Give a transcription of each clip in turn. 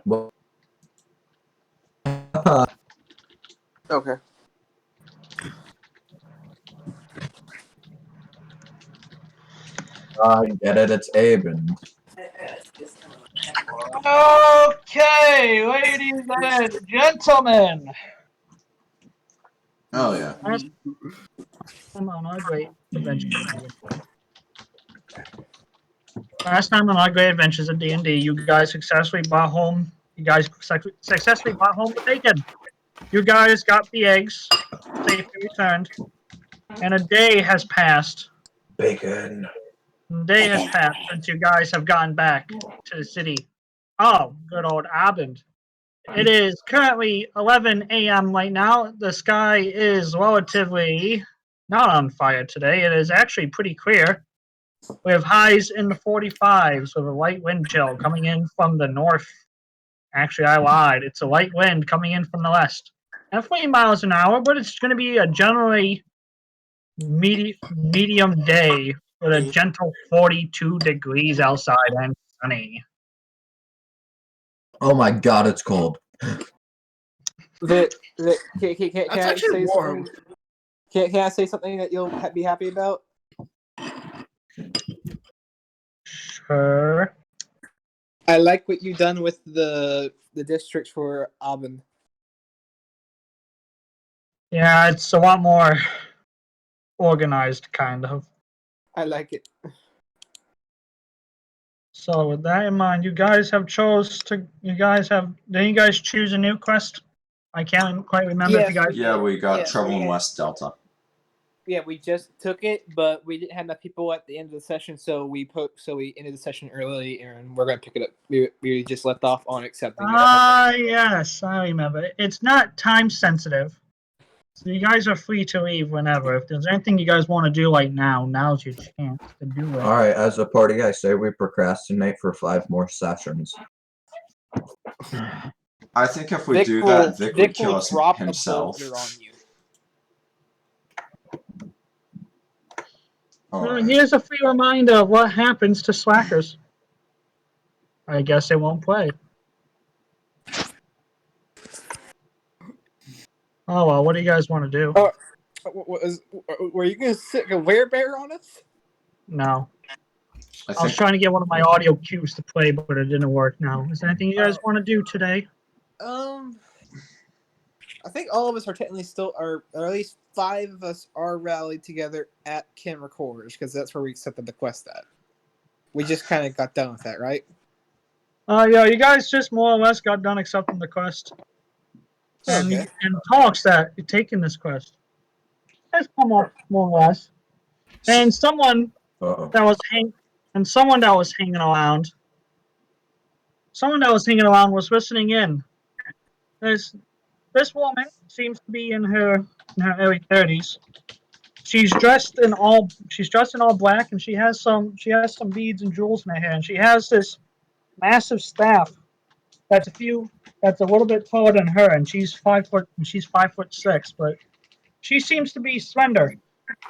Well, Okay. I get it. It's Aben. Okay, ladies and gentlemen. Oh yeah. I'm on our great adventure. Last time on our great adventures of D&D, you guys successfully brought home. You guys successfully brought home the bacon. You guys got the eggs, safely returned, and a day has passed. Bacon. A day has passed since you guys have gotten back to the city. Oh, good old Abend. It is currently 11 a.m. right now. The sky is relatively not on fire today. It is actually pretty clear. We have highs in the 45s with a light wind chill coming in from the north. Actually, I lied. It's a light wind coming in from the west. At 40 miles an hour, but it's going to be a generally medium day with a gentle 42 degrees outside and sunny. Oh my god, it's cold. Vick, can That's I actually say warm. something? Can I say something that you'll be happy about? Sure. I like what you've done with the districts for Abend. Yeah, it's a lot more organized, kind of. I like it. So with that in mind, you guys have did you guys choose a new quest? I can't quite remember if you guys... Yeah, we got Trouble in West Delta. Yeah, we just took it, but we didn't have enough people at the end of the session, so we ended the session early, and we're gonna pick it up. We just left off on accepting it. Yes, I remember. It's not time sensitive. So you guys are free to leave whenever. If there's anything you guys want to do like now's your chance to do it. Alright, as a party, I say we procrastinate for 5 more sessions. I think if we do that, Vick would kill us drop himself. a boulder on you. Alright. Here's a free reminder of what happens to slackers. I guess they won't play. Oh well, what do you guys want to do? Were you gonna stick a werebear on us? No. I I was trying to get one of my audio cues to play, but it didn't work now. Is there anything you guys want to do today? I think all of us are technically still or at least 5 of us are rallied together at Camera Quarters because that's where we accepted the quest at. We just kind of got done with that, right? Yeah, you guys just more or less got done accepting the quest. And, Okay. and talks that you're taking this quest. Has come up more or less. And someone that was hanging around. Someone that was hanging around was listening in. This woman seems to be in her early 30s. She's dressed in all black, and she has some beads and jewels in her hair, and she has this massive staff that's a little bit taller than her, and she's 5'6", but she seems to be slender,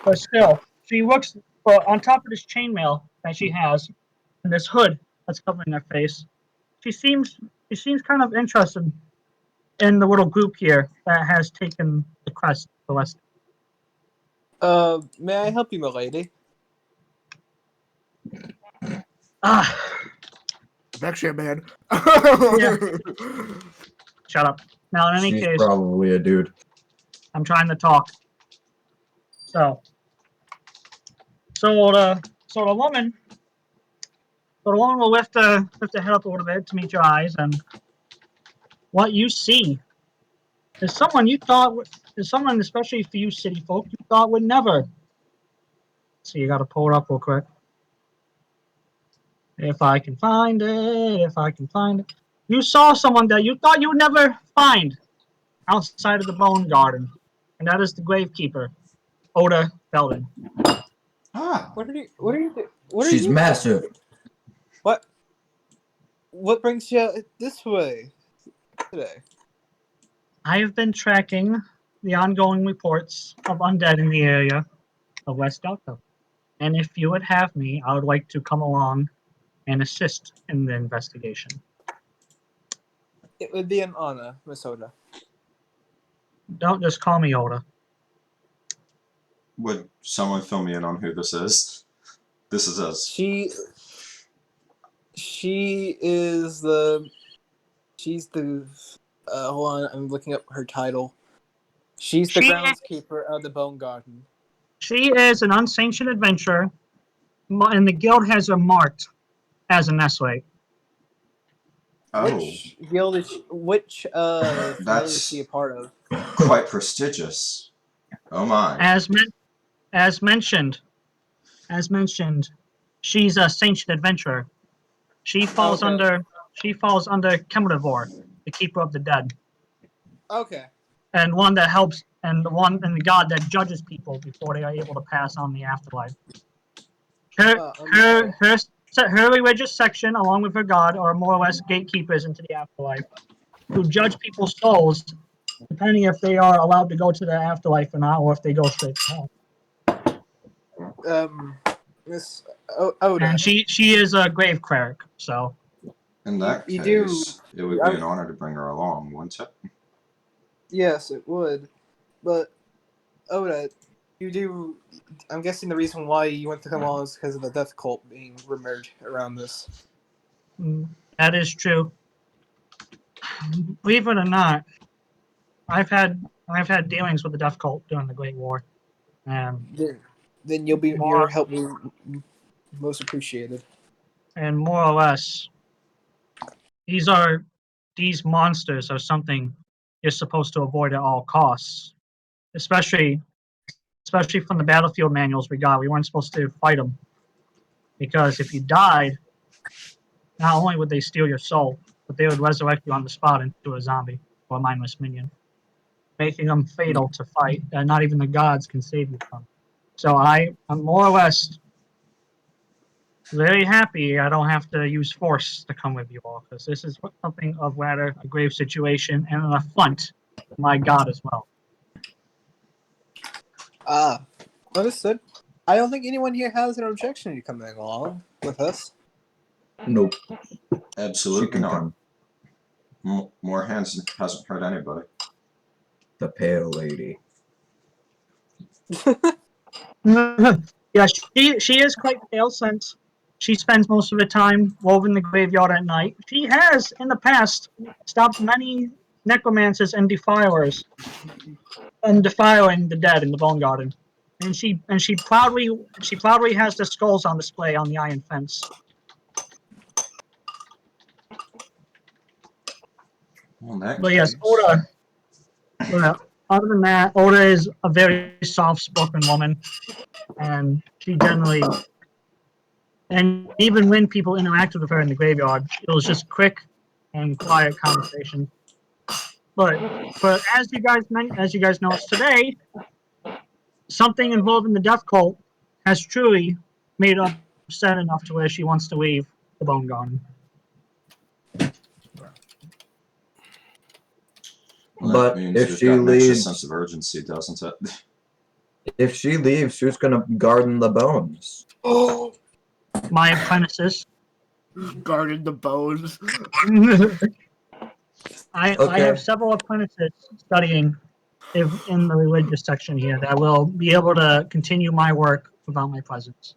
but still she looks. But on top of this chainmail that she has and this hood that's covering her face, she seems kind of interested in the little group here that has taken the quest to West. May I help you, milady? I'm actually a man. Yeah. Shut up. Now, in any She's case, probably a dude. I'm trying to talk. So the woman will lift her head up a little bit to meet your eyes, and what you see is someone, especially for you city folk, you thought would never. So you got to pull it up real quick. If I can find it. You saw someone that you thought you would never find outside of the Bone Garden, and that is the Gravekeeper, Odda Belden. What are you? She's massive. What brings you this way today? I have been tracking the ongoing reports of undead in the area of West Delta, and if you would have me, I would like to come along and assist in the investigation. It would be an honor, Miss Odda. Don't just call me Odda. Would someone fill me in on who this is? This is us. She is the. She's the. Hold on, I'm looking up her title. She's the groundskeeper of the Bone Garden. She is an unsanctioned adventurer, and the guild has her marked as a Nestlate. Oh. Which guild is she, which guild is she a part of? Quite prestigious. Oh my. As mentioned, she's a sanctioned adventurer. She falls under Kelemvor, the keeper of the dead. Okay. And one that helps, and the god that judges people before they are able to pass on the afterlife. Her religious section, along with her god, are more or less gatekeepers into the afterlife, who judge people's souls, depending if they are allowed to go to the afterlife or not, or if they go straight to hell. Miss Odda. And she is a grave cleric, so. In that case, it would be an honor to bring her along, wouldn't it? Yes, it would. But, Odda, you do... I'm guessing the reason why you went to come on is because of the death cult being rumored around this. That is true. Believe it or not, I've had dealings with the death cult during the Great War. Then your help be most appreciated. And more or less, these monsters are something you're supposed to avoid at all costs. Especially from the battlefield manuals we got. We weren't supposed to fight them. Because if you died, not only would they steal your soul, but they would resurrect you on the spot into a zombie or a mindless minion, making them fatal to fight that not even the gods can save you from. So I'm more or less very happy I don't have to use force to come with you all, because this is something of rather a grave situation and an affront to my god as well. Understood. I don't think anyone here has an objection to you coming along with us. Nope. Absolutely not. More hands hasn't hurt anybody. The pale lady. Yeah, she is quite pale since she spends most of her time roving the graveyard at night. She has, in the past, stopped many necromancers and defilers from defiling the dead in the Bone Garden. And she proudly has the skulls on display on the iron fence. But yes, Odda. Other than that, Odda is a very soft-spoken woman, and she generally, and even when people interacted with her in the graveyard, it was just quick and quiet conversation. But as you guys know today, something involving the death cult has truly made her upset enough to where she wants to leave the Bone Garden. Well, but if she leaves, sense of urgency, doesn't it? If she leaves, who's gonna garden the bones? Oh, my apprentices. Guarded the bones. I have several apprentices studying in the religious section here that will be able to continue my work without my presence.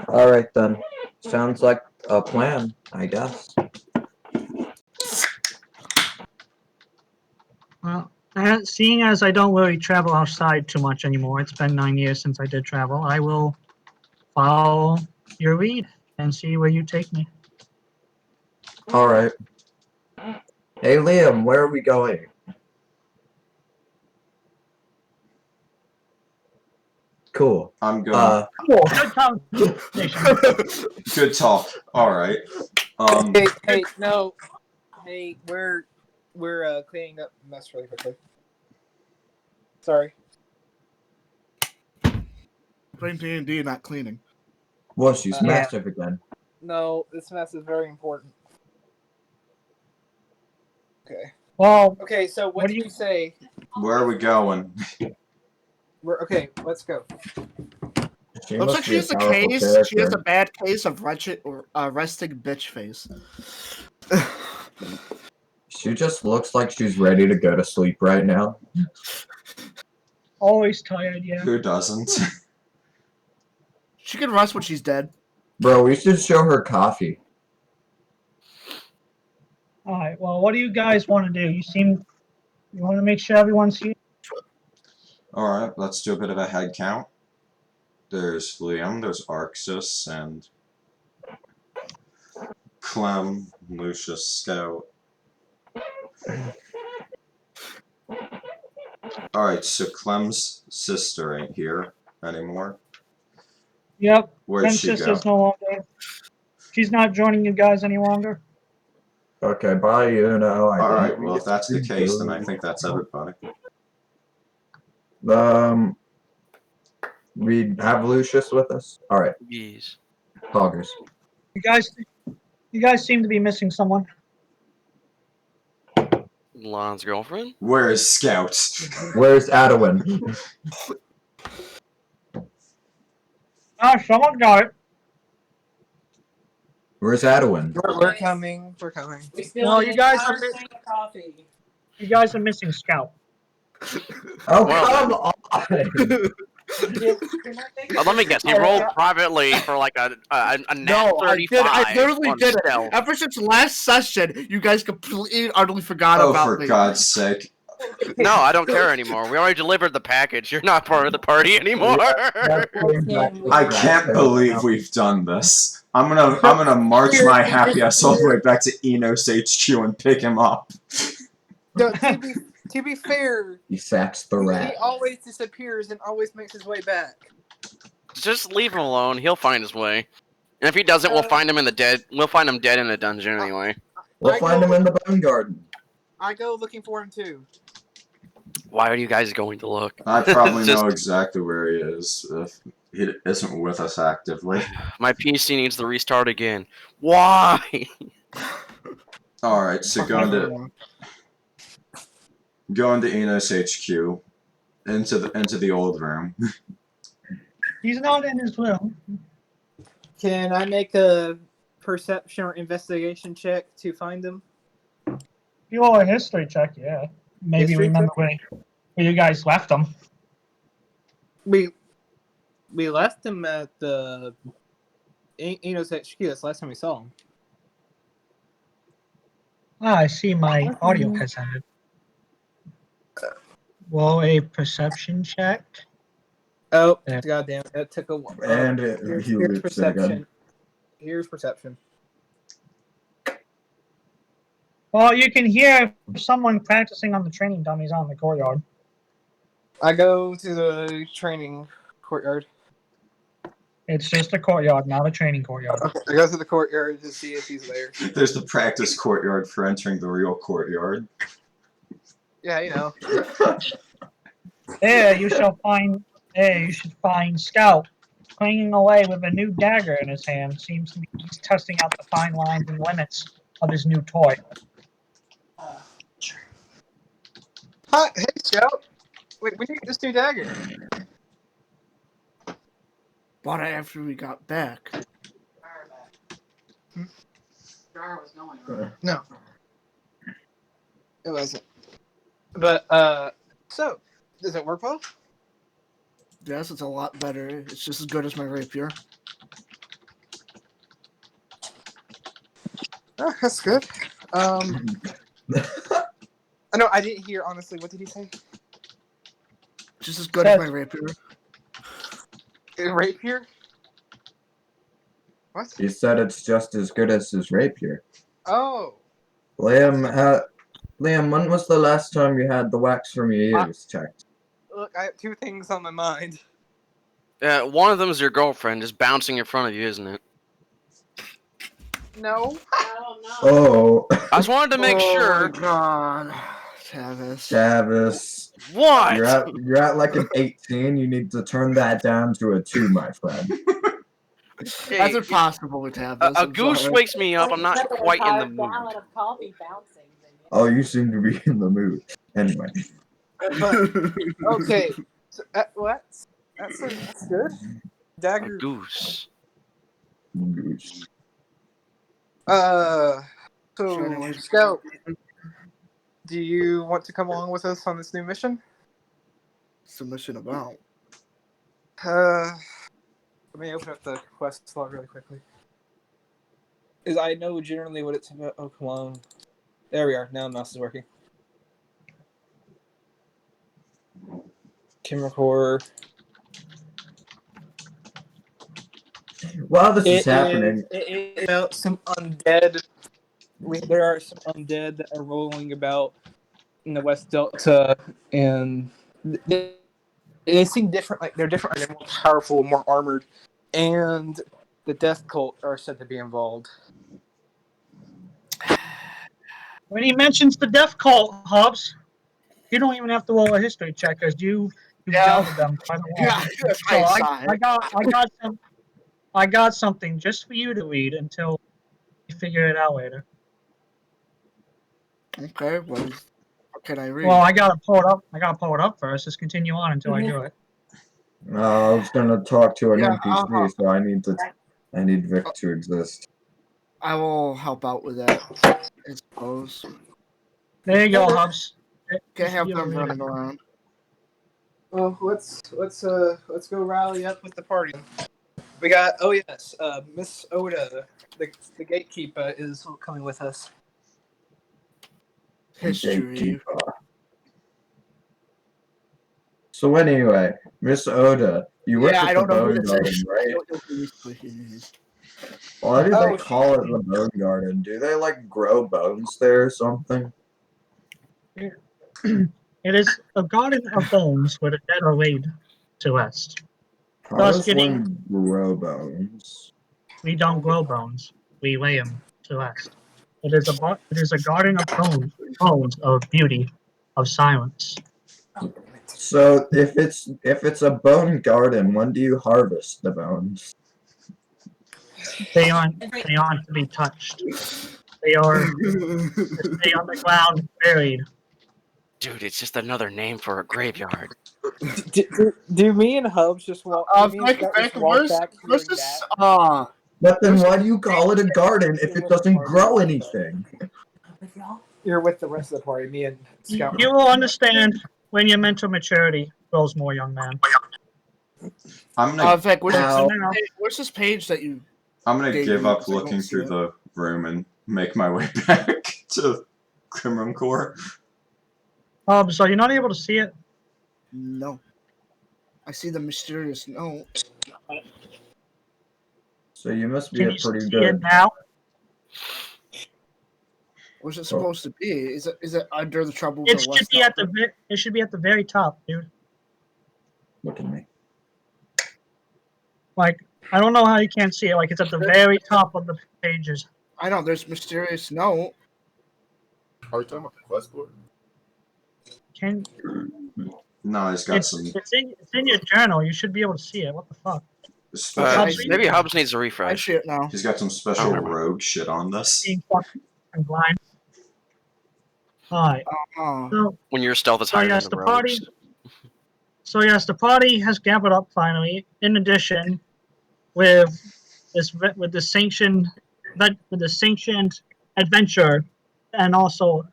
All right then. Sounds like a plan, I guess. Well, seeing as I don't really travel outside too much anymore, it's been 9 years since I did travel, I will follow your lead and see where you take me. All right. Hey, Liam, where are we going? Cool. I'm going. Cool. Good conversation. Good talk. All right. Hey, no. Hey, we're cleaning up the mess really quickly. Sorry. Playing D&D, not cleaning. Well, she's massive again. No, this mess is very important. Okay. Well. Okay, so what do you say? Where are we going? Okay, let's go. Looks like she has a case. Character. She has a bad case of resting bitch face. She just looks like she's ready to go to sleep right now. Always tired, yeah. Who doesn't? She can rest when she's dead. Bro, we should show her coffee. Alright, well, what do you guys want to do? You want to make sure everyone's here? Alright, let's do a bit of a head count. There's Liam, there's Arxus, and Clem, Lucius, Scout. Alright, so Clem's sister ain't here anymore. Yep. Where'd she go? Sister's no longer. She's not joining you guys any longer. Okay, bye, you know. Alright, well if that's the case, then I think that's everybody. We have Lucius with us. Alright. Yes. Poggers. You guys seem to be missing someone. Lon's girlfriend? Where is Scout? Where's Adewyn? Someone got it. Where's Adewyn? We're coming. We're coming. No, you guys are coffee. You guys are missing Scout. Oh, Well, come on! Let me guess. He rolled privately for like a nat No, 35. I literally on did it. stealth. Ever since last session, you guys completely, utterly forgot Oh, about for me. God's sake. No, I don't care anymore. We already delivered the package. You're not part of the party anymore. I can't believe we've done this. I'm gonna march my happy ass all the way back to Enos HQ and pick him up. No, to be fair, He sacks the he rat. always disappears and always makes his way back. Just leave him alone. He'll find his way. And if he doesn't, we'll find him in the dead. We'll find him dead in a dungeon anyway. We'll find him in the bone garden. I go looking for him too. Why are you guys going to look? I probably Just- know exactly where he is if he isn't with us actively. My PC needs to restart again. Why? Alright, so going to Enos HQ into the old room. He's not in his room. Can I make a perception or investigation check to find him? You roll a history check, yeah. Maybe History remember check? where you guys left him. We left him at the Enos HQ. That's the last time we saw him. Ah, I see my audio has ended. Roll a perception check. Oh, Yeah. goddamn! That took a while. And Here's he loops it perception. again. Here's perception. Well, you can hear someone practicing on the training dummies on the courtyard. I go to the training courtyard. It's just a courtyard, not a training courtyard. Okay, I go to the courtyard to see if he's there. There's the practice courtyard for entering the real courtyard. Yeah, you know. There, you should find Scout clinging away with a new dagger in his hand. Seems to be he's testing out the fine lines and limits of his new toy. Hi, hey, Scout. Wait, we need this new dagger. Bought it after we got back. Jar was going right. No, it wasn't. But so does it work well? Yes, it's a lot better. It's just as good as my rapier. Oh, that's good. No, I didn't hear honestly. What did he say? Just as good as my rapier. Rapier? What? He said it's just as good as his rapier. Oh, Liam, when was the last time you had the wax from your ears checked? look, I have two things on my mind. One of them is your girlfriend just bouncing in front of you, isn't it? No. Oh no. Oh, I just wanted to make sure. Oh my god. Travis. Travis. What? You're at like an 18. You need to turn that down to a 2, my friend. Hey, That's impossible with Travis. a I'm goose sorry. wakes me up. I'm not Except for quite in the entire mood. gallon of coffee bouncing. Oh, you seem to be in the mood. Anyway. Okay. So, what? That's good. A Dagger. goose. Goose. So Sure, anyways. Scout, Do you want to come along with us on this new mission? Submission about. Let me open up the quest log really quickly. Because I know generally what it's about. Oh, come on. There we are. Now mouse is working. Chemical. While this is happening, It is about some undead. There are some undead that are rolling about in the West Delta, and they seem different. Like they're different. They're more powerful, more armored, and the death cult are said to be involved. When he mentions the death cult, Hobbs, you don't even have to roll a history check because you dealt with them quite a lot. Yeah, that's So right. I got something just for you to read until you figure it out later. Okay, what can I read? Well, I gotta pull it up. I gotta pull it up first. Just continue on until I do it. I was gonna talk to an Yeah, NPC, so I need Vick to exist. I will help out with that, I suppose. There you go, Hobbs. Can't have them running around. Well, let's go rally up with the party. We got Miss Odda, the gatekeeper, is coming with us. History. So anyway, Miss Odda, you work I at the don't know who Bone this Garden, is. right? Why do they call it the Bone Garden? Do they like grow bones there or something? It is a garden of bones where the dead are laid to rest. How Thus does getting- one grow bones? We don't grow bones. We lay them to rest. It is a garden of bones of beauty, of silence. So if it's a bone garden, when do you harvest the bones? They aren't to be touched. They are to stay on the ground, buried. Dude, it's just another name for a graveyard. Do me and Hubs just walk? Where's this? But then why do you call it a garden if it doesn't grow anything? You're with the rest of the party. Me and Scout. You will understand when your mental maturity grows more, young man. I'm gonna Vic, Now- where's this page that you? give up looking through the room and make my way back to Kelemvor. So you're not able to see it? No. I see the mysterious note. So you must be Can a you pretty see it good. now? What's it supposed to be? Is it under the troubles It of should West be at Delta? it should be at the very top, dude. Look at me. Like, I don't know how you can't see it. Like, it's at the very top of the pages. I know there's mysterious note. Are we talking about the quest board? Can No, he's got some it's in your journal. You should be able to see it. What the fuck? special. Maybe Hobbs needs a I refresh. see it now. He's got some special Oh. rogue shit on this. Being fucking blind. Alright. So, When your stealth is higher yes, than the the party. rogues. So yes, the party has gathered up finally. In addition, with the sanctioned adventure, and also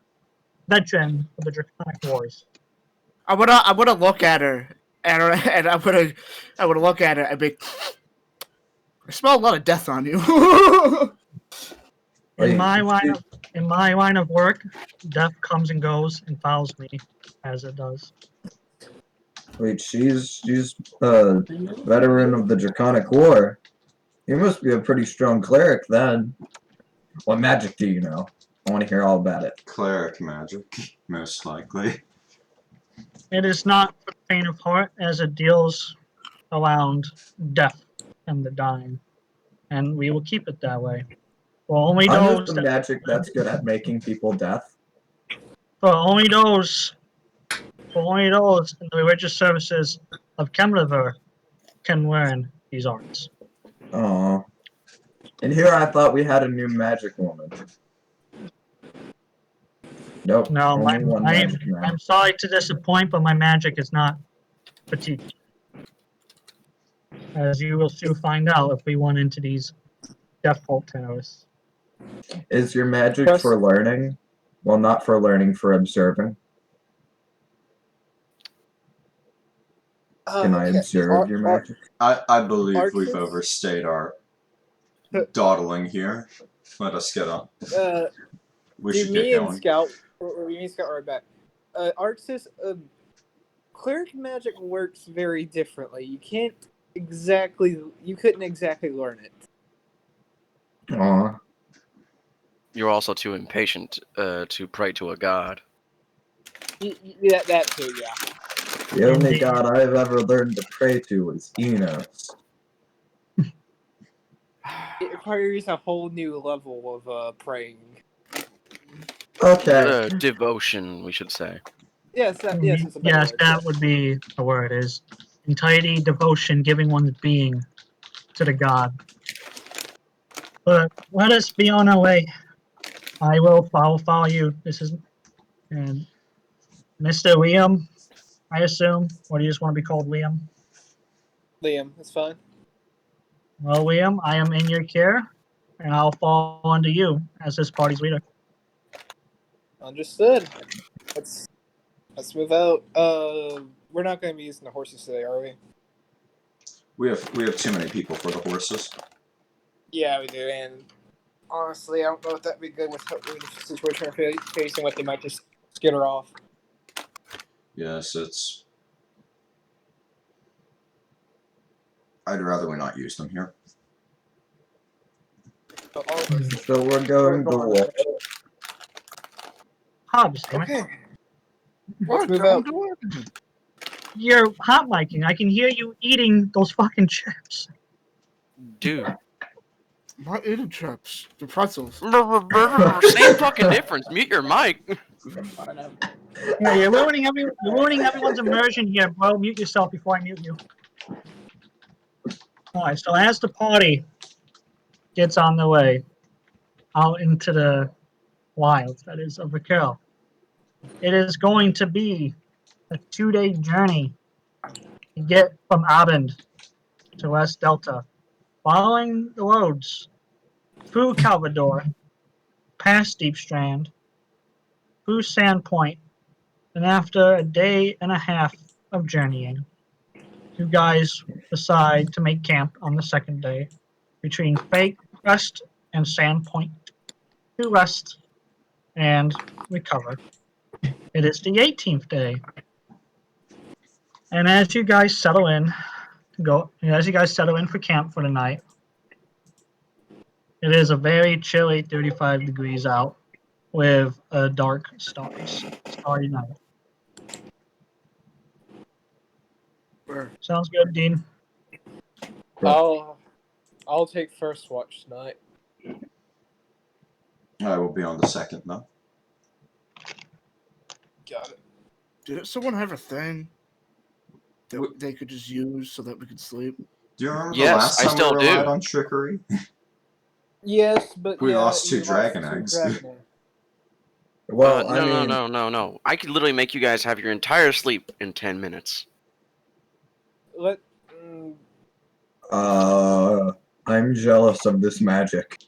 veteran of the Draconic Wars. I wanna look at her, and I wanna look at her and be. I smell a lot of death on you. In my line of work, death comes and goes and follows me as it does. Wait, she's a veteran of the Draconic War. You must be a pretty strong cleric then. What magic do you know? I want to hear all about it. Cleric magic, most likely. It is not for the faint of heart, as it deals around death and the dying, and we will keep it that way. For only I know those some magic that's good at making people deaf. for only those in the religious services of Kelemvor can learn these arts. Aww. And here I thought we had a new magic woman. Nope. No, only one magic man. I'm sorry to disappoint, but my magic is not petite. As you will soon find out if we run into these death cult terrorists. Is your magic Yes. for learning? Well, not for learning, for observing. Can I Okay. observe your magic? I believe we've Arxus? overstayed our dawdling here. Let us get on. We should get me and going. Scout, or me and Scout are back. Arxus, cleric magic works very differently. You couldn't exactly learn it. Aw. You're also too impatient to pray to a god. That too, yeah. The only god I've ever learned to pray to was Enos. It requires a whole new level of praying. Okay. Devotion, we should say. Yes, it's a better Yes, word. that would be the word. Is entirety, devotion, giving one's being to the god. But let us be on our way. I will follow you. This is and Mr. Liam, I assume, or do you just want to be called Liam? Liam, that's fine. Well, Liam, I am in your care, and I'll fall under you as this party's leader. Understood. Let's move out. We're not going to be using the horses today, are we? We have too many people for the horses. Yeah, we do. And honestly, I don't know if that'd be good with the situation we're facing. What they might just skitter off. Yes, it's. I'd rather we not use them here. So all of us. So we're going to war. Hobbs, damn it. Okay. What? move I'm out. doing? You're hot micing. I can hear you eating those fucking chips. Dude. I'm not eating chips. The pretzels. Same fucking difference. Mute your mic. Yeah, you're ruining everyone's immersion here, bro. Mute yourself before I mute you. Alright, so as the party gets on the way out into the wilds, that is, of Raquel, it is going to be a 2-day journey to get from Abend to West Delta, following the roads through Calvador, past Deep Strand, through Sandpoint, and after a day and a half of journeying, you guys decide to make camp on the second day between Freycrest and Sandpoint to rest and recover. It is the 18th day. And as you guys settle in for camp for the night, it is a very chilly 35 degrees out with a dark starry night. Where? Sounds good, Dean. I'll take first watch tonight. I will be on the second though. Got it. Did someone have a thing that they could just use so that we could sleep? Do you remember Yes, the last I time still we relied do. on trickery? Yes, but We yeah, lost two we dragon two eggs. dragon eggs. Well, No. I could literally make you guys have your entire sleep in 10 minutes. I'm jealous of this magic.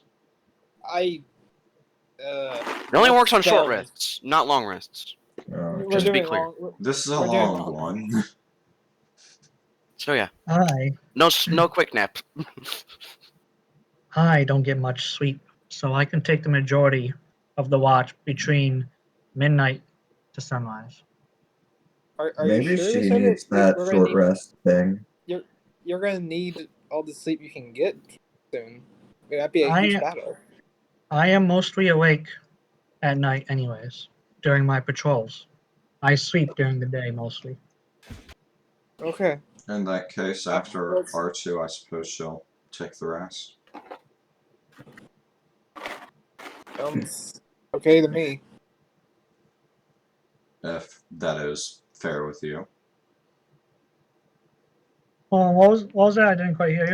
It only works on short spells. rests, not long rests. We're Just to be doing clear. This is a We're doing long long. one. So yeah, no quick nap. I don't get much sleep, so I can take the majority of the watch between midnight to sunrise. Are Maybe you sure she you said needs it? that We're short gonna rest thing. you're gonna need all the sleep you can get soon. That'd be a huge battle. I am mostly awake at night anyways, during my patrols. I sleep during the day mostly. Okay. In that case, after R2, I suppose she'll take the rest. Okay to me. If that is fair with you. Oh, what was that? I didn't quite hear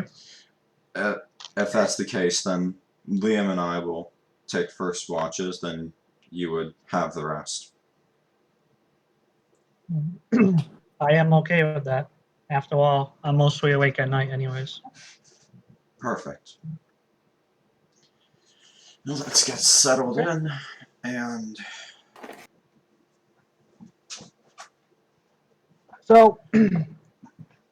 you. If that's the case, then Liam and I will take first watches, then you would have the rest. I am okay with that. After all, I'm mostly awake at night anyways. Perfect. Now let's get settled in and So,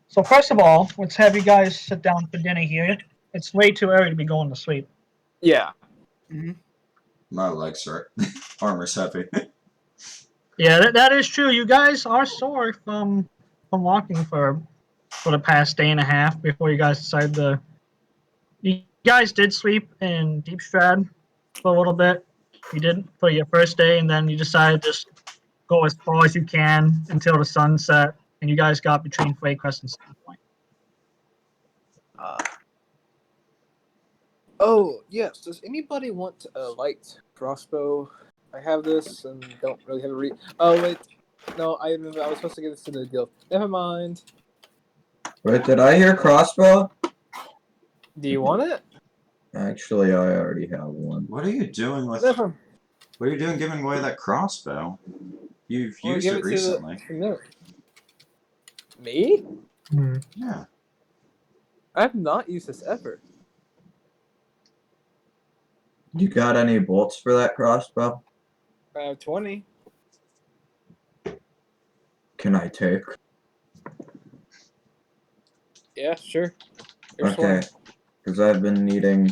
so first of all, let's have you guys sit down for dinner here. It's way too early to be going to sleep. Yeah. My legs hurt. Armor's heavy. Yeah, that is true. You guys are sore from walking for the past day and a half before you guys decided to. You guys did sleep in Deep Strad for a little bit. You did for your first day, and then you decided to just go as far as you can until the sun set, and you guys got between Freycrest and Schoolboy. Oh, yes. Does anybody want a light crossbow? I have this and don't really have a Oh, wait. No, I remember I was supposed to give this to the guild. Never mind. Wait, did I hear crossbow? Do you want it? Actually, I already have one. What are you doing with? Never. What are you doing giving away that crossbow? You've used give it to recently. Me? Yeah. I have not used this ever. You got any bolts for that crossbow? I have 20. Can I take? Yeah, sure. Here's Okay, because I've been needing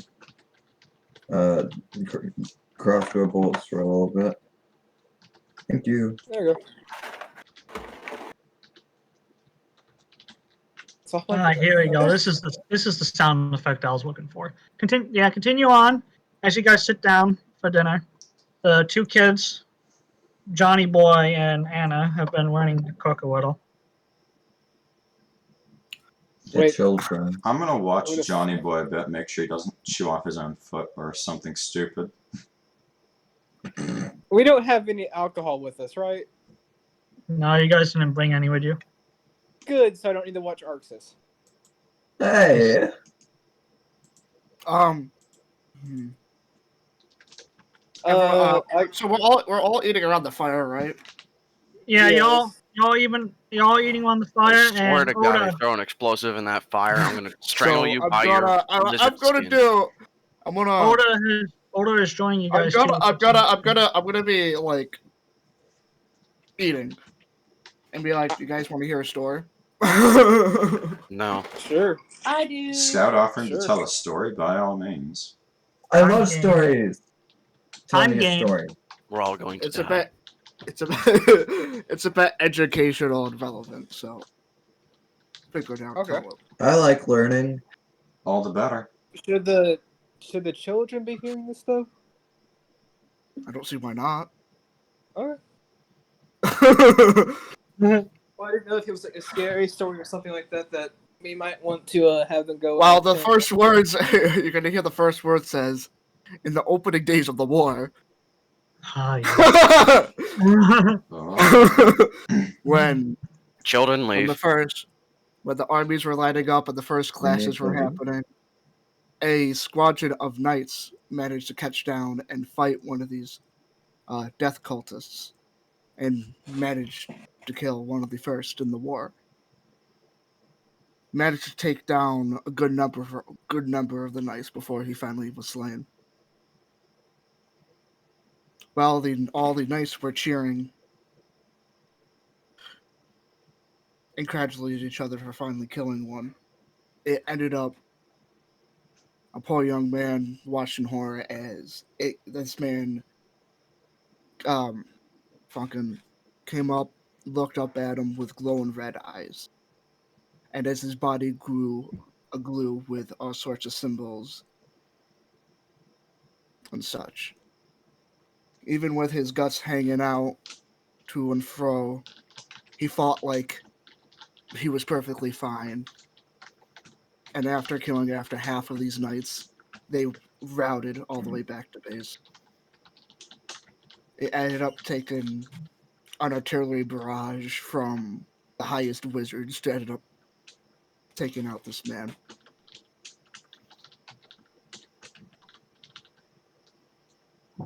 crossbow bolts for a little bit. Thank you. There you go. Here we go. This is the sound effect I was looking for. Continue on as you guys sit down for dinner. The two kids, Johnny Boy and Anna, have been learning to cook a little. The Wait. children. I'm gonna watch What if- Johnny Boy a bit, make sure he doesn't chew off his own foot or something stupid. We don't have any alcohol with us, right? No, you guys didn't bring any with you. Good, so I don't need to watch Arxus. Hey! So we're all eating around the fire, right? Yeah, Yes. y'all eating on the fire. I swear and to God, Odda, if throw an explosive in that fire, I'm gonna strangle you by your lizard skin. Odda is joining you guys. I'm gonna be like eating and be like, "You guys want to hear a story?" No. Sure. I do. Scout offering Sure. to tell a story by all means. I Time love game. stories! Tell Time me a game. story. We're all going to It's a die. bit, it's a bit educational and relevant. So, figure it out. Okay. I like learning. All the better. Should the children be hearing this though? I don't see why not. Alright. Well, I didn't know if it was like a scary story or something like that that we might want to have them go. Well, the first words you're gonna hear. The first word says, "In the opening days of the war." Oh. when Children when leave. when the armies were lighting up and the first clashes were happening, a squadron of knights managed to catch down and fight one of these death cultists, and managed to kill one of the first in the war. Managed to take down a good number of the knights before he finally was slain. While all the knights were cheering and congratulated each other for finally killing one, it ended up a poor young man watching horror as this man fucking came up, looked up at him with glowing red eyes. And as his body grew aglow with all sorts of symbols and such, even with his guts hanging out to and fro, he fought like he was perfectly fine. And after killing half of these knights, they routed all the way back to base. It ended up taking an artillery barrage from the highest wizards to end up taking out this man.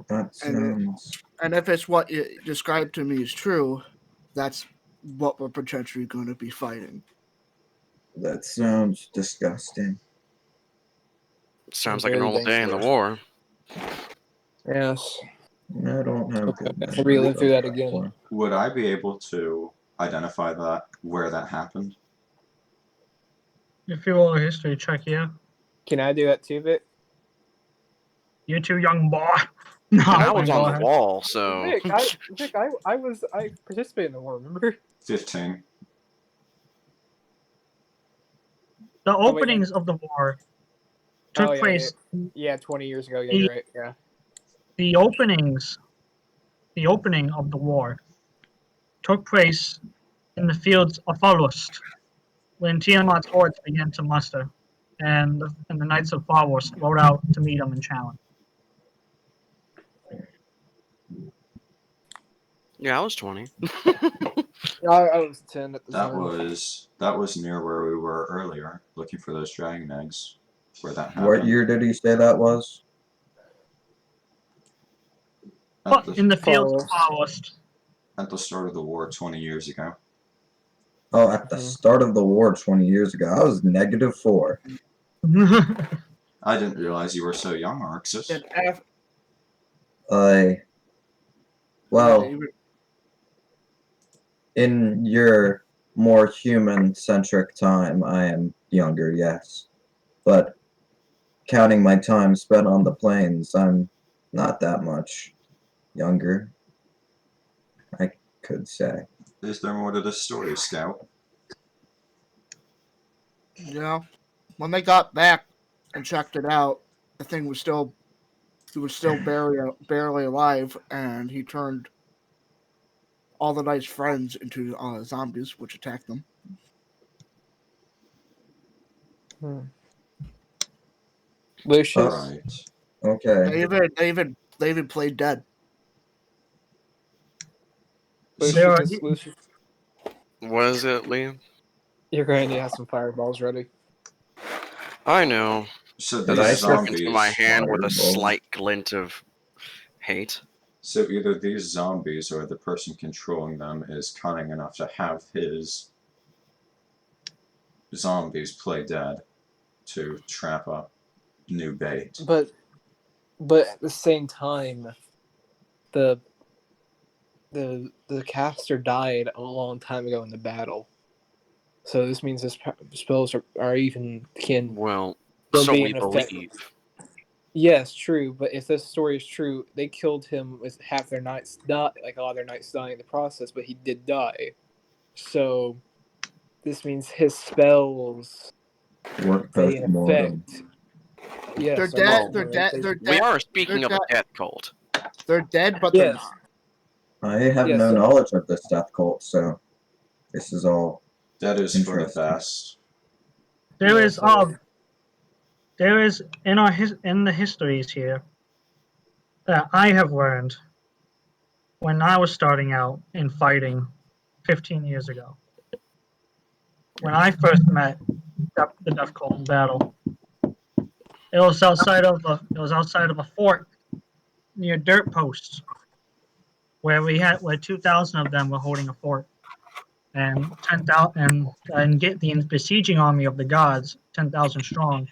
That sounds... And if it's what you described to me is true, that's what we're potentially going to be fighting. That sounds disgusting. Sounds like a Very normal day in the dangerous. war. Yes. I don't have good I'll relive through that again. before. Would I be able to identify that where that happened? If you roll a history check, yeah. Can I do that too, Vic? You too, young boy. No, I was go on the ahead. wall, so Vic, I participated in the war. Remember? 15. The Oh, wait, openings of the war took Oh, yeah, place. Yeah, 20 years ago. Yeah, The- you're right. Yeah. The opening of the war took place in the fields of Falust, when Tiamat's hordes began to muster, and the Knights of Falust rode out to meet them and challenge. yeah, I was 20. I was 10 at the That time. was near where we were earlier, looking for those dragon eggs. Where that happened. What year did he say that was? At In the, the fields of Falust. at the start of the war 20 years ago. Oh, at the start of the war 20 years ago. I was -4. I didn't realize you were so young, Arxus. And af- Well, yeah, in your more human-centric time, I am younger, yes. But counting my time spent on the plains, I'm not that much younger, I could say. Is there more to this story, Scout? when they got back and checked it out, the thing was still barely alive, and he turned all the knight's friends into zombies, which attacked them. Lucius. Alright. Okay. They even played dead. Lucius. What is it, Liam? You're going to have some fireballs ready. I know. So Did these I Look zombies. into my hand with a Fireball. slight glint of hate. So either these zombies or the person controlling them is cunning enough to have his zombies play dead to trap up new bait. But at the same time, the caster died a long time ago in the battle. So this means his spells are even can. Well, They'll so be we in effect. believe. Yes, true. But if this story is true, they killed him with half their knights die, like a lot of their knights dying in the process. But he did die. So this means his spells Work stay in post-mortem. effect. Yes, They're dead. They're dead. They're We dead. are speaking of a death cult. They're dead, but they're Yes. not. I have Yes, no so- knowledge of this death cult, so this is all That is for the interesting. best. There Yeah, is so- there is in the histories here that I have learned when I was starting out in fighting 15 years ago. When I first met the Death Cult in battle, it was outside of a fort near dirt posts where 2,000 of them were holding a fort, and 10,000 and get the besieging army of the gods, 10,000 strong.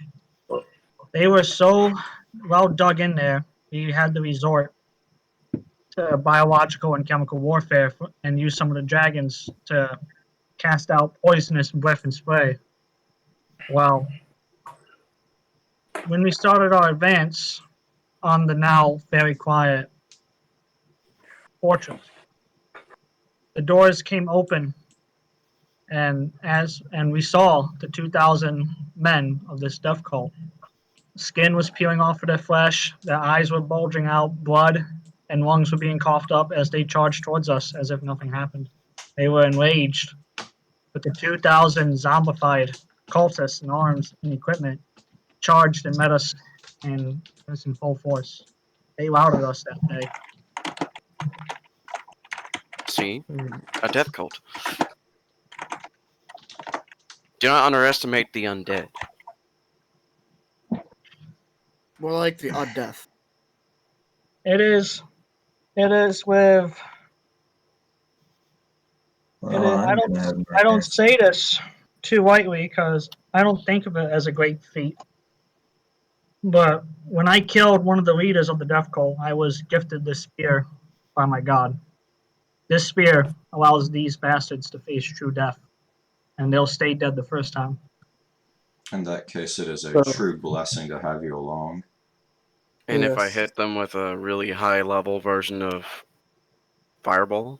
They were so well dug in there, we had to resort to biological and chemical warfare and use some of the dragons to cast out poisonous breath and spray. Well, when we started our advance on the now very quiet fortress, the doors came open, and we saw the 2,000 men of this death cult. Skin was peeling off of their flesh, their eyes were bulging out, blood and lungs were being coughed up as they charged towards us as if nothing happened. They were enraged, but the 2,000 zombified cultists in arms and equipment charged and met us in full force. They routed us that day. See? A death cult. Do not underestimate the undead. More like the undeath. It is with. I don't say this too lightly because I don't think of it as a great feat. But when I killed one of the leaders of the death cult, I was gifted this spear by my god. This spear allows these bastards to face true death, and they'll stay dead the first time. In that case, it is a So- true blessing to have you along. And if I Yes. hit them with a really high level version of Fireball?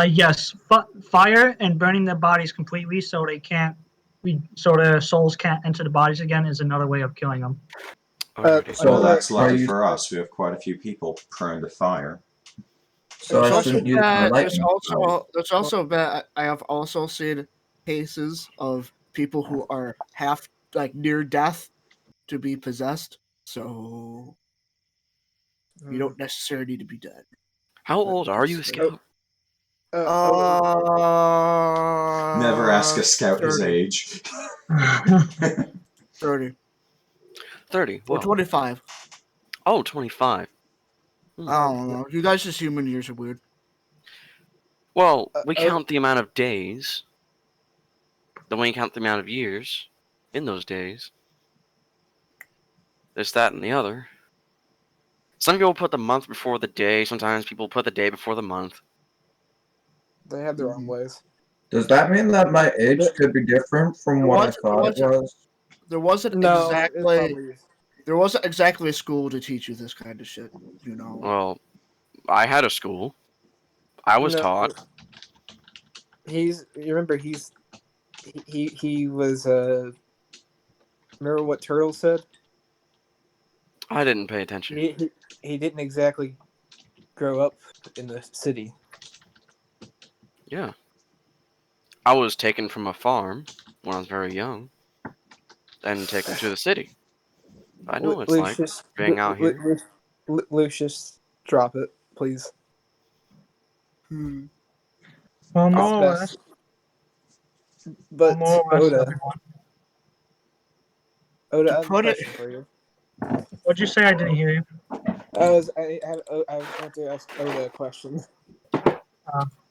Yes, fire and burning their bodies completely so they can't, so their souls can't enter the bodies again is another way of killing them. Alrighty. So Well, that's are lucky you- for us. We have quite a few people prone to fire. So I There's shouldn't use my lightning. there's also been, I have also seen cases of people who are half like near death to be possessed. So you don't necessarily need to be dead. How old are you, Scout? Never ask a scout his 30. age. 30 30. or Whoa. 25. Oh, 25. I don't know. You guys' just human years are weird. Well, we count the amount of days. Then we count the amount of years in those days. There's that and the other. Some people put the month before the day. Sometimes people put the day before the month. They have their own ways. Does that mean that my age could be different from what I thought it was? There wasn't No, it's exactly probably- there wasn't exactly a school to teach you this kind of shit. You know. Well, I had a school. I was No. taught. You remember he was remember what Turtle said? I didn't pay attention. He didn't exactly grow up in the city. Yeah. I was taken from a farm when I was very young and taken to the city. I know what it's like being out here. Lucius, drop it, please. Hmm. Well, more or Best. less. But More or less, Oda, everyone. I To have a put it- question for you. What'd you say? I didn't hear you. I want to ask Oda a question.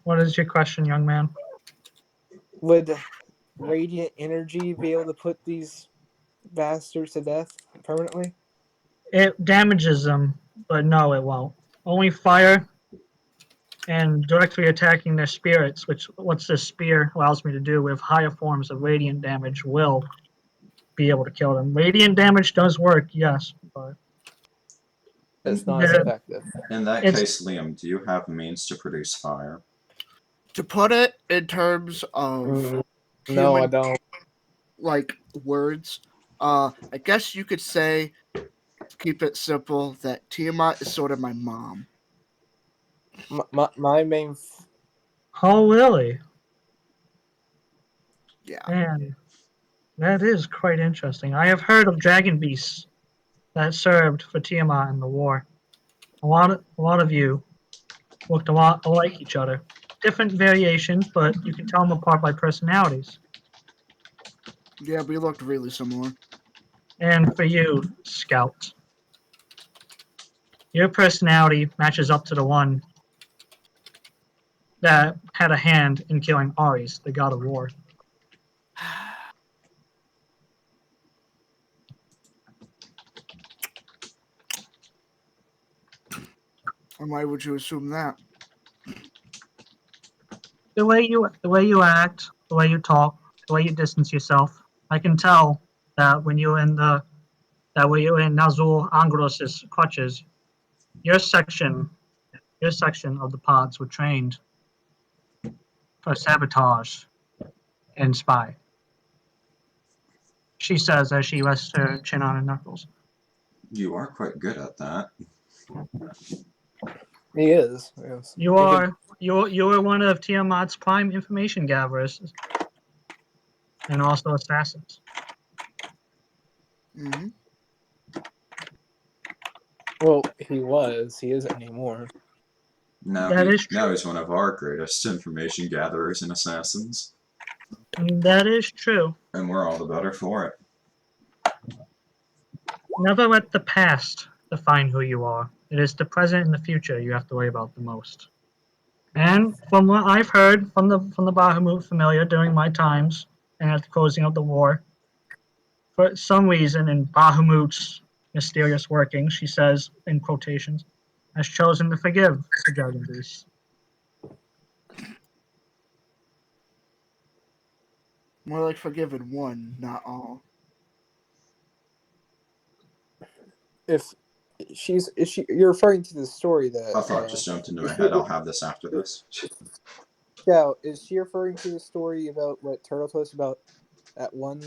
What is your question, young man? Would radiant energy be able to put these bastards to death permanently? It damages them, but no, it won't. Only fire and directly attacking their spirits, which what this spear allows me to do with higher forms of radiant damage, will be able to kill them. Radiant damage does work, yes, but It's not as Yeah. effective. In that It's- case, Liam, do you have means to produce fire? To put it in terms of No, I human, don't. like words, I guess you could say, to keep it simple, that Tiamat is sort of my mom. My main. oh really? Yeah. Man, that is quite interesting. I have heard of Dragonbeasts that served for Tiamat in the war. A lot of you looked a lot alike each other. Different variations, but you can tell them apart by personalities. Yeah, we looked really similar. And for you, Scout, your personality matches up to the one that had a hand in killing Ares, the god of war. And why would you assume that? The way you act, the way you talk, the way you distance yourself, I can tell that when you're in Nazul Angros's clutches, your section of the pods were trained for sabotage and spy. She says as she rests her chin on her knuckles. You are quite good at that. He is. Yes. You're one of Tiamat's prime information gatherers, and also assassins. Mm-hmm. Oh, Well, he was. He isn't anymore. Now, That is now true. he's one of our greatest information gatherers and assassins, That is true. and we're all the better for it. Never let the past define who you are. It is the present and the future you have to worry about the most. And from what I've heard from the Bahamut familiar during my times and at the closing of the war, for some reason in Bahamut's mysterious working, she says, in quotations, has chosen to forgive the Dragonbeasts. More like forgiven one, not all. If you're referring to the story that I thought just jumped into my head. I'll have this after this. Yeah, is she referring to the story about what Turtle told us about that one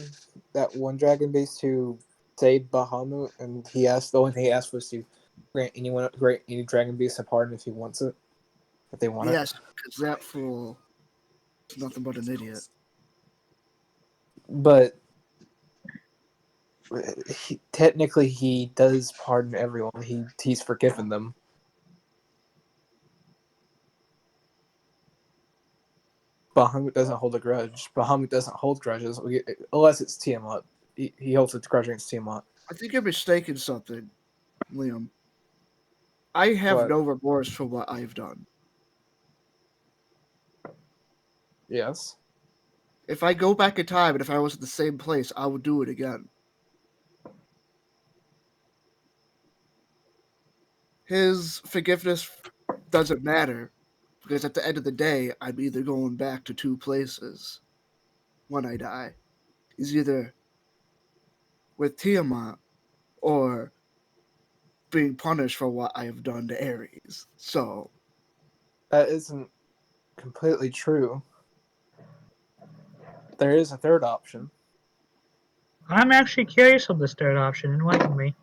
Dragonbeast who saved Bahamut, and the only thing he asked was to grant any Dragonbeast a pardon if he wants it, if they want Yes, because that fool is nothing but an idiot. But technically, he does pardon everyone. He's forgiven them. Bahamut doesn't hold a grudge. Bahamut doesn't hold grudges unless it's Tiamat. He holds a grudge against Tiamat. I think you're mistaken something, Liam. I have What? no remorse for what I've done. Yes. If I go back in time and if I was in the same place, I would do it again. His forgiveness doesn't matter, because at the end of the day, I'm either going back to two places when I die. He's either with Tiamat or being punished for what I have done to Ares. So That isn't completely true. There is a third option. I'm actually curious of this third option. Enlighten me.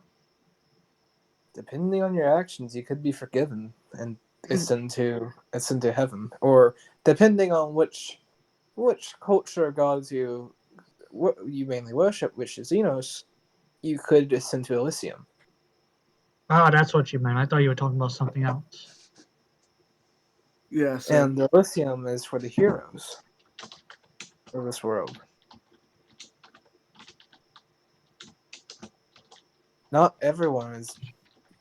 Depending on your actions, you could be forgiven and ascend to heaven, or depending on which culture of gods you mainly worship, which is Xenos, you could ascend to Elysium. Ah, that's what you meant. I thought you were talking about something else. yes, And Elysium is for the heroes of this world. Not everyone is,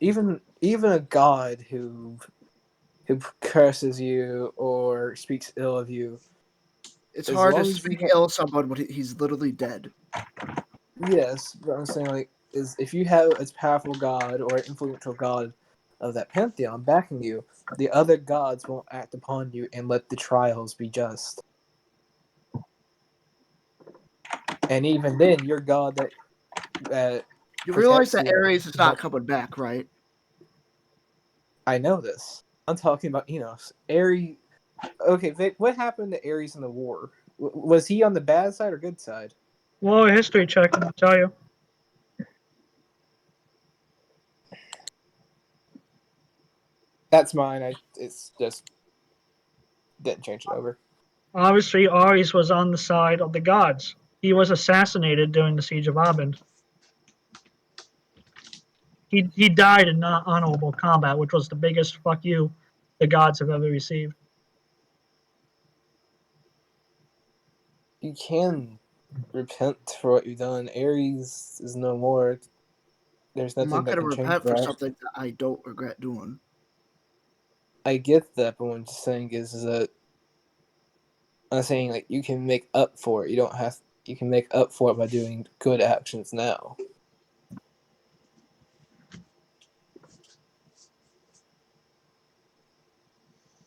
even a god who curses you or speaks ill of you. it's as hard to long as you speak ha- ill of someone when he's literally dead. Yes, but I'm saying is if you have a powerful god or an influential god of that pantheon backing you, the other gods won't act upon you and let the trials be just. And even then, your god that You realize protects that you. Ares is not coming back, right? I know this. I'm talking about Enos. Ares. Okay, Vic, what happened to Ares in the war? Was he on the bad side or good side? Well, a history check, I'll tell you. That's mine. It's just didn't change it over. Obviously, Ares was on the side of the gods. He was assassinated during the Siege of Abend. He died in non-honorable combat, which was the biggest fuck you the gods have ever received. You can repent for what you've done. Ares is no more. There's I'm nothing not that going to can change repent for that. something that I don't regret doing. I get that, but what I'm just saying is that I'm saying like you can make up for it. You don't have. You can make up for it by doing good actions now.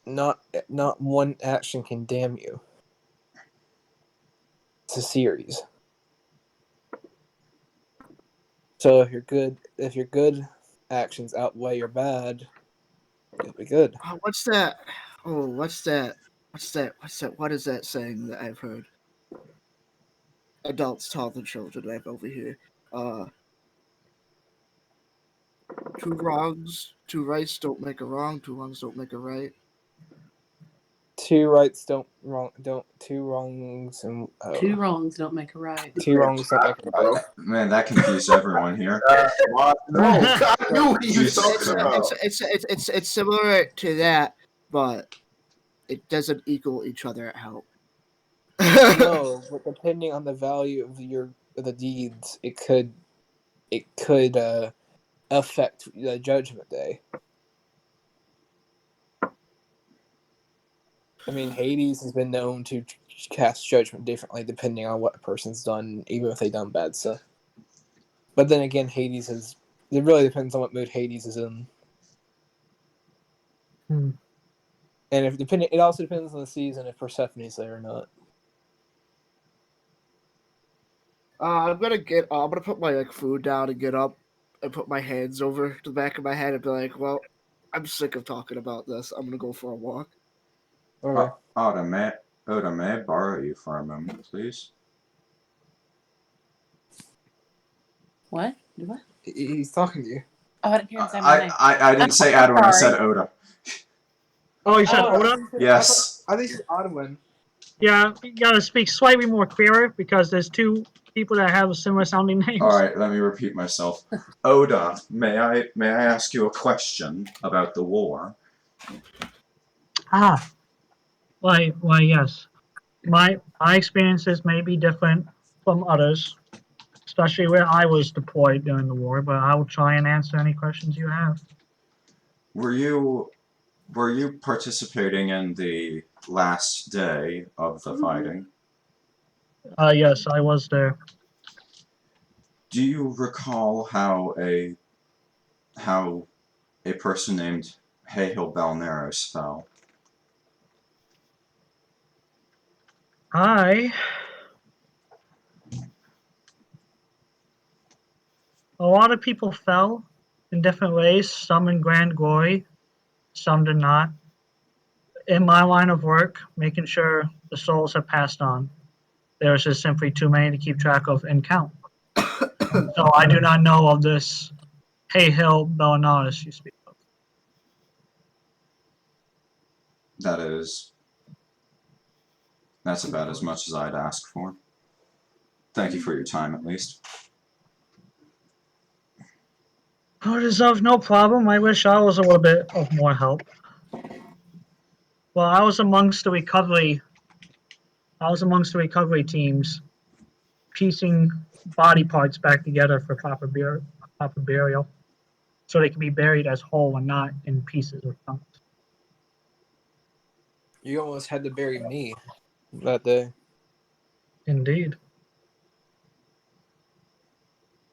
Not one action can damn you. It's a series. So if your good actions outweigh your bad, you'll be good. What's that? Oh, what's that? What's that? What is that saying that I've heard? Adults tell the children I've over here. Two rights don't make a wrong. Two wrongs don't make a right. Two wrongs don't make a right. Two wrongs don't make a right. Man, that confused everyone here. No, I knew he was talking about. It's similar to that, but it doesn't equal each other out. No, but depending on the value of the deeds, it could affect the judgment day. I mean, Hades has been known to cast judgment differently depending on what a person's done, even if they've done bad stuff. But then again, it really depends on what mood Hades is in. Hmm. And it also depends on the season if Persephone's there or not. I'm gonna put my food down and get up and put my hands over to the back of my head and be like, well, I'm sick of talking about this. I'm gonna go for a walk. Okay. Oda, may I borrow you for a moment, please? What? Do what? He's talking to you. Oh, I didn't hear him say my name. I didn't say Adewyn, I said Oda. Oh, you said Oh. Oda? Yes. I think it's Adewyn. Yeah, you gotta speak slightly more clearer because there's two people that have similar sounding names. Alright, let me repeat myself. Oda, may I ask you a question about the war? Ah, why, yes. My experiences may be different from others, especially where I was deployed during the war, but I will try and answer any questions you have. Were you participating in the last day of the fighting? Yes, I was there. Do you recall how a person named Haehil fell? A lot of people fell in different ways, some in grand glory, some did not. In my line of work, making sure the souls have passed on, there's just simply too many to keep track of and count. So I do not know of this Haehil Belanaris you speak of. That's about as much as I'd ask for. Thank you for your time, at least. Oh, it is of no problem. I wish I was a little bit of more help. Well, I was amongst the recovery teams, piecing body parts back together for proper burial, so they can be buried as whole and not in pieces or chunks. You almost had to bury me that day. Indeed.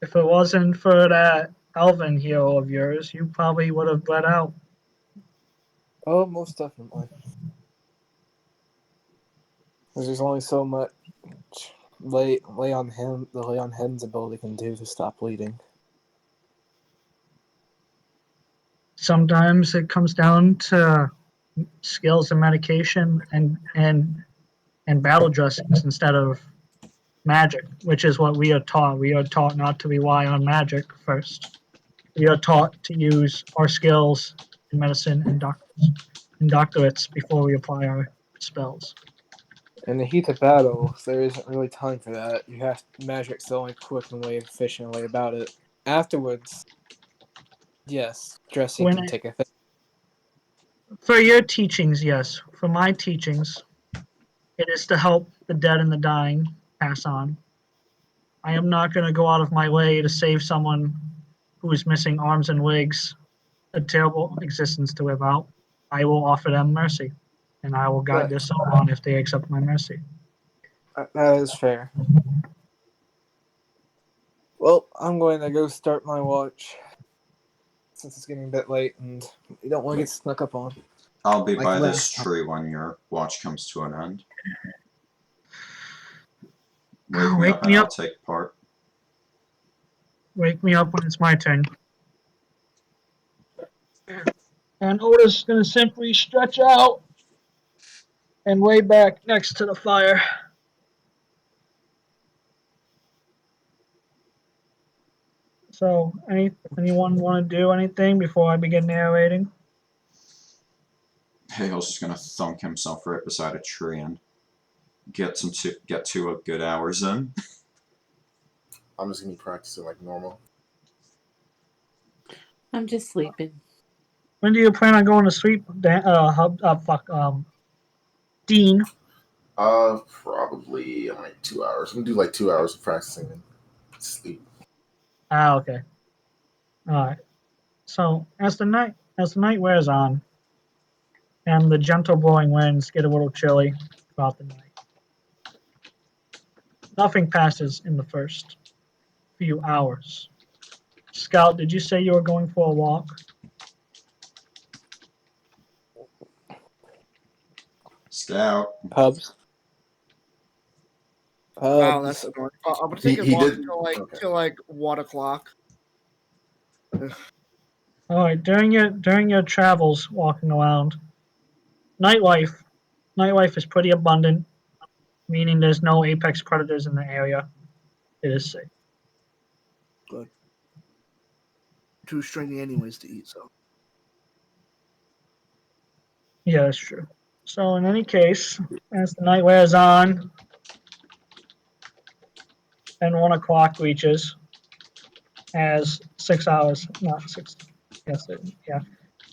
If it wasn't for that elven hero of yours, you probably would have bled out. Oh, most definitely. There's only so much lay on him's ability can do to stop bleeding. Sometimes it comes down to skills and medication and battle dressings instead of magic, which is what we are taught. We are taught not to rely on magic first. We are taught to use our skills in medicine and doctorates before we apply our spells. In the heat of battle, there isn't really time for that. Magic's the only quick and way, efficient way about it. Afterwards, yes, dressing can take effect. For your teachings, yes. For my teachings, it is to help the dead and the dying pass on. I am not going to go out of my way to save someone who is missing arms and legs, a terrible existence to live out. I will offer them mercy, and I will guide their soul on if they accept my mercy. That is fair. Well, I'm going to go start my watch, since it's getting a bit late, and you don't want to get snuck up on. I'll be by this tree when your watch comes to an end. Wake me up. I'll take part. Wake me up when it's my turn. And Oda's going to simply stretch out and lay back next to the fire. So, anyone want to do anything before I begin narrating? Haehil's just gonna thunk himself right beside a tree and get 2 good hours in. I'm just gonna be practicing like normal. I'm just sleeping. When do you plan on going to sleep, Dean? Probably like 2 hours. I'm gonna do like 2 hours of practicing and sleep. Okay. All right. So as the night wears on, and the gentle blowing winds get a little chilly throughout the night, nothing passes in the first few hours. Scout, did you say you were going for a walk? Scout. Pubs. Wow, that's annoying. I'm gonna take He a walk did- till like 1 o'clock. All right, during your travels walking around, nightlife is pretty abundant, meaning there's no apex predators in the area. It is safe. Good. Too stringy anyways to eat, so. Yeah, that's true. So in any case, as the night wears on and 1 o'clock reaches, as 6 hours, not 6, yes, yeah,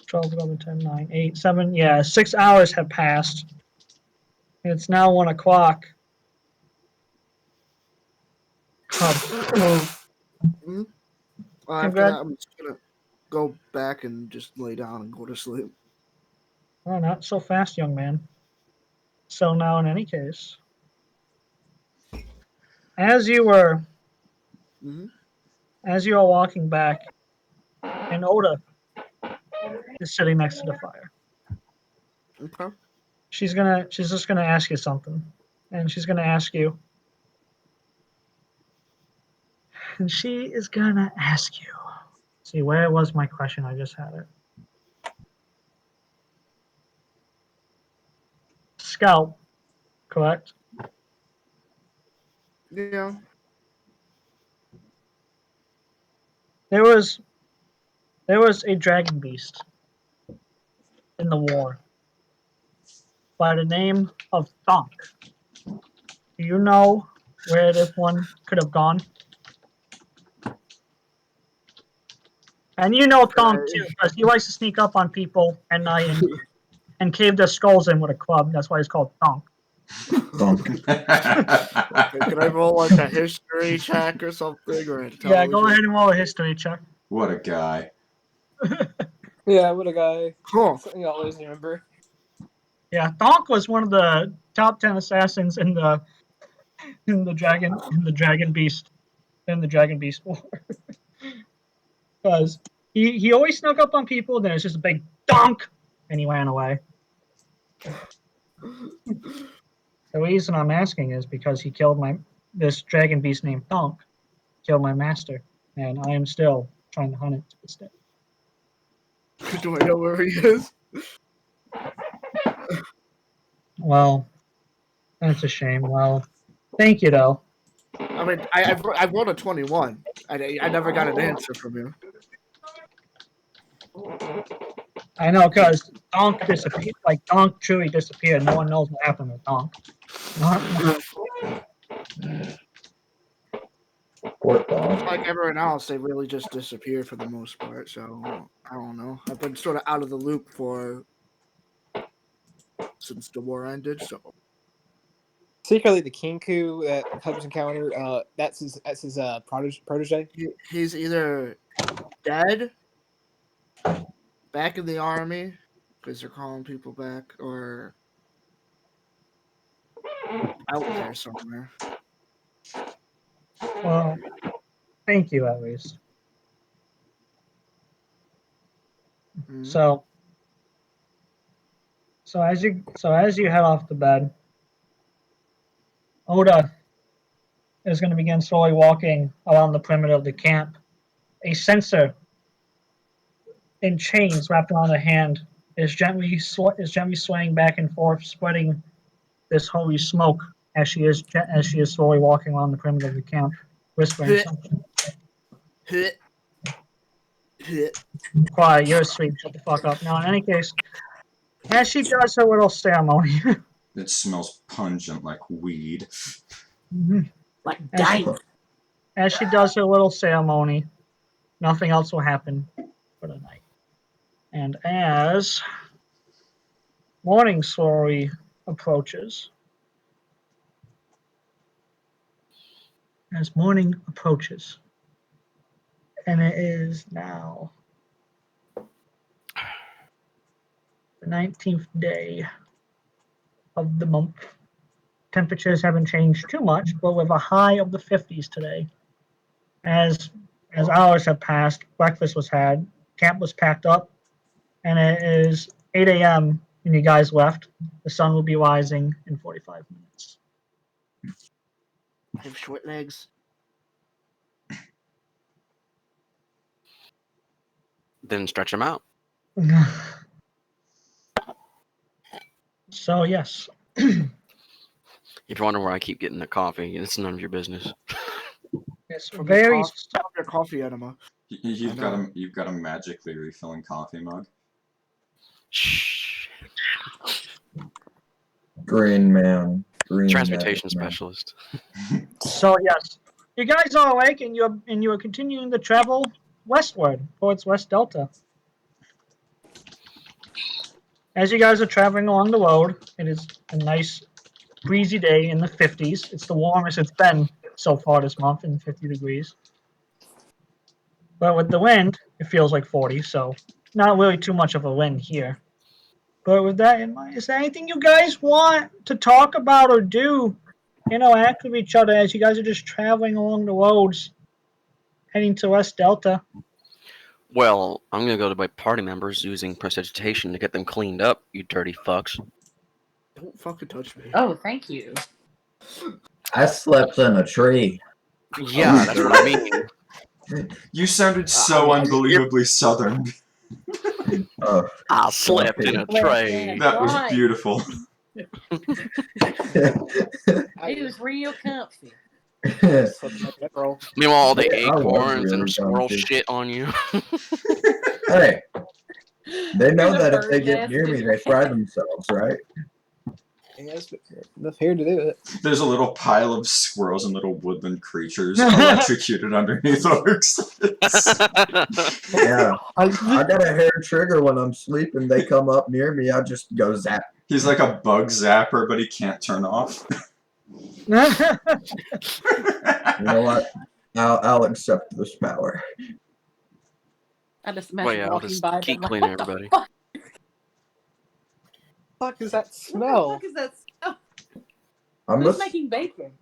12, 11, 10, 9, 8, 7, yeah, 6 hours have passed. And it's now 1 o'clock. Mm-hmm. After Congrats. that, I'm just gonna go back and just lay down and go to sleep. Oh, not so fast, young man. So now, in any case, as you were walking back, and Odda is sitting next to the fire. Okay. She's just gonna ask you something, and she's gonna ask you, and she is gonna ask you. See, where was my question? I just had it. Scout, correct? Yeah. There was a dragon beast in the war by the name of Thonk. Do you know where this one could have gone? And you know Thonk too, because he likes to sneak up on people at night and cave their skulls in with a club. That's why he's called Thonk. Can I roll like a history check or something, or a Yeah, go ahead and roll a history check. What a guy. Yeah, what a guy. Cool. Something I always remember. Yeah, Thonk was one of the top 10 assassins in the Dragon Beast War. Because he always snuck up on people, then it's just a big donk, and he ran away. The reason I'm asking is because he killed this dragon beast named Thonk, killed my master, and I am still trying to hunt it to this day. Do I know where he is? Well, that's a shame. Well, thank you though. I mean, I rolled a 21. I never got an answer from you. I know, because Donk disappeared. Like, Donk truly disappeared. No one knows what happened with Donk. Poor Donk. Like everyone else, they really just disappear for the most part. So I don't know. I've been sort of out of the loop since the war ended. So Secretly, the Kinku that Hubs encountered, that's his protege. He's either dead, back in the army, because they're calling people back, or out there somewhere. Well, thank you at least. Mm-hmm. So as you head off to bed, Odda is going to begin slowly walking around the perimeter of the camp. A censer in chains wrapped around her hand is gently swaying back and forth, spreading this holy smoke as she is slowly walking around the perimeter of the camp, whispering something. Quiet, you're asleep. Shut the fuck up. Now, in any case, as she does her little ceremony, It smells pungent like weed. Like dying. As she does her little ceremony, nothing else will happen for the night. And as morning slowly approaches, and it is now the 19th day of the month. Temperatures haven't changed too much, but with a high of the 50s today. As hours have passed, breakfast was had, camp was packed up, and it is 8 a.m. when you guys left. The sun will be rising in 45 minutes. have short legs. Then stretch them out. So yes. If you're wondering where I keep getting the coffee, it's none of your business. It's From very your coffee enema. You've got a magically refilling coffee mug. Shh. Green man. Green Transportation magic man. specialist. So yes. You guys are awake and you are continuing to travel westward towards West Delta. As you guys are traveling along the road, it is a nice breezy day in the 50s. It's the warmest it's been so far this month, in 50 degrees. But with the wind, it feels like 40, so not really too much of a wind here. But with that in mind, is there anything you guys want to talk about or do? Interact with each other as you guys are just traveling along the roads, heading to West Delta. Well, I'm gonna go to my party members using prestidigitation to get them cleaned up, you dirty fucks. Don't fucking touch me. Oh, thank you. I slept in a tree. Yeah, that's what I mean. You sounded so unbelievably southern. I slept in a tray. That was beautiful. It was real comfy. Meanwhile, all the Yeah, I was acorns and really squirrel comfy. shit on you. Hey, they know There's a that if they bird get nest near in me, your they fry themselves, right? Yes, enough here to do it. There's a little pile of squirrels and little woodland creatures electrocuted underneath Arxus. Yeah. I got a hair trigger when I'm sleeping. They come up near me, I just go zap. He's like a bug zapper, but he can't turn off. You know what? I'll accept this power. I just Well, imagine yeah, I'll walking just by. keep Like, cleaning what the everybody. fuck? Fuck is that What the smell? fuck is that smell? I'm Who's just making bacon?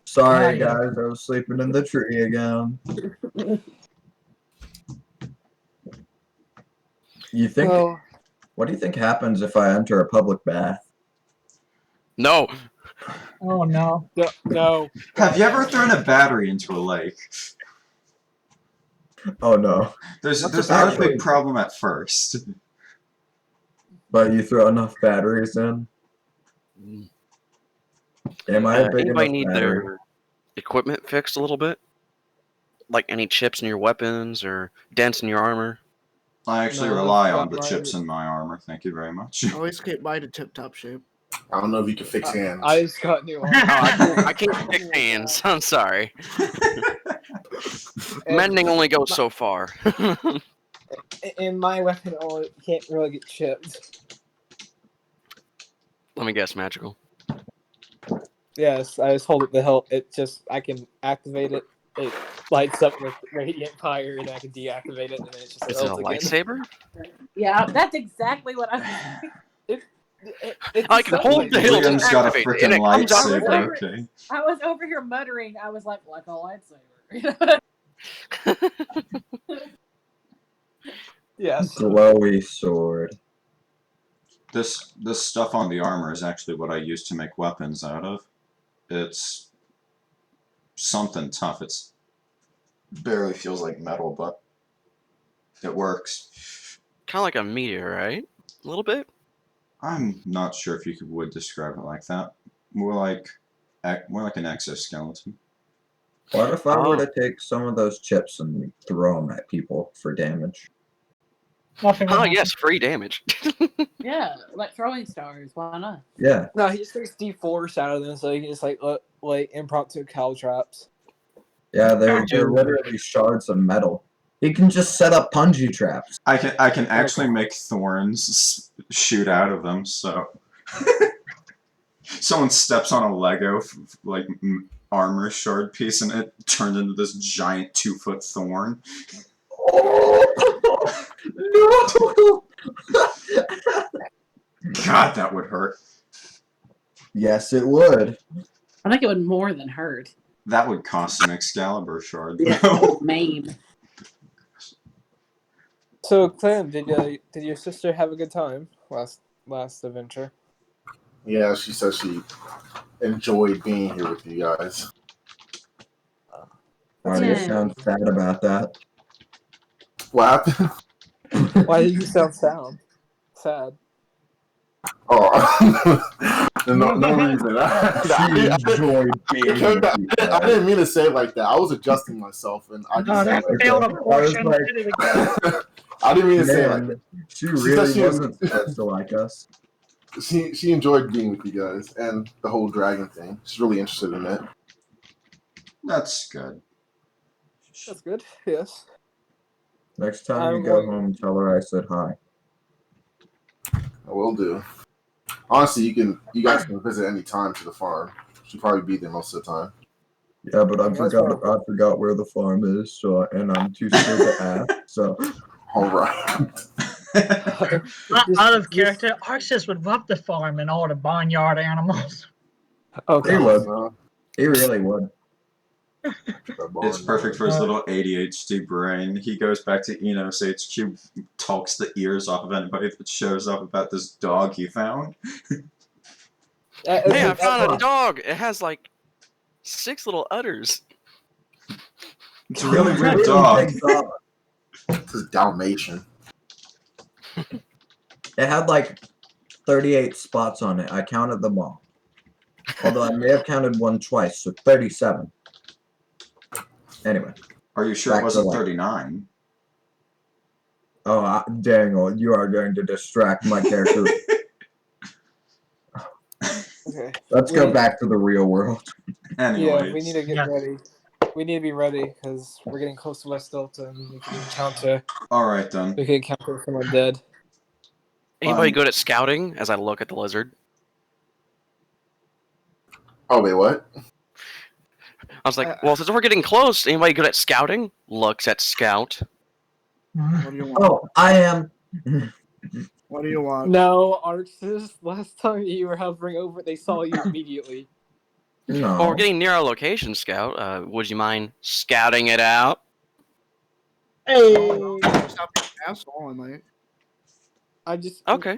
sorry, guys. I was sleeping in the tree again. You think? Oh, What do you think happens if I enter a public bath? No. Oh no. no. Have you ever thrown a battery into a lake? Oh no! There's What's not a a battery? big problem at first. But you throw enough batteries in. Am I a big Anybody enough need battery? their equipment fixed a little bit? Like any chips in your weapons or dents in your armor? I actually No, rely I've on got the mine. chips in my armor. Thank you very much. I always keep mine in tip-top shape. I don't know if you can fix hands. I just got new armor. I can't fix hands. I'm sorry. Mending only goes so far. And my weapon only can't really get chipped. Let me guess, magical. Yes, I just hold it the hilt. It just I can activate it. It lights up with radiant fire, and I can deactivate it, and then it's just Is it a hilt again. lightsaber? Yeah, that's exactly what I was. I can hold the hilt and Liam's got a activate it, freaking and it comes out lightsaber, right. okay. I was over here muttering. I was like a lightsaber. Yes. Glowy sword. This stuff on the armor is actually what I use to make weapons out of. It's something tough. It's barely feels like metal, but it works. Kind of like a meteor, right? A little bit. I'm not sure if you would describe it like that. More like an exoskeleton. What if I were to take some of those chips and throw them at people for damage? Nothing. Oh yes, free damage. Yeah, like throwing stars. Why not? Yeah. No, he just takes D4 out of them, so he can just like impromptu cow traps. Yeah, they're literally shards of metal. He can just set up punji traps. I can actually make thorns shoot out of them. So someone steps on a Lego like armor shard piece, and it turns into this giant 2-foot thorn. Oh, no! God, that would hurt. Yes, it would. I think it would more than hurt. That would cost an Excalibur shard. Yeah, Though. maim. So, Clem, did your sister have a good time last adventure? Yeah, she said she enjoyed being here with you guys. Why do you Yeah. sound sad about that? What happened? Why do you sound sad? Oh, no reason. She enjoyed being with you I guys. didn't mean to say it like that. I was adjusting myself, and I No, just said that it like failed I was abortion. like- Did it again. I didn't mean to say it like Man, she She really said she- wasn't supposed to like us. that. She enjoyed being with you guys and the whole dragon thing. She's really interested in it. That's good. That's good. Yes. Next time I'm you go going- home, tell her I said hi. I will do. Honestly, you guys can visit any time to the farm. She'll probably be there most of the time. Yeah, but I That's forgot where the farm is, so and I'm too scared to ask. So All right. Out of character, Arxus would love the farm and all the barnyard animals. Okay. he would. Uh, He really would. It's perfect for his little ADHD brain. He goes back to Enos HQ, talks the ears off of anybody that shows up about this dog he found. Hey, I found a dog. It has like 6 little udders. It's a really weird Really dog. big dog. This is Dalmatian. It had like 38 spots on it. I counted them all. Although I may have counted one twice, so 37. Anyway. Are you sure Back it to wasn't life. 39? Oh, Daniel, you are going to distract my character. Okay. Let's go back to the real world. Anyways. Yeah, we need to get Yeah. ready. We need to be ready because we're getting close to West Delta and we can encounter Alright then. some undead. Anybody good at scouting? As I look at the lizard, Oh wait, what? I was like, "Well, since we're getting close, anybody good at scouting?" Looks at scout. What do you want? Oh, I am. What do you want? No, Arxus, last time you were hovering over, they saw you immediately. No. Well, we're getting near our location, scout. Would you mind scouting it out? Hey, Stop being an asshole, I might. I just Okay.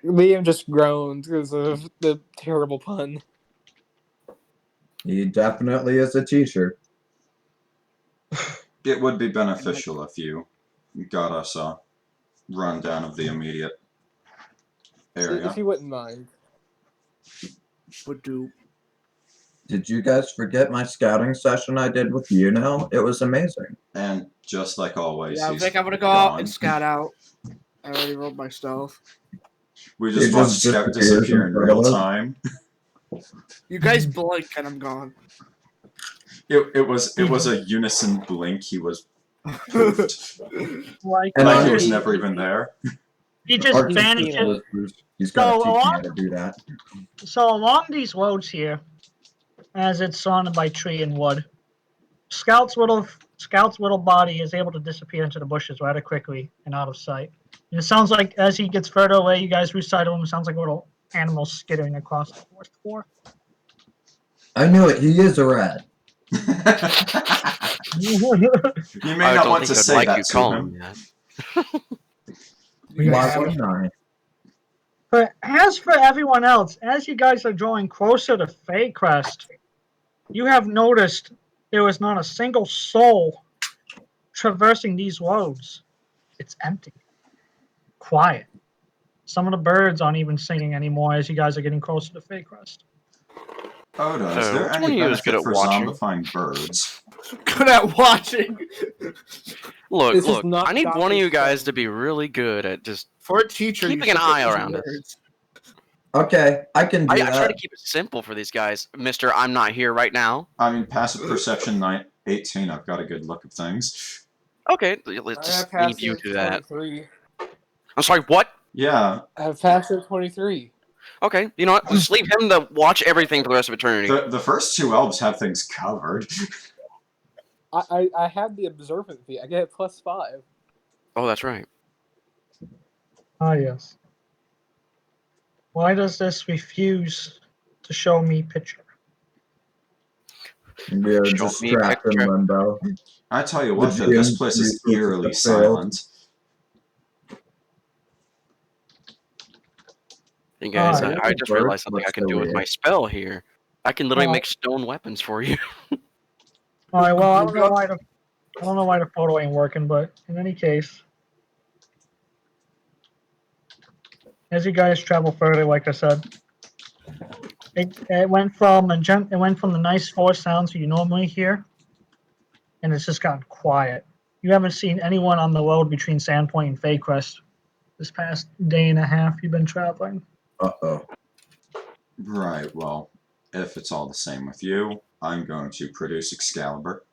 Liam just groaned because of the terrible pun. He definitely is a teacher. It would be beneficial if you got us a rundown of the immediate area. If you wouldn't mind. Would do. Did you guys forget my scouting session I did with you now? It was amazing. And just like always, Yeah, he's Vic, I'm gonna go gone. out and scout out. I already rolled my stealth. We It just watched just Scout disappears disappear in in front of real us. time. You guys blink and I'm gone. It was a unison blink. He was poofed. like And Like he I- was never even there. he just Arxus vanishes. He's got to So, teach me how to do that. So along these roads here, as it's surrounded by tree and wood, Scout's little body is able to disappear into the bushes rather quickly and out of sight. And it sounds like as he gets further away, you guys lose sight of him. It sounds like a little animal skittering across the forest floor. I knew it. He is a rat. You may I not don't want think to I'd say like that you to call him. him that. Why wouldn't I? But as for everyone else, as you guys are drawing closer to Freycrest, you have noticed there was not a single soul traversing these roads. It's empty. Quiet. Some of the birds aren't even singing anymore as you guys are getting closer to Freycrest. Oda, is there Which one any of you is good benefit at for watching? zombifying birds? Good at watching. Look, This is look. not I need one of Doctor you guys Stone. to be really good at just. For a teacher, Keeping you an should eye get around us. words. Okay, I can do I that. try to keep it simple for these guys, Mister. I'm not here right now. I mean, passive perception 18. I've got a good look of things. Okay, let's I have just leave you passive to that. 23. I'm sorry. What? Yeah, I have passive 23. Okay, you know what? Just leave him to watch everything for the rest of eternity. the first 2 elves have things covered. I have the observant feat. I get +5. Oh, that's right. Ah, yes. Why does this refuse to show me picture? We are Show just me trapped in picture. limbo. I tell you what, The though, this GM place is resources eerily have failed. silent. You guys, Alright. I just realized something I can do with my spell here. I can literally make stone weapons for you. All right. Well, I don't know why the photo ain't working, but in any case, as you guys travel further, like I said, it went from the nice forest sounds you normally hear, and it's just gotten quiet. You haven't seen anyone on the road between Sandpoint and Freycrest this past day and a half you've been traveling. Uh-oh. Right, well, if it's all the same with you, I'm going to produce Excalibur.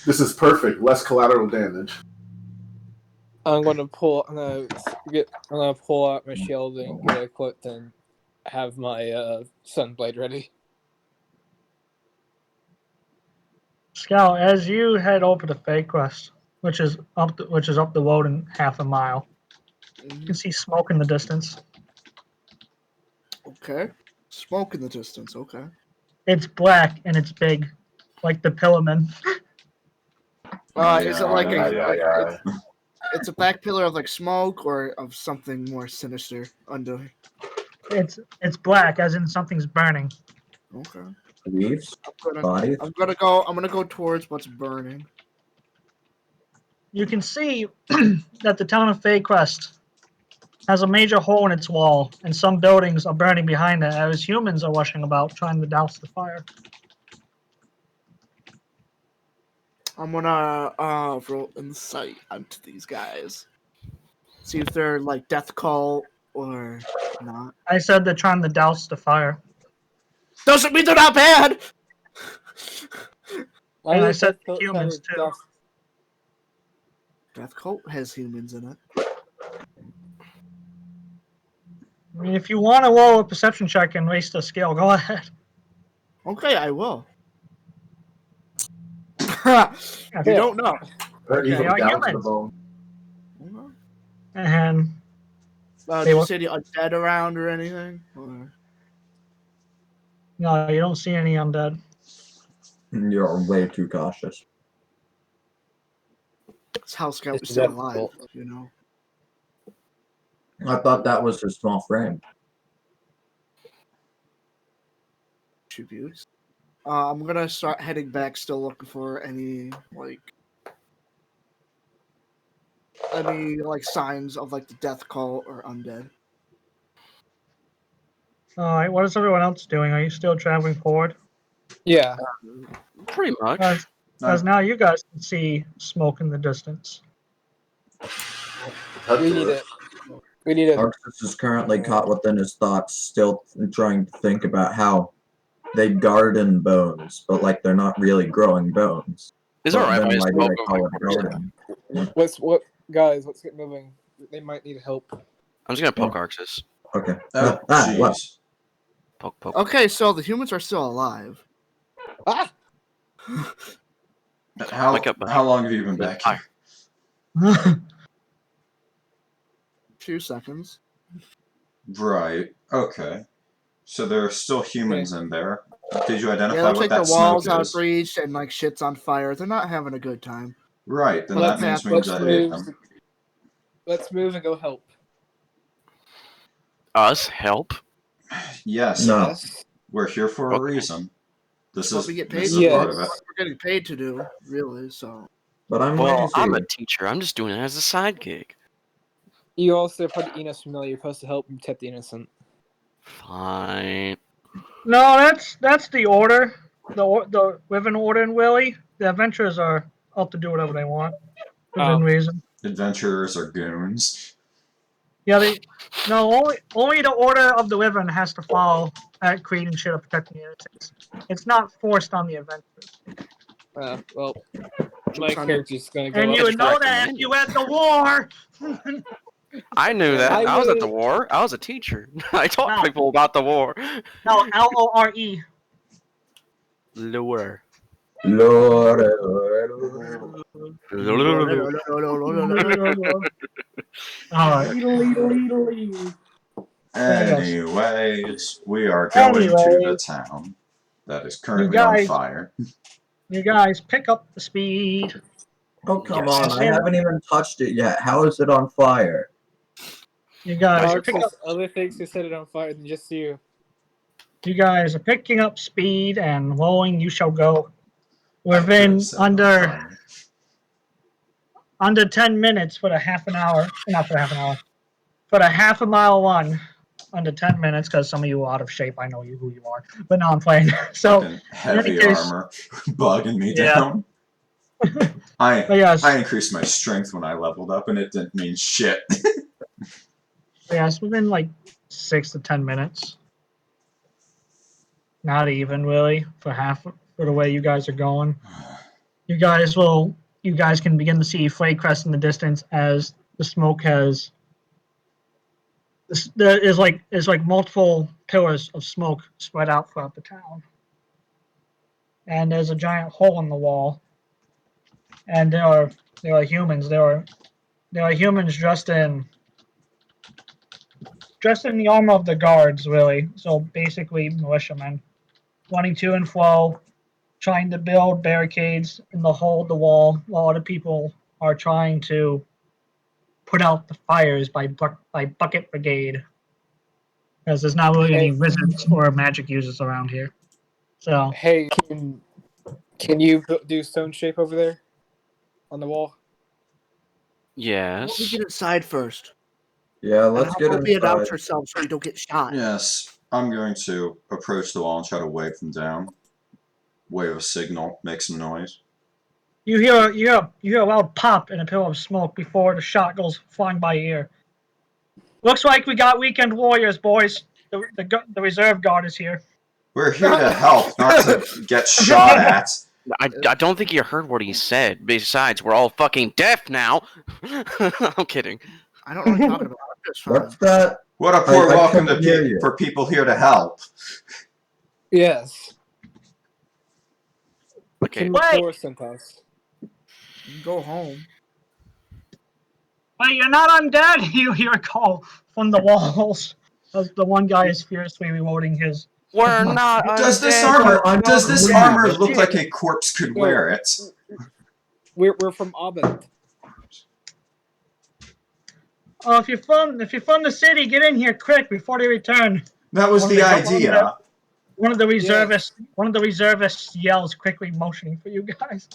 This is perfect. Less collateral damage. I'm gonna pull out my shield and get it equipped and have my sunblade ready. Scout, as you head over to Freycrest, which is up the road in half a mile, you can see smoke in the distance. Okay. Smoke in the distance. Okay. It's black and it's big, like the Pillarman. Is it like it's a back pillar of like smoke or of something more sinister under? It's black, as in something's burning. Okay. Leaves? I'm Bodies? gonna go towards what's burning. You can see that the town of Freycrest has a major hole in its wall, and some buildings are burning behind it as humans are rushing about trying to douse the fire. I'm gonna roll insight onto these guys. See if they're like death call or not. I said they're trying to douse the fire. Doesn't mean they're not bad. And I said humans too. Death cult has humans in it. I mean, if you want to roll a perception check and waste a skill, go ahead. Okay, I will. You don't know. Okay, Even are down to humans. the bone. And Did you see any undead around or anything? Or... no, you don't see any undead. You're way too cautious. This house scout is It's still death alive, cult. you know. I thought that was his small frame. Tributes. I'm gonna start heading back, still looking for any signs of like the death cult or undead. All right, what is everyone else doing? Are you still traveling forward? Yeah. Pretty much. Because now you guys can see smoke in the distance. We need it. We need it. Arxus is currently caught within his thoughts, still trying to think about how they garden bones, but like they're not really growing bones. Is it alright Then if I why just do poke they call over it garden? Guys, let's get moving. They might need help. I'm just gonna poke Arxus. Okay. Oh, What? jeez. Poke. Okay, so the humans are still alive. Ah! Wake up, buddy. How long have you been back here? Few seconds. Right, okay. So there are still humans in there. Did you Yeah, identify looks what like that the walls smoke are is? breached and like shit's on fire. They're not having a good time. Right, then Let's that means we let's invited move. them. Let's move and go help. Us help? Yes, No. Yes. we're here for a Okay. reason. This What is we get paid this for. is part of it. What we're getting paid to do, really. So But I'm Well, lazy. I'm a teacher. I'm just doing it as a side gig. You also are part of Enos familiar. You're supposed to help protect the innocent. Fine. No, that's the order. The within order and Willie. The adventurers are up to do whatever they want within reason. Adventurers are goons. Yeah, only the order of the Wyvern has to follow at creating shit or protecting the innocents. It's not forced on the adventurers. Well, my character's gonna go And up. you would know correct that me. if you had the war. I knew that. I I was at the would- war. I was a teacher. I taught No. people about the war. No, LORE. Lower. Lord. All right. Anyways, we are going to the Anyways. town that is currently on guys- fire. You guys pick up the speed. Oh, come Yes. on. I haven't even touched it yet. How is it on fire? You guys Arxus pick up. other things to set it on fire than just you. You guys are picking up speed and rolling. You shall go. I Within could've set it on fire. under 10 minutes for the half an hour. Not for the half an hour. For the half a mile run. Under 10 minutes because some of you are out of shape. I know who you are, but now I'm playing. So Fucking heavy in any case- armor bugging me Yeah. down. Yes. I increased my strength when I leveled up, and it didn't mean shit. Yes, within like 6 to 10 minutes. Not even really for the way you guys are going. You guys can begin to see Freycrest in the distance as the smoke has. There is like multiple pillars of smoke spread out throughout the town, and there's a giant hole in the wall. And there are humans. There are humans dressed in the armor of the guards, really. So basically, militiamen running to and fro, trying to build barricades in the hole of the wall, while other people are trying to put out the fires by bucket brigade. Because there's not really any wizards or magic users around here. So Hey, can you do stone shape over there on the wall? Yes. We get inside first. Yeah, let's get We'll be inside. announce ourselves so we don't get shot. Yes, I'm going to approach the wall and try to wave them down. Wave a signal, make some noise. you hear a loud pop in a pillar of smoke before the shot goes flying by your ear. Looks like we got weekend warriors, boys. The reserve guard is here. We're here to help, not to get shot at. I don't think you heard what he said. Besides, we're all fucking deaf now. I'm kidding. I don't know what you're talking about. I'm just fine. What's that? What a poor I welcome couldn't to hear you. for people here to help. Yes. Okay. Kim Wait. McClure sent us. You can go home. Wait, you're not undead? You hear a call from the walls. As the one guy is furiously reloading his. We're not Does this undead. armor look like a corpse could wear it? We're from Observant. Oh, if you're from the city, get in here quick before they return. That was the idea. One of the reservists yells, quickly motioning for you guys.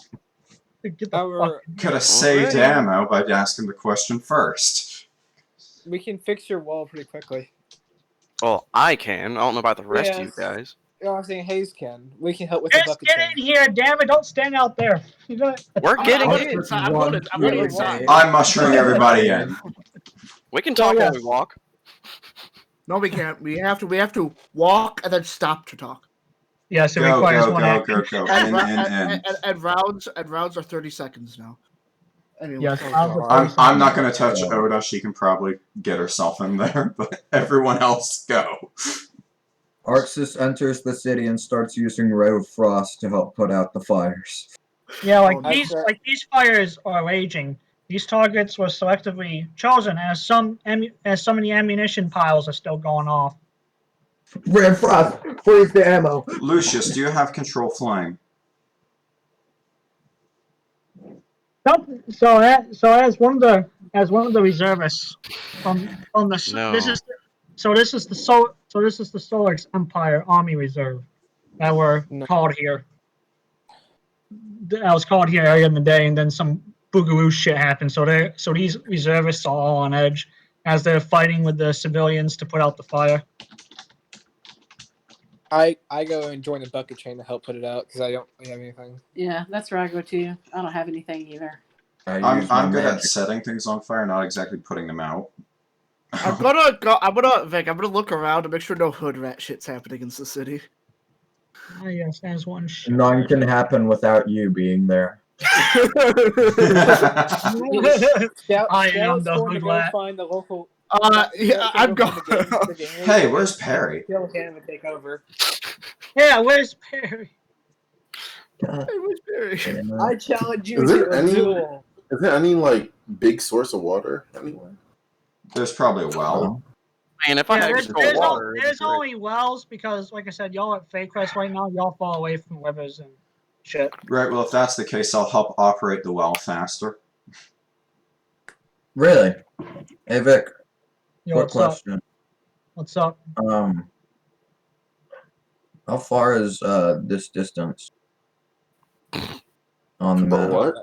Get the fuck. Could have saved ammo by asking the question first. We can fix your wall pretty quickly. Well, I can. I don't know about the rest of you Yes. guys. You know, I'm saying Hayes can. We can help with the Just bucket get chain. in here, damn it! Don't stand out there. We're getting I'm it. inside. I'm going inside. I'm mushrooming everybody in. We can talk while we walk. No, we can't. We have to walk and then stop to talk. Yes, it Go, requires go, one go, action. go, go. And rounds are 30 seconds now. Anyway, Yes, I'm not going to touch Odda. She can probably get herself in there, but everyone else go. Arxus enters the city and starts using Ray of Frost to help put out the fires. Yeah, Oh, these fires are raging. These targets were selectively chosen as some of the ammunition piles are still going off. Ray of Frost, freeze the ammo. Lucius, do you have control flame? Nope. So as one of the reservists from the No. this is the Solix Empire Army Reserve that were called here. I was called here earlier in the day, and then some boogaroo shit happened. So these reservists are all on edge as they're fighting with the civilians to put out the fire. I go and join the bucket chain to help put it out because I don't really have anything. Yeah, that's where I go too. I don't have anything either. I'm good at setting things on fire, not exactly putting them out. I'm gonna look around to make sure no hood rat shit's happening in the city. Ah, yes, as one. None can happen without you being there. Scout, I am Scout's the going to hood go rat. find the local. Yeah, I'm going. Hey, where's Perry? Kill him and take over. Yeah, where's Perry? I challenge you Is to there a any- duel. Is there any like big source of water anywhere? There's probably a well. Man, if I Yeah, had there's, control there's, water, it'd be there's great. only wells because, like I said, y'all at Freycrest right now. Y'all fall away from rivers and shit. Right, well, if that's the case, I'll help operate the well faster. Really? Hey Vic, Yo, Quick what's up? question. What's up? How far is this distance on the But map? what?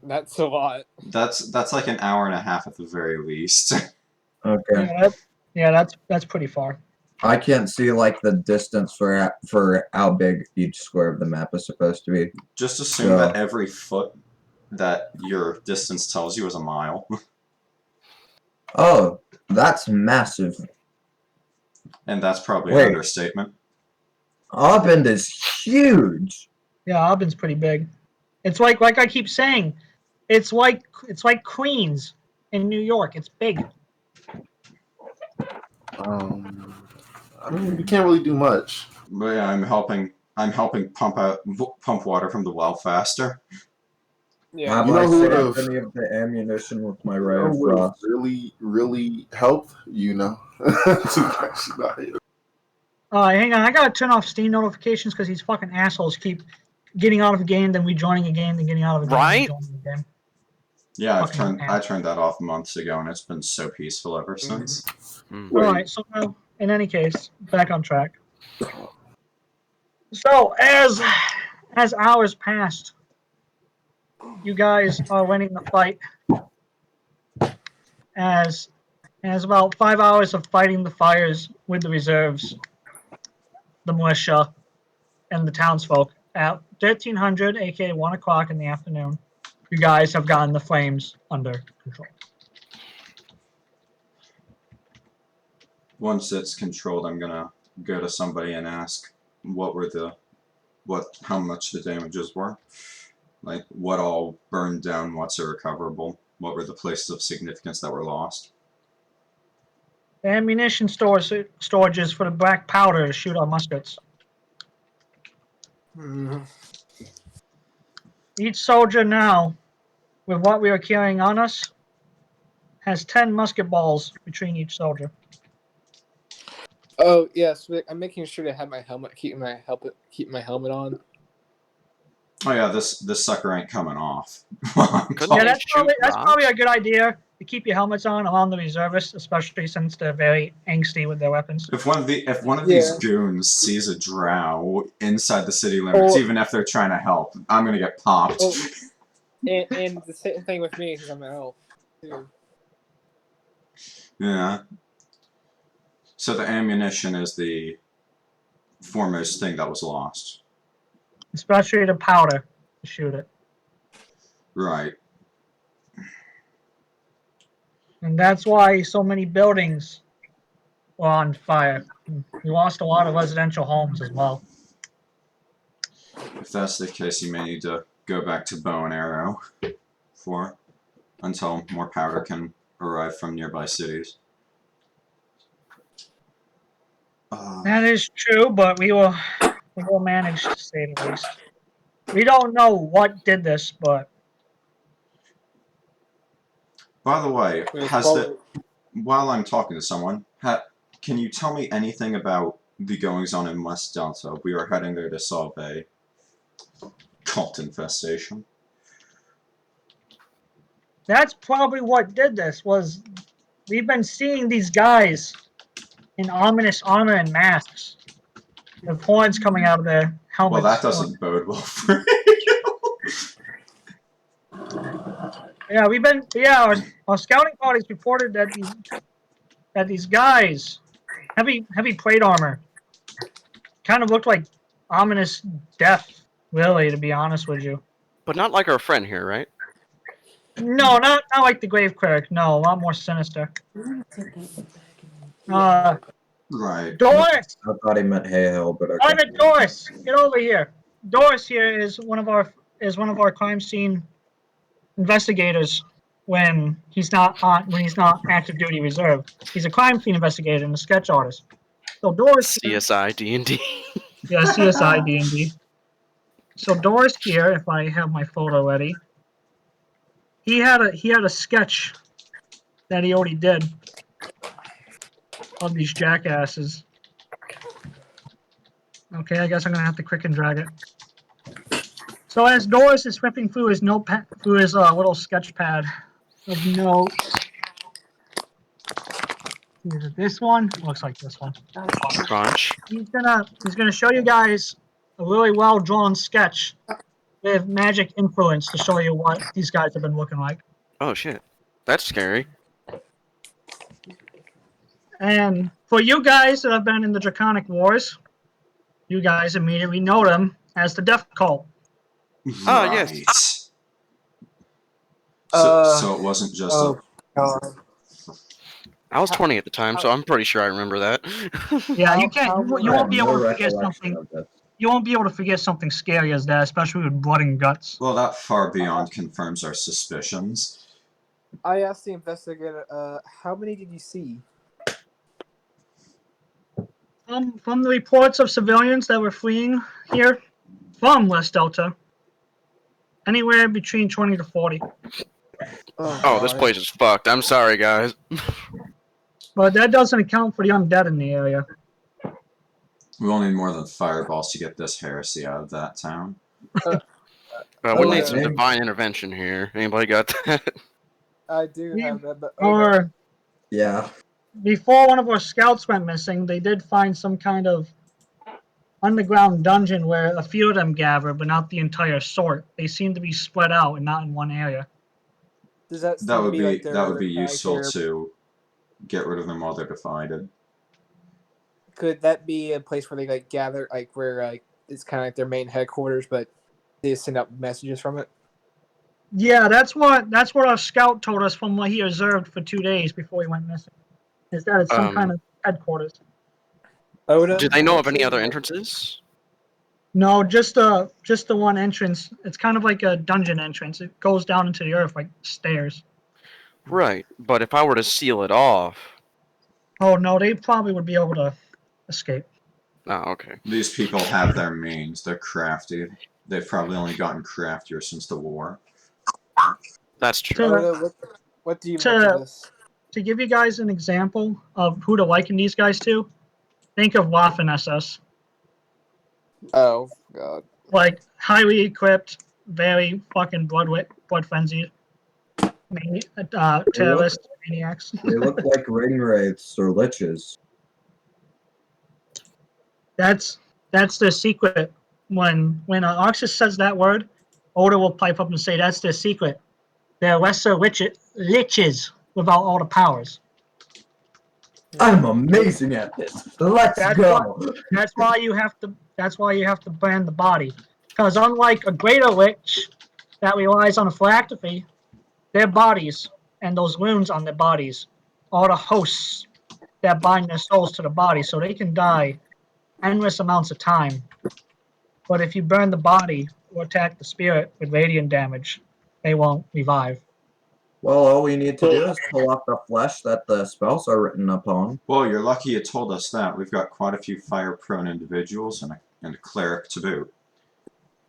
That's a lot. That's like an hour and a half at the very least. Okay. That's pretty far. I can't see like the distance for how big each square of the map is supposed to be. Just assume that every foot that your distance tells you is a mile. Oh, that's massive. And that's probably Wait. an understatement. Auburn is huge. Yeah, Auburn's pretty big. It's like I keep saying, it's like Queens in New York. It's big. I mean, you can't really do much. But yeah, I'm helping pump water from the well faster. Yeah. Have You I know who saved would've- any of the ammunition with my You ray know of who would frost? really, really helped, you know. To actually not hit. Hang on, I gotta turn off Steam notifications because these fucking assholes keep getting out of a game, then rejoining a game, then getting out of a game, Right? then rejoining a game. Yeah, Fucking I turned that off months ago, and it's been so peaceful ever since. Mm. Wait. Alright, so now, in any case, back on track. So, as hours passed, you guys are winning the fight. As about 5 hours of fighting the fires with the reserves, the militia, and the townsfolk, at 1300, aka 1 o'clock in the afternoon, you guys have gotten the flames under control. Once it's controlled, I'm gonna go to somebody and ask how much the damages were. Like, what all burned down, what's irrecoverable, what were the places of significance that were lost. The ammunition storages for the black powder to shoot our muskets. Each soldier now, with what we are carrying on us, has 10 musket balls between each soldier. Oh yes, Vic, I'm making sure to have my helmet, keep my helmet on. Oh yeah, this sucker ain't coming off. Couldn't Yeah, they that's shoot probably a rocks? good idea to keep your helmets on along the reservists, especially since they're very angsty with their weapons. If one of these goons sees a drow inside the city limits, even if they're trying to help, I'm gonna get popped. And the same thing with me because I'm an elf too. Yeah. So the ammunition is the foremost thing that was lost. Especially the powder to shoot it. Right. And that's why so many buildings were on fire. We lost a lot of residential homes as well. If that's the case, you may need to go back to bow and arrow until more powder can arrive from nearby cities. That is true, but we will manage to say the least. We don't know what did this, but By the way, while I'm talking to someone, can you tell me anything about the goings-on in West Delta? We are heading there to solve a cult infestation. that's probably what did this. Was we've been seeing these guys in ominous armor and masks, with horns coming out of their helmets. Well, that doesn't bode well for Yeah, our scouting parties reported that these guys, heavy plate armor, kind of looked like ominous death. Really, to be honest with you. But not like our friend here, right? No, not like the Grave Cleric. No, a lot more sinister. Right. Doris! I thought he meant Haehil, but okay. Private Doris, get over here. Doris here is one of our crime scene investigators when he's not active duty reserve. He's a crime scene investigator and a sketch artist. So Doris, CSI D&D. yeah, CSI D&D. So Doris here, if I have my photo ready, he had a sketch that he already did of these jackasses. Okay, I guess I'm gonna have to quick and drag it. So as Doris is flipping through his notepad, through his little sketch pad of notes, Either this one, looks like this one. Crunch. He's gonna show you guys a really well drawn sketch with magic influence to show you what these guys have been looking like. Oh shit, that's scary. And for you guys that have been in the Draconic Wars, you guys immediately know them as the Death Cult. Oh, Right. yes. So it wasn't just I was 20 at the time, so I'm pretty sure I remember that. Yeah, you can't. You I won't have be able no to forget recollection something. of this. You won't be able to forget something scary as that, especially with blood and guts. Well, that far beyond confirms our suspicions. I asked the investigator, how many did you see? From the reports of civilians that were fleeing here from West Delta, anywhere between 20 to 40. Oh, this place is fucked. I'm sorry, guys. But that doesn't account for the undead in the area. We will need more than fireballs to get this heresy out of that town. We need some yeah. divine intervention here. Anybody got that? I do have that, but Or Yeah. before one of our scouts went missing, they did find some kind of underground dungeon where a few of them gathered, but not the entire sort. They seem to be spread out and not in one area. does that That would be like that would be useful their- to get rid of them while they're divided. Could that be a place where they like gather, like where like it's kind of like their main headquarters, but they send out messages from it? Yeah, that's what our scout told us from what he observed for 2 days before he went missing. Is that it's some kind of headquarters. Oda, Do they know of any other entrances? No, just the one entrance. It's kind of like a dungeon entrance. It goes down into the earth like stairs. Right, but if I were to seal it off... Oh no, they probably would be able to escape. Oh, okay. These people have their means. They're crafty. They've probably only gotten craftier since the war. That's true. Oda, what do you make of this? To give you guys an example of who to liken these guys to, think of Waffen SS. Oh god. Like highly equipped, very fucking blood frenzied, terrorist maniacs. They look like ring wraiths or liches. That's their secret. When Arxus says that word, Odda will pipe up and say that's their secret. They're lesser liches without all the powers. I'm amazing at this. Let's go. That's why you have to brand the body. Because unlike a greater lich that relies on a phylactery, their bodies and those wounds on their bodies are the hosts that bind their souls to the body, so they can die endless amounts of time. But if you burn the body or attack the spirit with radiant damage, they won't revive. Well, all we need to do is pull off the flesh that the spells are written upon. Well, you're lucky you told us that. We've got quite a few fire-prone individuals and a cleric to boot.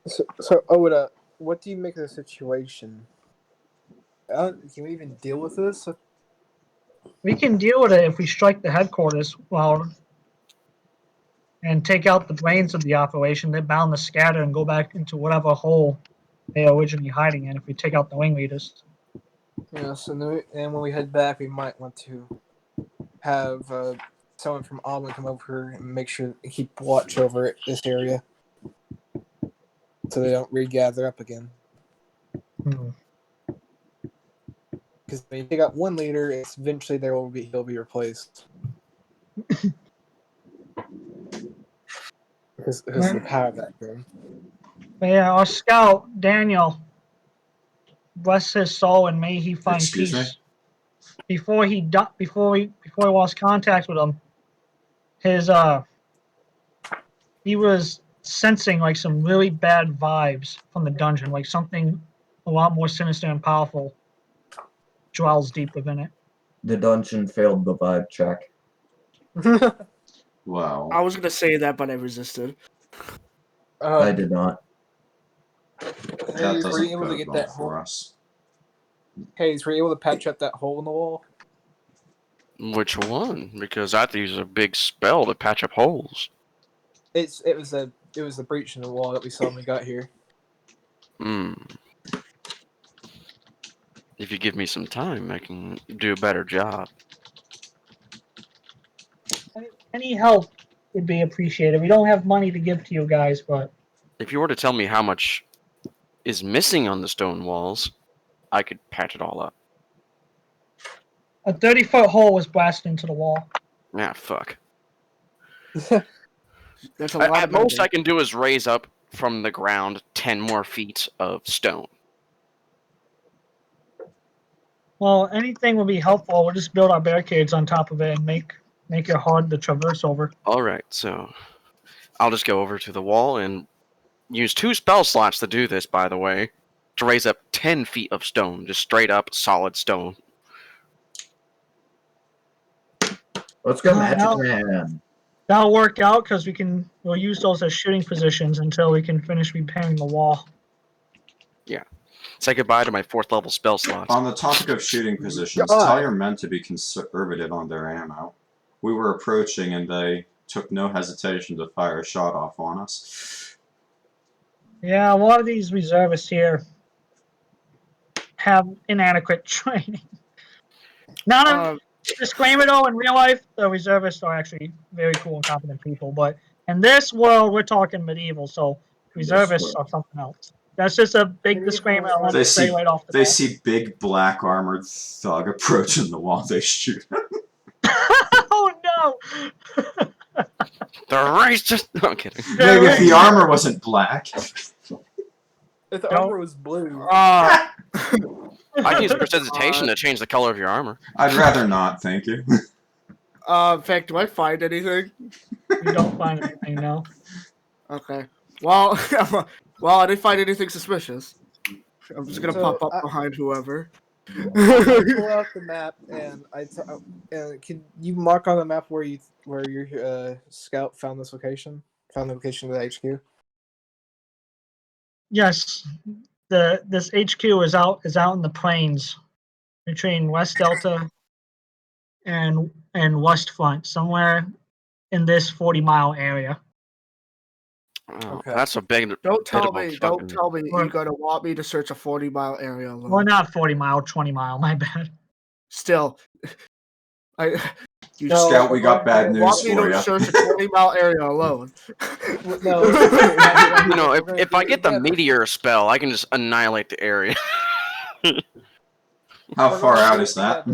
So Oda, what do you make of the situation? Can we even deal with this? We can deal with it if we strike the headquarters and take out the brains of the operation. They're bound to scatter and go back into whatever hole they are originally hiding in if we take out the ringleaders. Yes, and when we head back, we might want to have someone from Adewyn come over and make sure keep watch over this area, so they don't regather up again. Because when you take out one leader, it's eventually he'll be replaced. Because of the power of that thing. But yeah, our scout Daniel, bless his soul and may he find Excuse peace. me? Before he lost contact with him, he was sensing like some really bad vibes from the dungeon, like something a lot more sinister and powerful dwells deep within it. The dungeon failed the vibe check. Wow. I was gonna say that, but I resisted. I did not. That Hayes, were you doesn't able to bode get well that for hole? us. Hayes, were you able to patch up that hole in the wall? Which one? Because I have to use a big spell to patch up holes. It was the breach in the wall that we saw when we got here. If you give me some time, I can do a better job. Any help would be appreciated. We don't have money to give to you guys, but If you were to tell me how much is missing on the stone walls, I could patch it all up. a 30-foot hole was blasted into the wall. Yeah, fuck. That's a lot At of most money. I can do is raise up from the ground 10 more feet of stone. Well, anything will be helpful. We'll just build our barricades on top of it and make it hard to traverse over. Alright, so I'll just go over to the wall and use 2 spell slots to do this, by the way, to raise up 10 feet of stone, just straight up solid stone. Let's go, Magic Man. That'll work out because we'll use those as shooting positions until we can finish repairing the wall. Yeah. Say goodbye to my 4th level spell slots. On the topic of shooting positions, God. tell your men to be conservative on their ammo. We were approaching and they took no hesitation to fire a shot off on us. Yeah, a lot of these reservists here have inadequate training. Not a disclaimer though, in real life, the reservists are actually very cool and competent people, but in this world, we're talking medieval, so reservists are something else. That's just a big disclaimer I want to say right off the bat. They see big black armored thug approaching the wall, they shoot him. Oh no! The racist. No, I'm kidding. Maybe if the armor wasn't black. If the armor was blue. I can use prestidigitation to change the color of your armor. I'd rather not, thank you. In fact, do I find anything? You don't find anything, no. Okay. Well, well, I didn't find anything suspicious. I'm just gonna pop up behind whoever. Pull out the map and can you mark on the map where your scout found this location? Found the location of the HQ? Yes, this HQ is out in the plains between West Delta and West Front, somewhere in this 40-mile area. Oh, Okay. That's a big. Don't tell me Or- you're gonna want me to search a 40-mile area alone. Well, not 40-mile, 20-mile. My bad. Still, Scout, we got bad news want me for to you. search a 20-mile area alone. No. You know, if I get the meteor spell, I can just annihilate the area. How far out is that?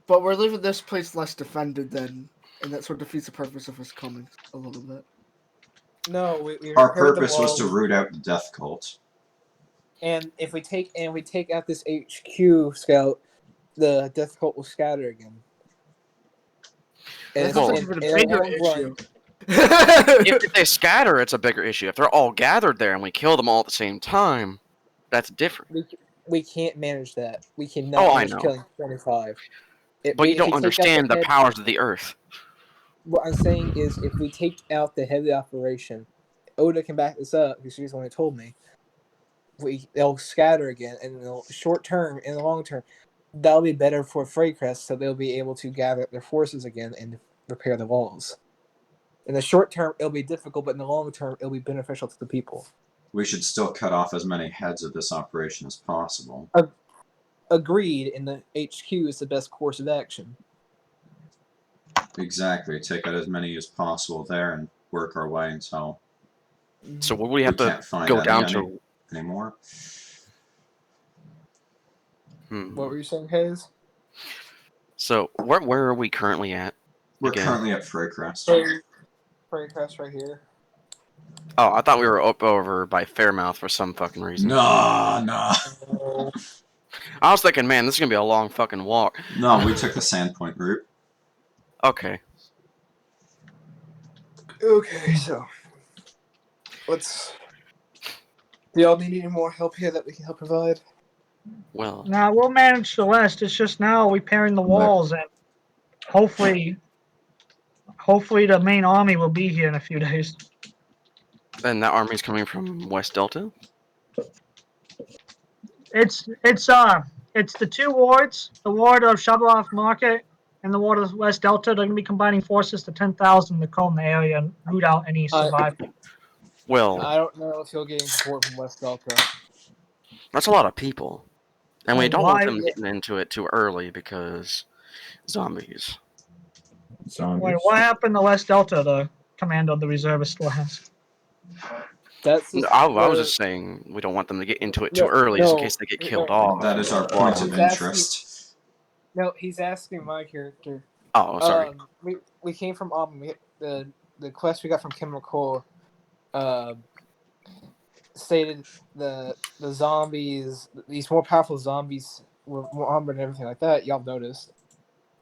But we're leaving this place less defended then, and that sort of defeats the purpose of us coming a little bit. No, we Our repaired the purpose was to walls, root out the death cult. and if we take out this HQ scout, the death cult will scatter again. And, That's and- even a and bigger long run- issue. If they scatter, it's a bigger issue. If they're all gathered there and we kill them all at the same time, that's different. we can't manage that. We cannot Oh, I manage know. killing 25. But you If don't we take out understand the head- powers of the earth. What I'm saying is, if we take out the head of the operation, Odda can back this up because she's the one who told me. They'll scatter again, and in the short term, in the long term, that'll be better for Freycrest, so they'll be able to gather their forces again and repair the walls. In the short term, it'll be difficult, but in the long term, it'll be beneficial to the people. We should still cut off as many heads of this operation as possible. Agreed, and the HQ is the best course of action. Exactly. Take out as many as possible there and work our way until So would we have can't to find go any down to? anymore. What were you saying, Hayes? So where are we currently at? We're Again. currently at Freycrest. Freycrest right here. Oh, I thought we were up over by Fairmouth for some fucking reason. Nah. I was thinking, man, this is gonna be a long fucking walk. No, we took the Sandpoint route. Okay. Okay, so let's. Do y'all need any more help here that we can help provide? Well, Now we'll manage the rest. It's just now repairing the walls, and hopefully the main army will be here in a few days. then that army's coming from West Delta. It's the two wards, the ward of Shubeloff Market and the ward of West Delta. They're going to be combining forces to 10,000 to comb the area and root out any survivors. Well, I don't know if you'll get support from West Delta. that's a lot of people, and we And don't want why- them getting into it too early because zombies. Zombies. Wait, what happened to West Delta, the command of the reservist last? That's I was just saying we don't want them to get into it too early, just in case they get killed off. That is our point of He's interest. No, he's asking my character. Oh, sorry. We came from the quest we got from Kim McCall stated the zombies, these more powerful zombies were more armored and everything like that. Y'all noticed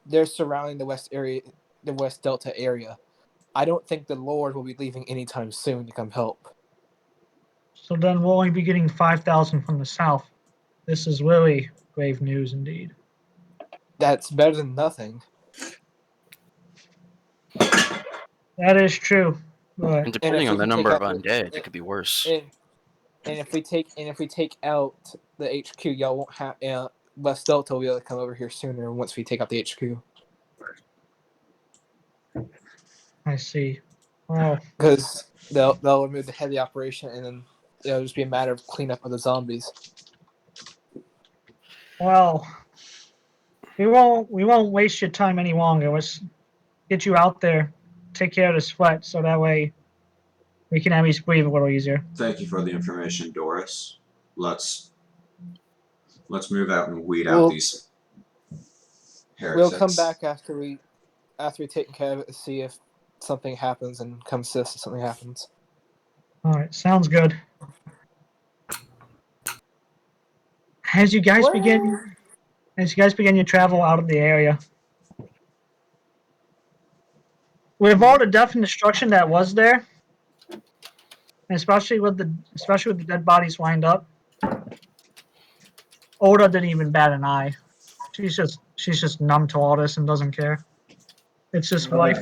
they're surrounding the West Delta area. I don't think the Lord will be leaving anytime soon to come help. So then we'll only be getting 5,000 from the south. This is really grave news indeed. That's better than nothing. That is true. But And depending on the number of undead, it could be worse. And if we take out the HQ, y'all won't have West Delta will be able to come over here sooner once we take out the HQ. I see. Well, Because they'll remove the head of the operation, and then it'll just be a matter of cleanup of the zombies. well, we won't waste your time any longer. Let's get you out there, take care of this sweat, so that way we can at least breathe a little easier. Thank you for the information, Doris. Let's move out and weed out these heretics. We'll come back after we take care of it to see if something happens and come assist if something happens. All right, sounds good. As you guys begin your travel out of the area, with all the death and destruction that was there, and especially with the dead bodies lined up, Odda didn't even bat an eye. She's just numb to all this and doesn't care. It's just life.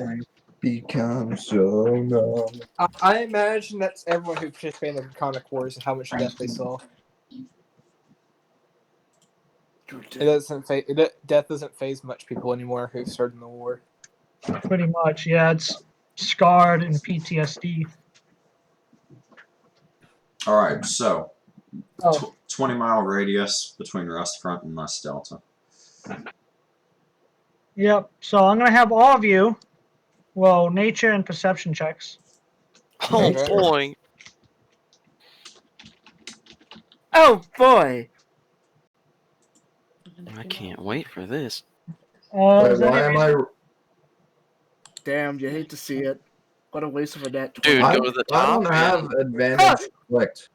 Become so numb. I imagine that's everyone who participated in the Draconic Wars and how much death they saw. Death doesn't phase much people anymore who've served in the war. Pretty much, yeah. It's scarred and PTSD. All right, so 20-mile radius between Rust Front and West Delta. Yep. So I'm gonna have all of you, nature and perception checks. Oh boy! Oh boy! I can't wait for this. Wait, why am I? Damn, you hate to see it. What a waste of a net. Dude, I go to the top. don't have advantage clicked.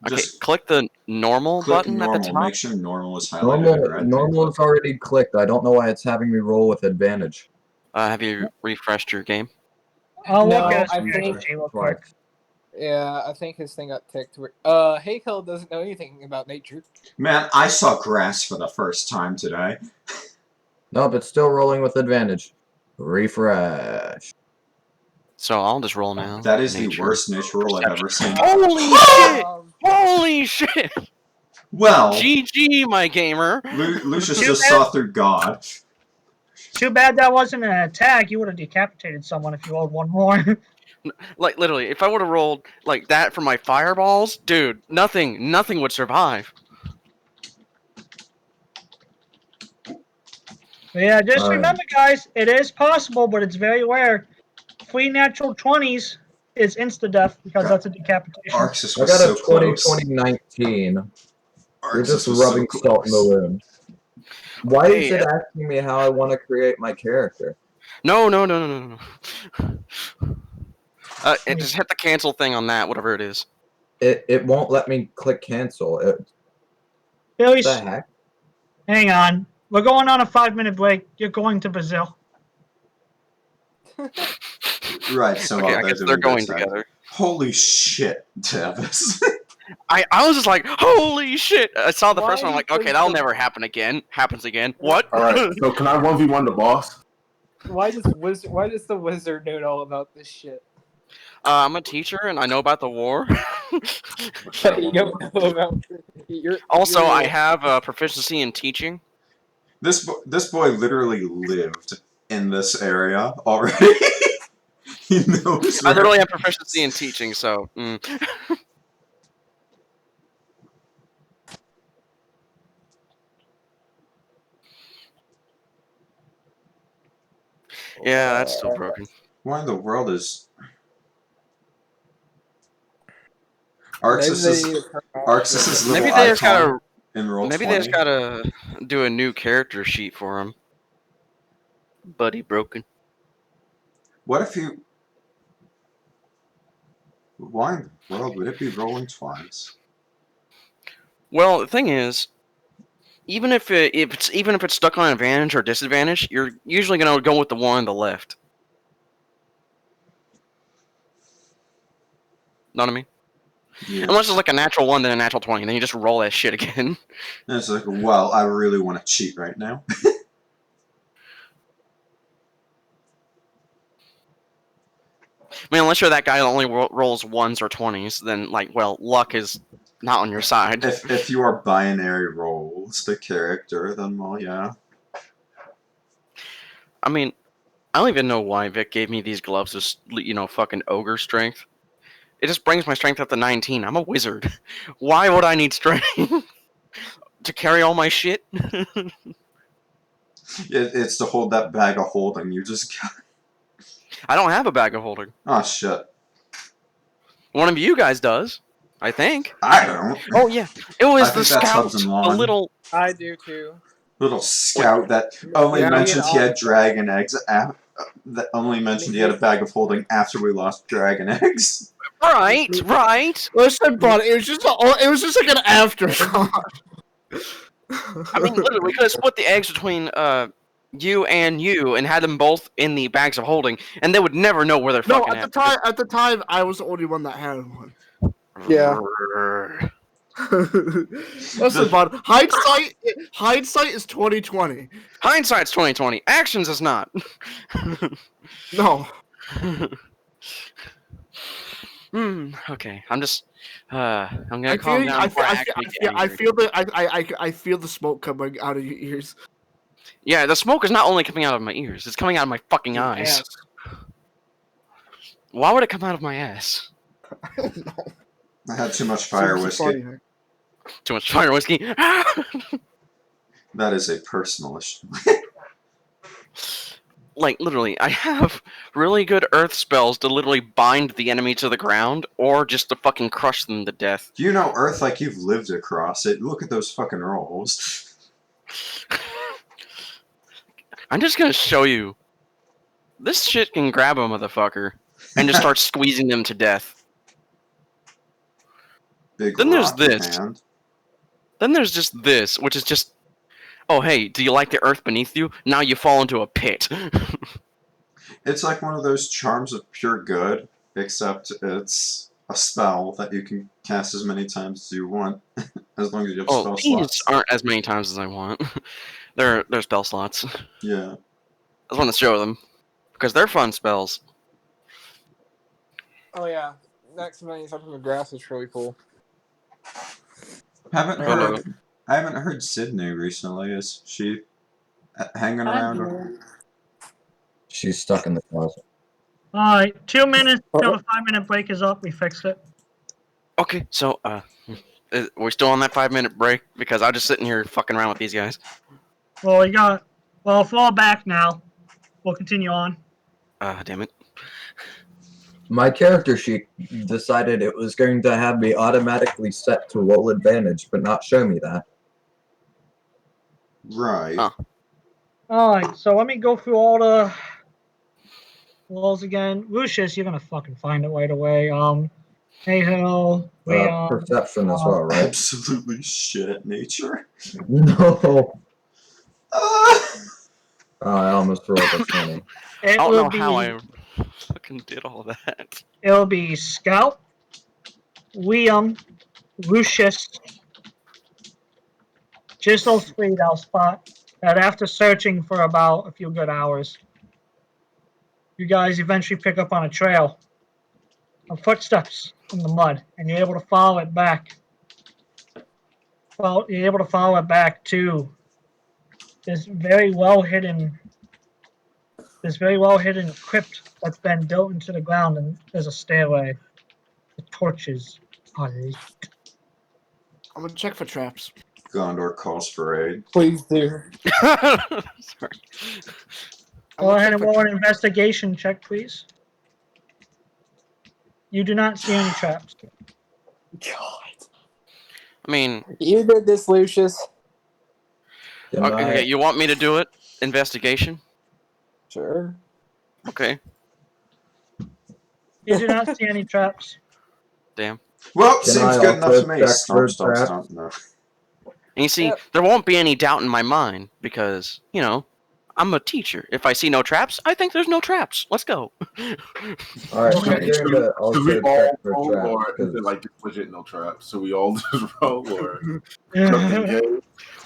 Okay, Just click the normal click button normal. at the top. Make sure normal is highlighted. Normal is already clicked. I don't know why it's having me roll with advantage. Have you refreshed your game? I'll No, look at I it think- real quick. Yeah, I think his thing got ticked. Haehil doesn't know anything about nature. Man, I saw grass for the first time today. Nope, it's still rolling with advantage. Refresh. So I'll just roll now. That is the Nature. worst nature roll I've ever seen. Holy shit! Holy shit! Well, GG, my gamer. Lucius just saw through God. Too bad that wasn't an attack. You would have decapitated someone if you rolled one more. Like literally, if I would have rolled like that for my fireballs, dude, nothing would survive. But yeah, just remember, guys, it is possible, but it's very rare. 3 natural 20s is insta-death because that's a decapitation. Arxus I was got so a 20, close. 2019. You're Arxus just was rubbing so salt in the close. wound. Why is Hey, it asking me how I want to create my character? No. Just hit the cancel thing on that, whatever it is. It won't let me click cancel. Billy, What the heck? hang on. We're going on a 5-minute break. You're going to Brazil. Right, so Okay, I guess they're going that. together. Holy shit, Davis. I was just like, holy shit! I saw the Why first one, I'm like, do you okay, think that'll so? never happen again. Happens again. What? Alright, so can I 1v1 the boss? Why does the wizard know all about this shit? I'm a teacher and I know about the war. You don't know about. Also, I have a proficiency in teaching. This boy literally lived in this area already. He knows. I literally have proficiency in teaching, so. Yeah, that's still broken. Why in the world is Maybe Arxus they is need to turn off Arxus's the- little Maybe they just icon gotta. in roll Maybe 20? they just gotta do a new character sheet for him. Buddy broken. What if you? Why in the world would it be rolling twice? Well, the thing is, even if it's stuck on advantage or disadvantage, you're usually gonna go with the one on the left. Know what I mean? Yeah. Unless it's like a natural 1, then a natural 20, and then you just roll that shit again. And it's like, well, I really want to cheat right now. I mean, unless you're that guy that only rolls 1s or 20s, then, like, well, luck is not on your side. If you are binary rolls the character, then well, yeah. I mean, I don't even know why Vick gave me these gloves with, fucking ogre strength. It just brings my strength up to 19. I'm a wizard. Why would I need strength? To carry all my shit? It's to hold that bag of holding. You just got... I don't have a bag of holding. Oh shit. One of you guys does, I think. I don't. Oh yeah, it was I the think that's scout, Hubs and the Lawn. little. I do too. Little scout that only Yeah, mentioned he yeah. had dragon eggs. That only mentioned he had a bag of holding after we lost dragon eggs. Right. Listen, bud, it was just like an afterthought. I mean, literally, we could have split the eggs between you and had them both in the bags of holding, and they would never know where they're No, fucking at the time, I was the only one that had one. Yeah. Listen, bud, hindsight is 20/20. Hindsight's 20/20. Actions is not. No. Okay, I'm gonna calm down. I feel the smoke coming out of your ears. Yeah, the smoke is not only coming out of my ears; it's coming out of my fucking eyes. Ass. Why would it come out of my ass? I don't know. I had too much fire Seems whiskey. funny. Too much fire whiskey. That is a personal issue. Like, literally, I have really good earth spells to literally bind the enemy to the ground, or just to fucking crush them to death. Do you know Earth like you've lived across it? Look at those fucking rolls. I'm just gonna show you. This shit can grab a motherfucker and just start squeezing them to death. Big Then there's rock in this. hand. Then there's just this, which is just, oh hey, do you like the earth beneath you? Now you fall into a pit. It's like one of those charms of pure good, except it's a spell that you can cast as many times as you want, as long as you have spell These slots. aren't as many times as I want. They're spell slots. I Yeah. just want to show them because they're fun spells. Oh yeah. Next time something with grass is really cool. I haven't heard Sydney recently. Is she hanging around? Or... She's stuck in the closet. Alright, 2 minutes till the 5-minute break is up. We fixed it. Okay, so we're still on that 5-minute break because I'm just sitting here fucking around with these guys. Well, fall back now. We'll continue on. Damn it. My character sheet decided it was going to have me automatically set to roll advantage, but not show me that. Right. Huh. Alright, so let me go through all the walls again. Lucius, you're gonna fucking find it right away. Haehil, Leon. Perception as well, right? Absolutely shit at nature. No. I almost rolled a 20. I don't know how I fucking did all that. It'll be Scout, Liam, Lucius. Just those three that I'll spot. That after searching for about a few good hours, you guys eventually pick up on a trail of footsteps in the mud, and you're able to follow it back. Well, you're able to follow it back to this very well hidden crypt that's been built into the ground, and there's a stairway. The torches are lit. I'm gonna check for traps. Gondor calls for aid. Please do. Sorry. Go ahead and roll an investigation check, please. You do not see any traps. God. I mean, You did this, Lucius. okay, you want me to do it? Investigation? Sure. Okay. You do not see any traps. Damn. Well, Can seems I good enough also to me. check Stomp, for stomp, traps? stomp. No. And you see, Yep. there won't be any doubt in my mind because, you know, I'm a teacher. If I see no traps, I think there's no traps. Let's go. Alright, Okay, I'm going to also Should we all check for roll, traps. or is 'cause- it like just legit no traps? So we all just roll, or just in Well, case?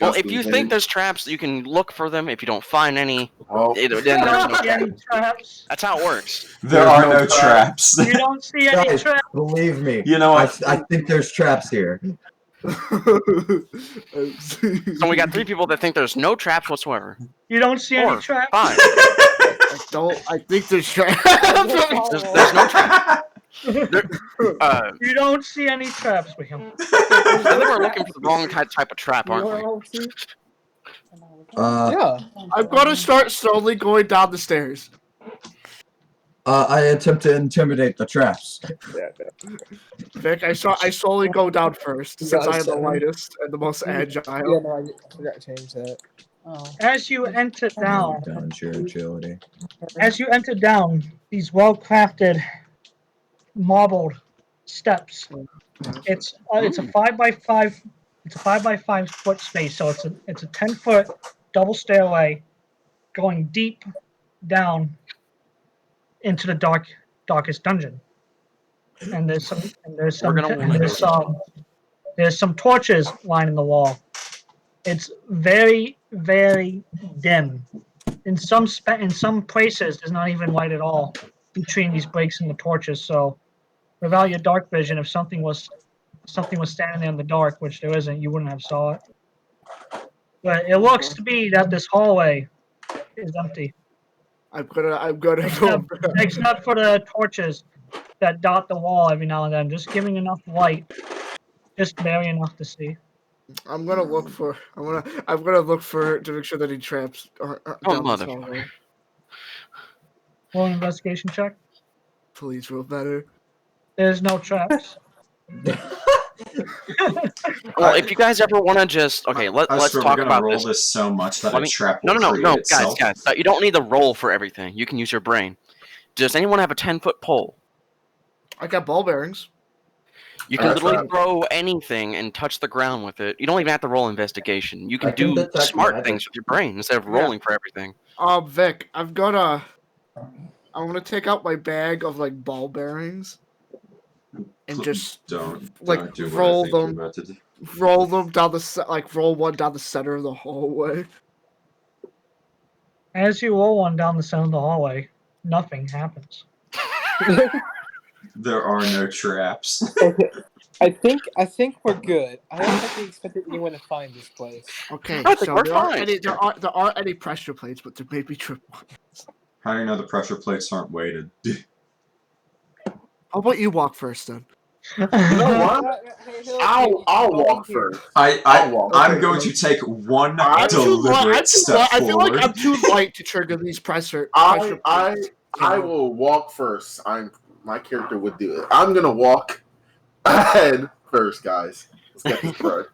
Well, Just if in you case? think there's traps, you can look for them. If you don't find any, Oh, then you there's no don't see any traps. traps. That's how it works. There There's are no no traps. traps. You don't see any Guys, traps. believe me. You know what? I think there's traps here. So we got 3 people that think there's no traps whatsoever. You don't see any 4, traps. 5. I think there's traps. There's no traps. You don't see any traps, Wickham. I think we're looking for the wrong type of trap, aren't we? Yeah. I'm going to start slowly going down the stairs. I attempt to intimidate the traps. Vic, I slowly go down first You since got I am the seven. lightest and the most agile. Yeah, no, I forgot to change that. Oh. As you enter down, Down sheer agility. these well-crafted, marbled steps. It's a 5x5. It's a 5x5 foot space, so it's a 10-foot double stairway going deep down into the darkest dungeon. And there's some torches lining the wall. It's very, very dim. In some places, there's not even light at all between these breaks in the torches. So, without your dark vision, if something was standing there in the dark, which there isn't, you wouldn't have saw it. But it looks to be that this hallway is empty, I'm gonna go. except for the torches that dot the wall every now and then, just giving enough light, just barely enough to see. I'm gonna look for to make sure that any traps are Oh, down this mother. hallway. Roll an investigation check. Please roll better. There's no traps. Well, if you guys ever want to just let's swear talk we're gonna about roll this. this so much that Let a me- trap No, will create itself. guys, you don't need the roll for everything. You can use your brain. Does anyone have a 10-foot pole? I got ball bearings. You can That's literally right. throw anything and touch the ground with it. You don't even have to roll investigation. You I can can do detect smart magic. things with your brain instead of rolling for everything. Vic, I'm gonna take out my bag of like ball bearings and just Don't like do what roll I think you're them. about to do. Roll them down roll one down the center of the hallway. As you roll one down the center of the hallway, nothing happens. There are no traps. Okay. I think we're good. I don't think we expected anyone to find this place. Okay, I think so we're there aren't fine. there aren't any pressure plates, but there may be triple. How do you know the pressure plates aren't weighted? How about you walk first then? You know what? I'll walk first. I'll walk. I'm Okay, going to take one I'm too light. deliberate step I feel like forward. I'm too light to trigger these pressure. I will walk first. My character would do it. I'm gonna walk ahead first, guys. Let's get this right.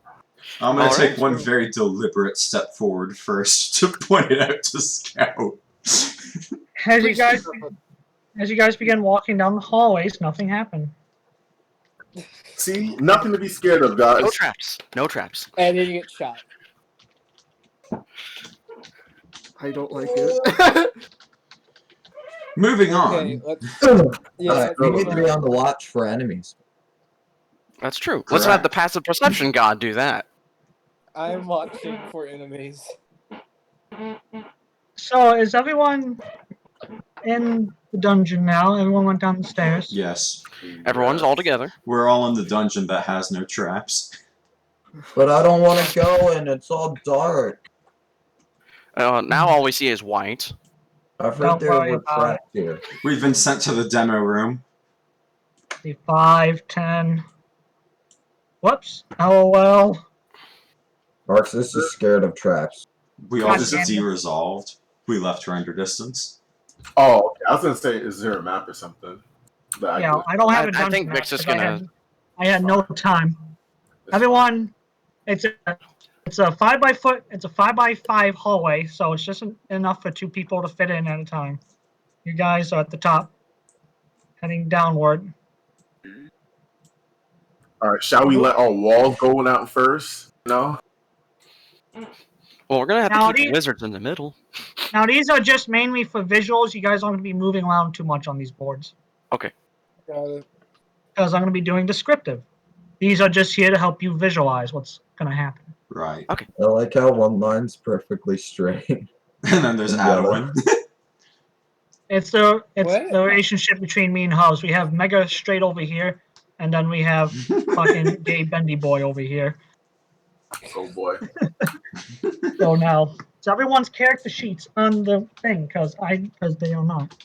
I'm going to Alright. take one very deliberate step forward first to point it out to Scout. As you guys begin walking down the hallways, nothing happened. See, nothing to be scared of, guys. No traps. No traps. And then you get shot. I don't like it. Moving Okay, on. let's. Yeah, You need to be on the watch for enemies. That's true. Let's have the passive perception god do that. I'm watching for enemies. So, is everyone in the dungeon now? Everyone went down the stairs? Yes. Everyone's all together. We're all in the dungeon that has no traps. But I don't want to go and it's all dark. Now all we see is white. I've Don't heard there worry were about traps here. We've been sent to the demo room. The 5, 10. Whoops. LOL. Arxus is scared of traps. We all God just damn it. de-resolved. We left render distance. Oh, okay. I was gonna say, is there a map or something? That Yeah, could- I don't have a I dungeon think map Vick's just 'cause gonna. I had no time. it's Everyone, it's a 5x5 hallway, so it's just enough for 2 people to fit in at a time. You guys are at the top, heading downward. All right. Shall we let our walls go out first? No. Well, we're gonna have Now, to keep the these- wizards in the middle. Now these are just mainly for visuals. You guys aren't going to be moving around too much on these boards Got it. because I'm going to be doing descriptive. These are just here to help you visualize what's going to happen. Right. Okay. I like how one line's perfectly straight. And then there's Yeah. Adewyn. It's the What? relationship between me and Hubs. We have Mega straight over here, and then we have fucking gay bendy boy over here. Oh boy. So now, it's everyone's character sheets on the thing because they are not.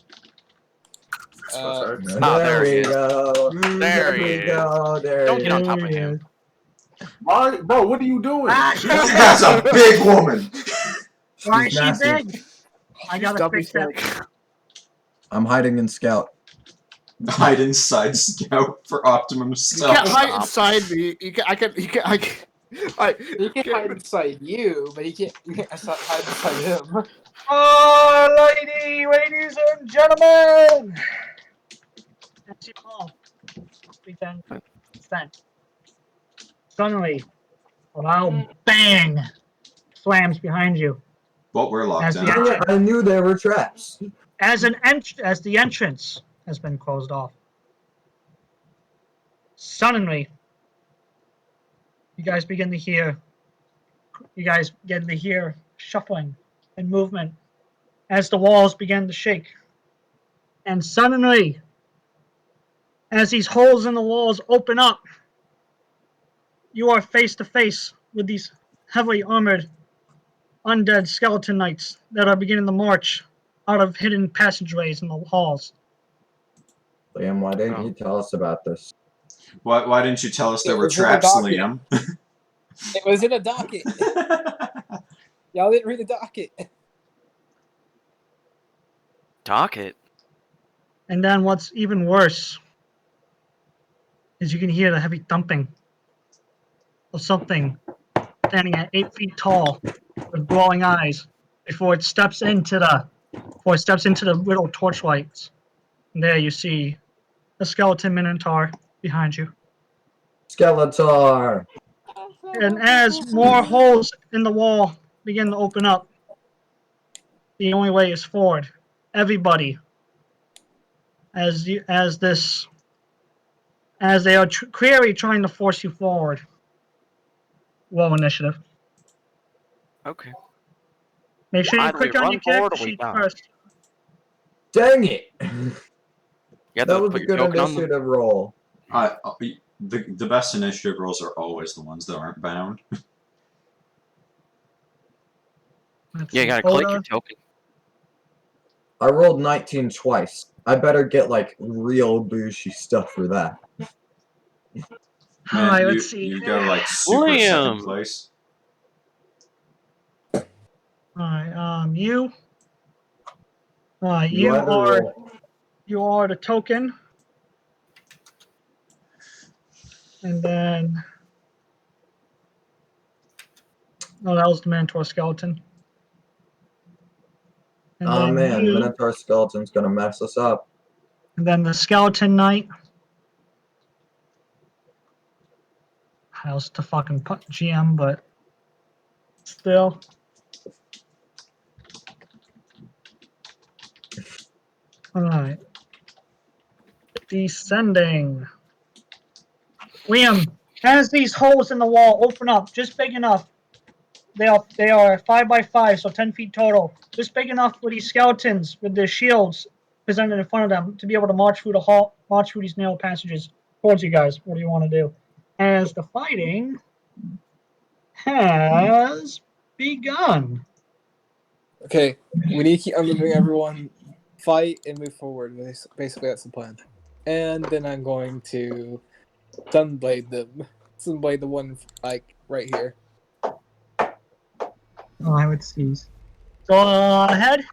Okay. there he we is. go. There he we is. go. There Don't he get on is. top of him. Why, bro? What are you doing? That's a big woman. Why is She's she massive. big? I gotta fix that. I'm hiding in scout. Hide inside scout for optimum You stealth. can't hide inside me. You can. He can hide inside you, but he can't hide inside him. Oh, ladies and gentlemen! That's your call. Stand. Suddenly, a loud bang slams behind you. Well, we're locked As down. the Dang it, I knew there were traps. as the entrance has been closed off. Suddenly, you guys begin to hear shuffling and movement as the walls begin to shake. And suddenly, as these holes in the walls open up, you are face to face with these heavily armored undead skeleton knights that are beginning to march out of hidden passageways in the halls. Liam, why didn't you tell us about this? Why didn't you tell us there It were was in the traps, docket. Liam? It was in a docket. Y'all didn't read the docket. Docket. And then what's even worse is you can hear the heavy thumping of something standing at 8 feet tall with glowing eyes before it steps into the little torchlights. And there you see the skeleton minotaur behind you. Skeletor! And as more holes in the wall begin to open up, the only way is forward. Everybody, as they are clearly trying to force you forward. Roll initiative. Okay. Make sure you Either we click on run your forward character or we sheet die. first. Dang it! You have That to was a put your good token on them. initiative roll. The best initiative rolls are always the ones that aren't bound. Let's Yeah, you see, gotta click Odda. your token. I rolled 19 twice. I better get like real booshy stuff for that. Man, Alright, you, let's see. you go like super second Liam! place. Alright, you. Alright, You had to roll. you are the token. And then oh, that was the Minotaur skeleton. And Oh then man, you, Minotaur Skeleton's gonna mess us up. and then the skeleton knight. I was the fucking GM, but still. Alright. Descending. Liam, as these holes in the wall open up, just big enough. They are 5x5, so 10 feet total. Just big enough for these skeletons with their shields presented in front of them to be able to march through these narrow passages towards you guys. What do you want to do? As the fighting has begun. Okay, we need to keep unmoving everyone, fight, and move forward. Basically, that's the plan. And then I'm going to Sunblade them. Sunblade the one, like, right here. Oh, I would seize. Go ahead.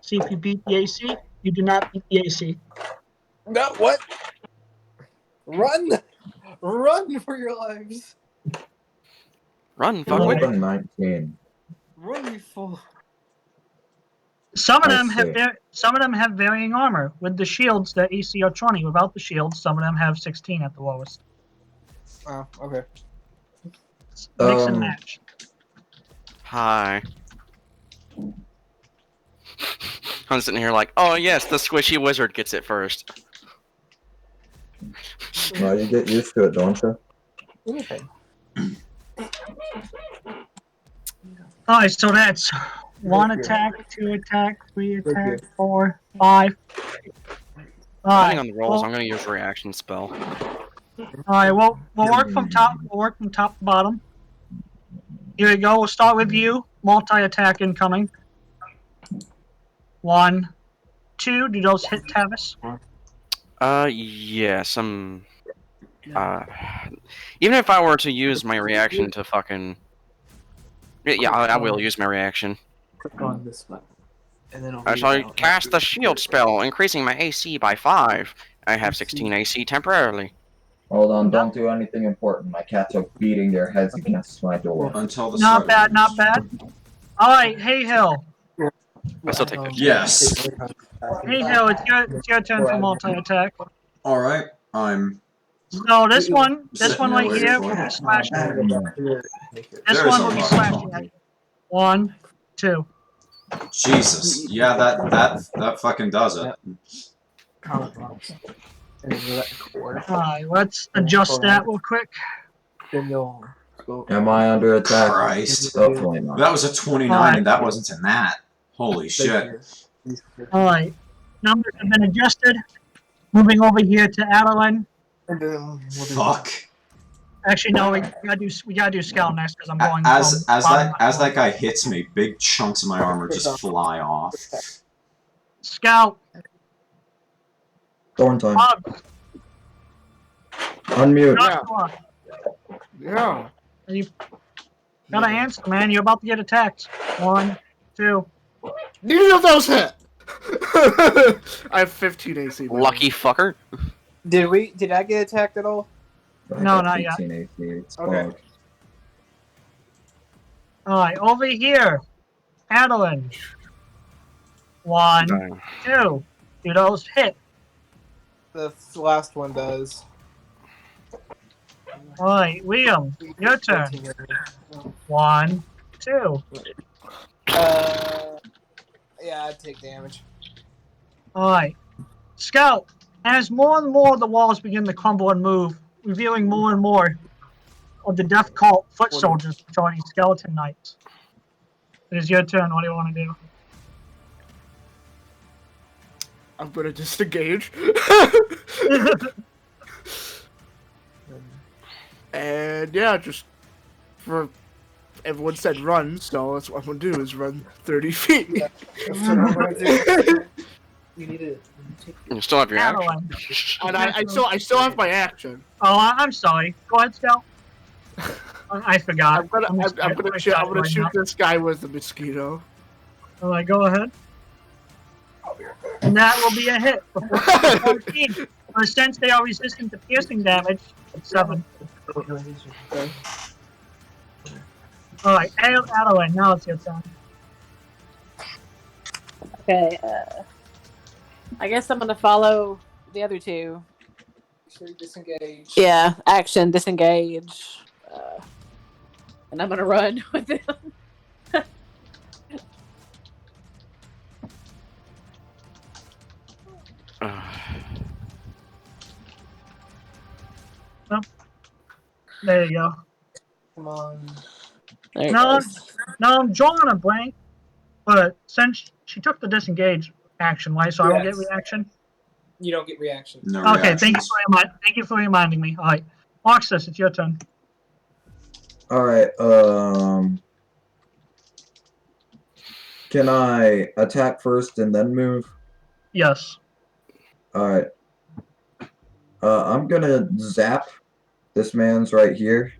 See if you beat the AC. You do not beat the AC. No, what? Run! Run for your lives! Run, Fuck fuckwit. 19. Run, you fool! Some of I them have see. some of them have varying armor. With the shields, their AC are 20. Without the shields, some of them have 16 at the lowest. Oh, okay. Mix and match. Hi. I'm sitting here like, oh yes, the squishy wizard gets it first. Well, you get used to it, don't you? Anything. Alright, so that's 1 attack, 2 attack, 3 attack, 4, 5. Depending on the rolls, well, I'm gonna use reaction spell. Alright, we'll work from top. We'll work from top to bottom. Here we go. We'll start with you. Multi-attack incoming. 1, 2. Do those hit, Tavis? Yes, even if I were to use my reaction to fucking... Yeah, I will use my reaction. Click on this button. And then I shall cast the shield spell, increasing my AC by 5. I have 16 AC temporarily. Hold on, don't do anything important. My cats are beating their heads against my door. Until the Not start bad, of not bad. Alright, Haehil. I'll still take it. Yes. Haehil, it's your turn for multi-attack. Alright, I'm... So this one Sitting there right waiting here for will it. be slashing at you. This There's one a will be lot slashing of at you. 1, 2. Jesus. Yeah, that fucking does it. Alright, let's adjust that real quick. Then you'll go. Am I under attack? Christ. Hopefully not. That was a 29 and that wasn't in that. Holy shit. Alright, numbers have been adjusted. Moving over here to Adewyn. Fuck. Actually, no, we gotta do Scout next because I'm going As from bottom that up. guy hits me, big chunks of my armor just fly off. Scout. Thorn time. Bob, Unmute. Joshua. Yeah. You gotta answer, man. You're about to get attacked. 1, 2. Neither of those hit. I have 15 AC. by the Lucky way. fucker. Did I get attacked at all? No, not yet. 18 AC. It's Okay. bugged. Alright, over here. Adewyn. 1, 2. Do those hit? The last one does. Alright, Liam. Your turn. 1, 2. Yeah, I'd take damage. Alright. Scout, as more and more the walls begin to crumble and move, revealing more and more of the death cult foot soldiers joining skeleton knights. It is your turn. What do you want to do? I'm gonna disengage. And yeah, just for everyone said run, so that's what I'm gonna do is run 30 feet. You need to take. You still have your action. Adewyn. And I still have my action. Oh, I'm sorry. Go ahead, Scout. I forgot. I'm gonna shoot this guy with the mosquito. Alright, go ahead. And that will be a hit. For 14. Since they are resistant to piercing damage, it's 7. Alright, Adewyn, now it's your turn. Okay, I guess I'm gonna follow the other two. Sure, disengage. Yeah, action, disengage. And I'm gonna run with them. There you go. Come on. There it No, goes. no, I'm drawing a blank. But since she took the disengage action, right? So I don't get Yes. reaction. You don't get reaction. No Okay, reactions. thank you for reminding me. All right, Arxus, it's your turn. Alright, can I attack first and then move? Yes. Alright. I'm gonna zap. This man's right here.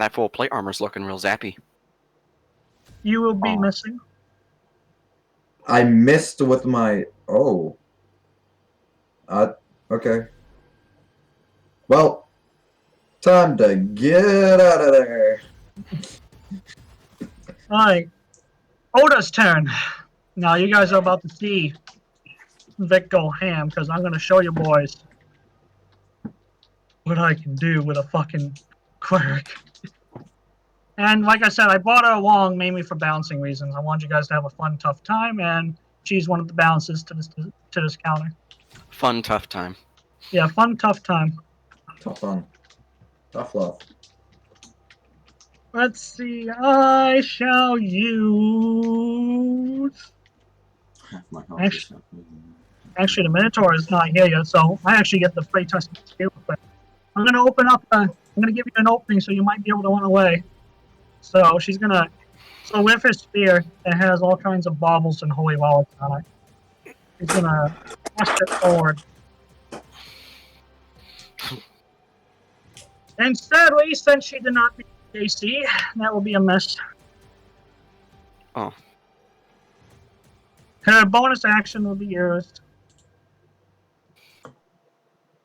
That full plate armor's looking real zappy. You will be Oh. missing. I missed with my... Oh. Okay. Well, time to get out of there. Alright. Odda's turn. Now you guys are about to see Vick go ham, because I'm going to show you boys what I can do with a fucking cleric. And like I said, I brought her along mainly for balancing reasons. I want you guys to have a fun, tough time, and she's one of the balances to this counter. Fun, tough time. Yeah, fun, tough time. Tough fun. Tough love. Let's see. I shall use... Half my health is Actually, the Minotaur is not here yet, so I actually get the Freycrest skill. But I'm going to open up... I'm going to give you an opening so you might be able to run away. So she's going to... So with her spear, it has all kinds of baubles and holy relics on it. She's going to thrust it forward. And sadly, since she did not beat AC, that will be a miss. Oh. Her bonus action will be used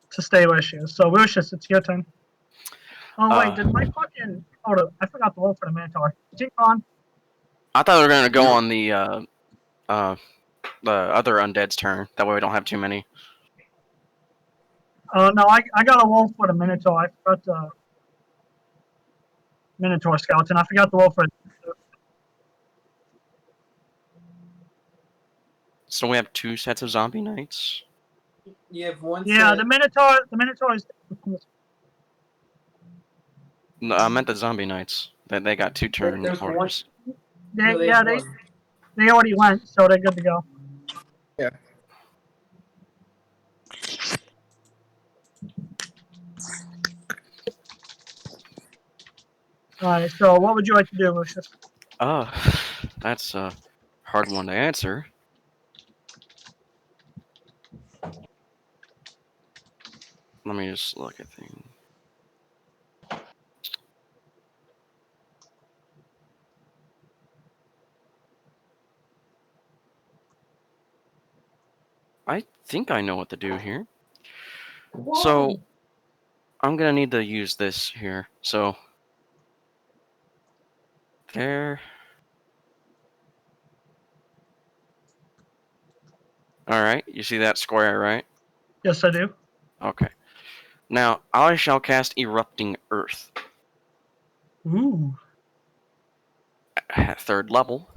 to stay where she is. So, Lucius, it's your turn. Oh, wait, did my fucking... Oh, I forgot to roll for the Minotaur. Keep on. I thought we were going to go on the other undead's turn. That way we don't have too many. No, I got to roll for the Minotaur. I forgot the Minotaur skeleton. I forgot to roll for it. So we have 2 sets of zombie knights. You have one. Yeah, set. the Minotaur is... No, I meant the zombie knights. They got 2 turn There's one. orders. No, They already went, so they're good to go. Yeah. Alright, so what would you like to do, Lucius? That's a hard one to answer. Let me just look at things. I think I know what to do here. So, I'm gonna need to use this here. So, there. Alright, you see that square, right? Yes, I do. Okay. Now, I shall cast Erupting Earth. Ooh. At 3rd level.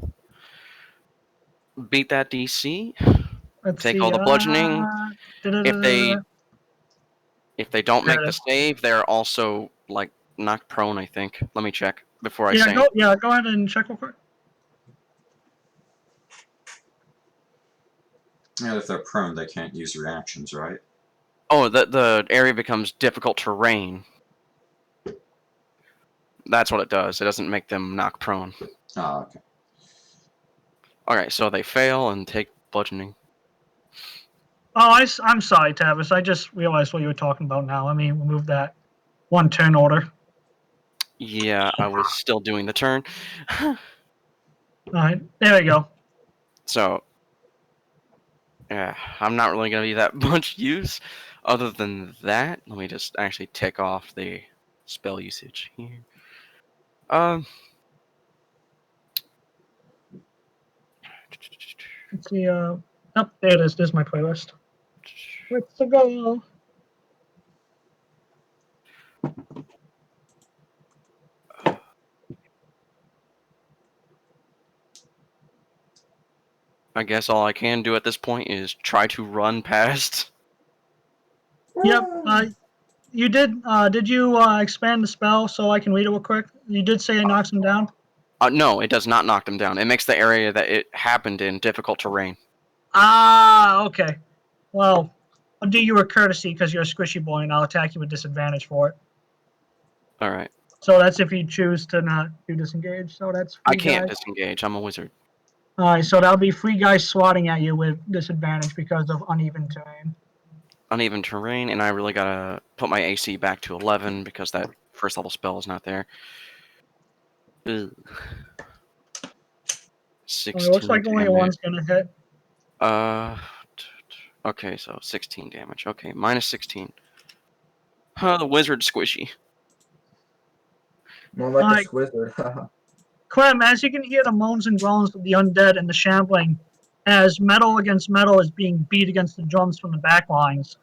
Beat that DC. Let's Take see, all the bludgeoning. da-da-da-da-da. If they don't There make it the is. save, they're also like knocked prone, I think. Let me check before I say. Go ahead and check real quick. Yeah, if they're prone, they can't use reactions, right? Oh, the area becomes difficult terrain. That's what it does. It doesn't make them knock prone. Oh, okay. Alright, so they fail and take bludgeoning. Oh, I'm sorry, Tavis. I just realized what you were talking about now. Let me remove that 1 turn order. Yeah, I was still doing the turn. Alright, there we go. So, yeah, I'm not really going to be that much use. Other than that, let me just actually tick off the spell usage here. Let's see, oh, there it is. There's my playlist. Let's go. I guess all I can do at this point is try to run past. Yep. You did you expand the spell so I can read it real quick? You did say it knocks him down? No, it does not knock them down. It makes the area that it happened in difficult terrain. Ah, okay. Well, I'll do you a courtesy because you're a squishy boy, and I'll attack you with disadvantage for it. Alright. So that's if you choose to not do disengage. So that's I can't disengage. I'm a wizard. Alright, so that'll be 3 guys swatting at you with disadvantage because of uneven terrain. Uneven terrain, and I really gotta put my AC back to 11 because that 1st level spell is not there. Ugh. Well, 16 it looks like only damage. one's gonna hit. Okay, so 16 damage. Okay, minus 16. The wizard's squishy. More like Alright. a squizzard. Clem, as you can hear the moans and groans of the undead and the shambling, as metal against metal is being beat against the drums from the back lines,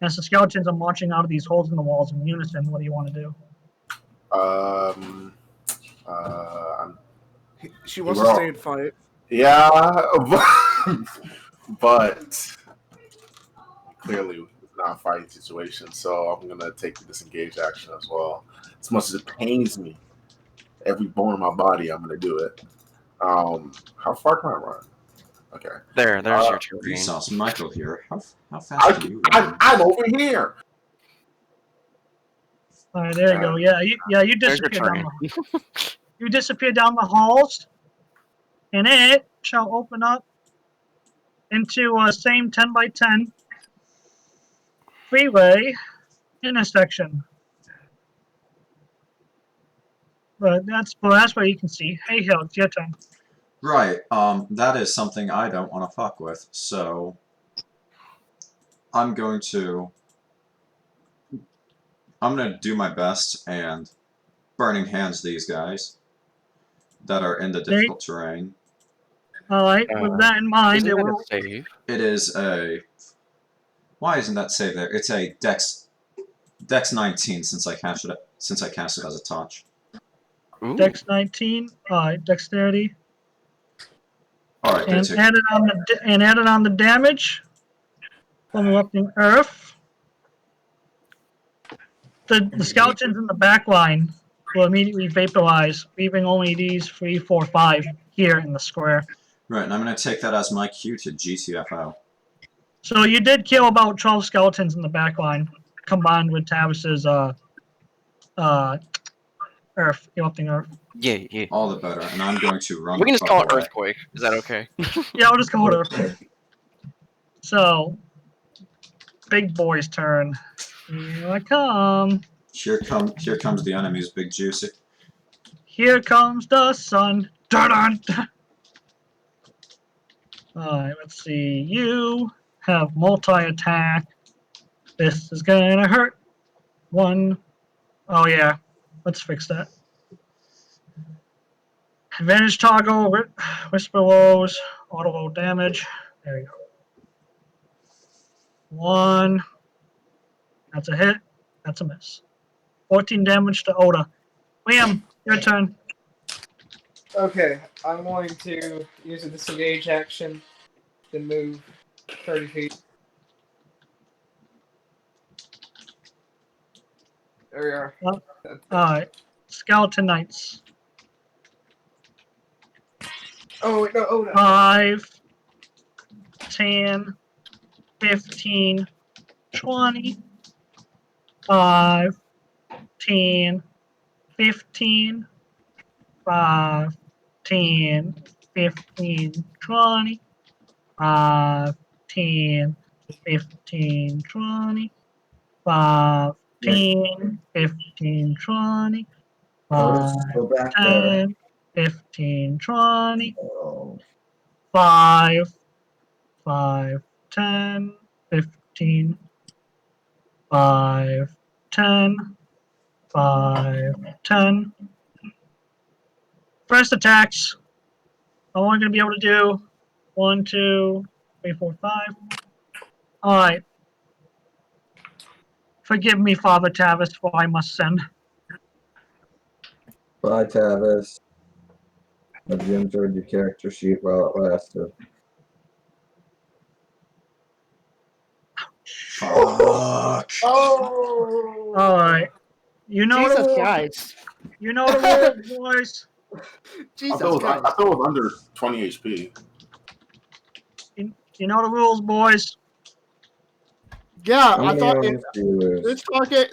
as the skeletons are marching out of these holes in the walls in unison, what do you want to do? She wants to stay and fight. Yeah, but clearly it's not a fighting situation, so I'm gonna take the disengage action as well. As much as it pains me, every bone in my body, I'm gonna do it. How far can I run? Okay. There's your terrain. Vsauce, Michael here. How fast can you run? I'm over here. All right, there you go. Yeah, you There's your disappear down terrain. you disappear down the halls, and it shall open up into a same 10 by 10 freeway intersection. But that's what you can see. Haehil, it's your turn. Right, that is something I don't want to fuck with, so I'm going to do my best and burning hands these guys that are in the difficult terrain. Alright, with that in mind, Isn't that a save? It is a... Why isn't that save there? It's a Dex 19 since I cast it as a touch. Ooh. Dex 19, dexterity, Alright, and added on the damage from erupting earth. The skeletons in the back line will immediately vaporize, leaving only these 3, 4, 5 here in the square. Right, and I'm going to take that as my cue to GTFO. So you did kill about 12 skeletons in the back line, combined with Tavis's earth, erupting earth. Yeah. All the better, and I'm going to run. We can just call it away. earthquake. Is that okay? Yeah, I'll just call it earthquake. So, big boy's turn. Here I come. Here comes the enemies, Big Juicy. Here comes the sun. Dun-dun. Alright, let's see. You have multi-attack. This is gonna hurt. 1. Oh yeah, let's fix that. Advantage toggle, whisper woes, auto roll damage. There you go. 1. That's a hit. That's a miss. 14 damage to Odda. Liam, your turn. Okay, I'm going to use a disengage action, then move 30 feet. There we are. Alright. Skeleton Knights. Oh, wait, no, Odda. 5, 10, 15, 20, 5, 10, 15, 5, 10, 15, 20, 5, 10, 15, 20, 5, 10, 15, 20, Let's 5, go back there. 10, 15, 20, Oh. 5, 10, 15, 5, 10, 5, 10. First attacks. I'm only going to be able to do 1, 2, 3, 4, 5. Alright. Forgive me, Father Tavis, for I must send. Bye, Tavis. Have you enjoyed your character sheet while it lasted? Fuck. Oh. Alright. You know Jesus, the rules. guys. You know the rules, boys. Jesus, I guys. thought it was under 20 HP. You know the rules, boys. Yeah, How I many thought arms do you lose?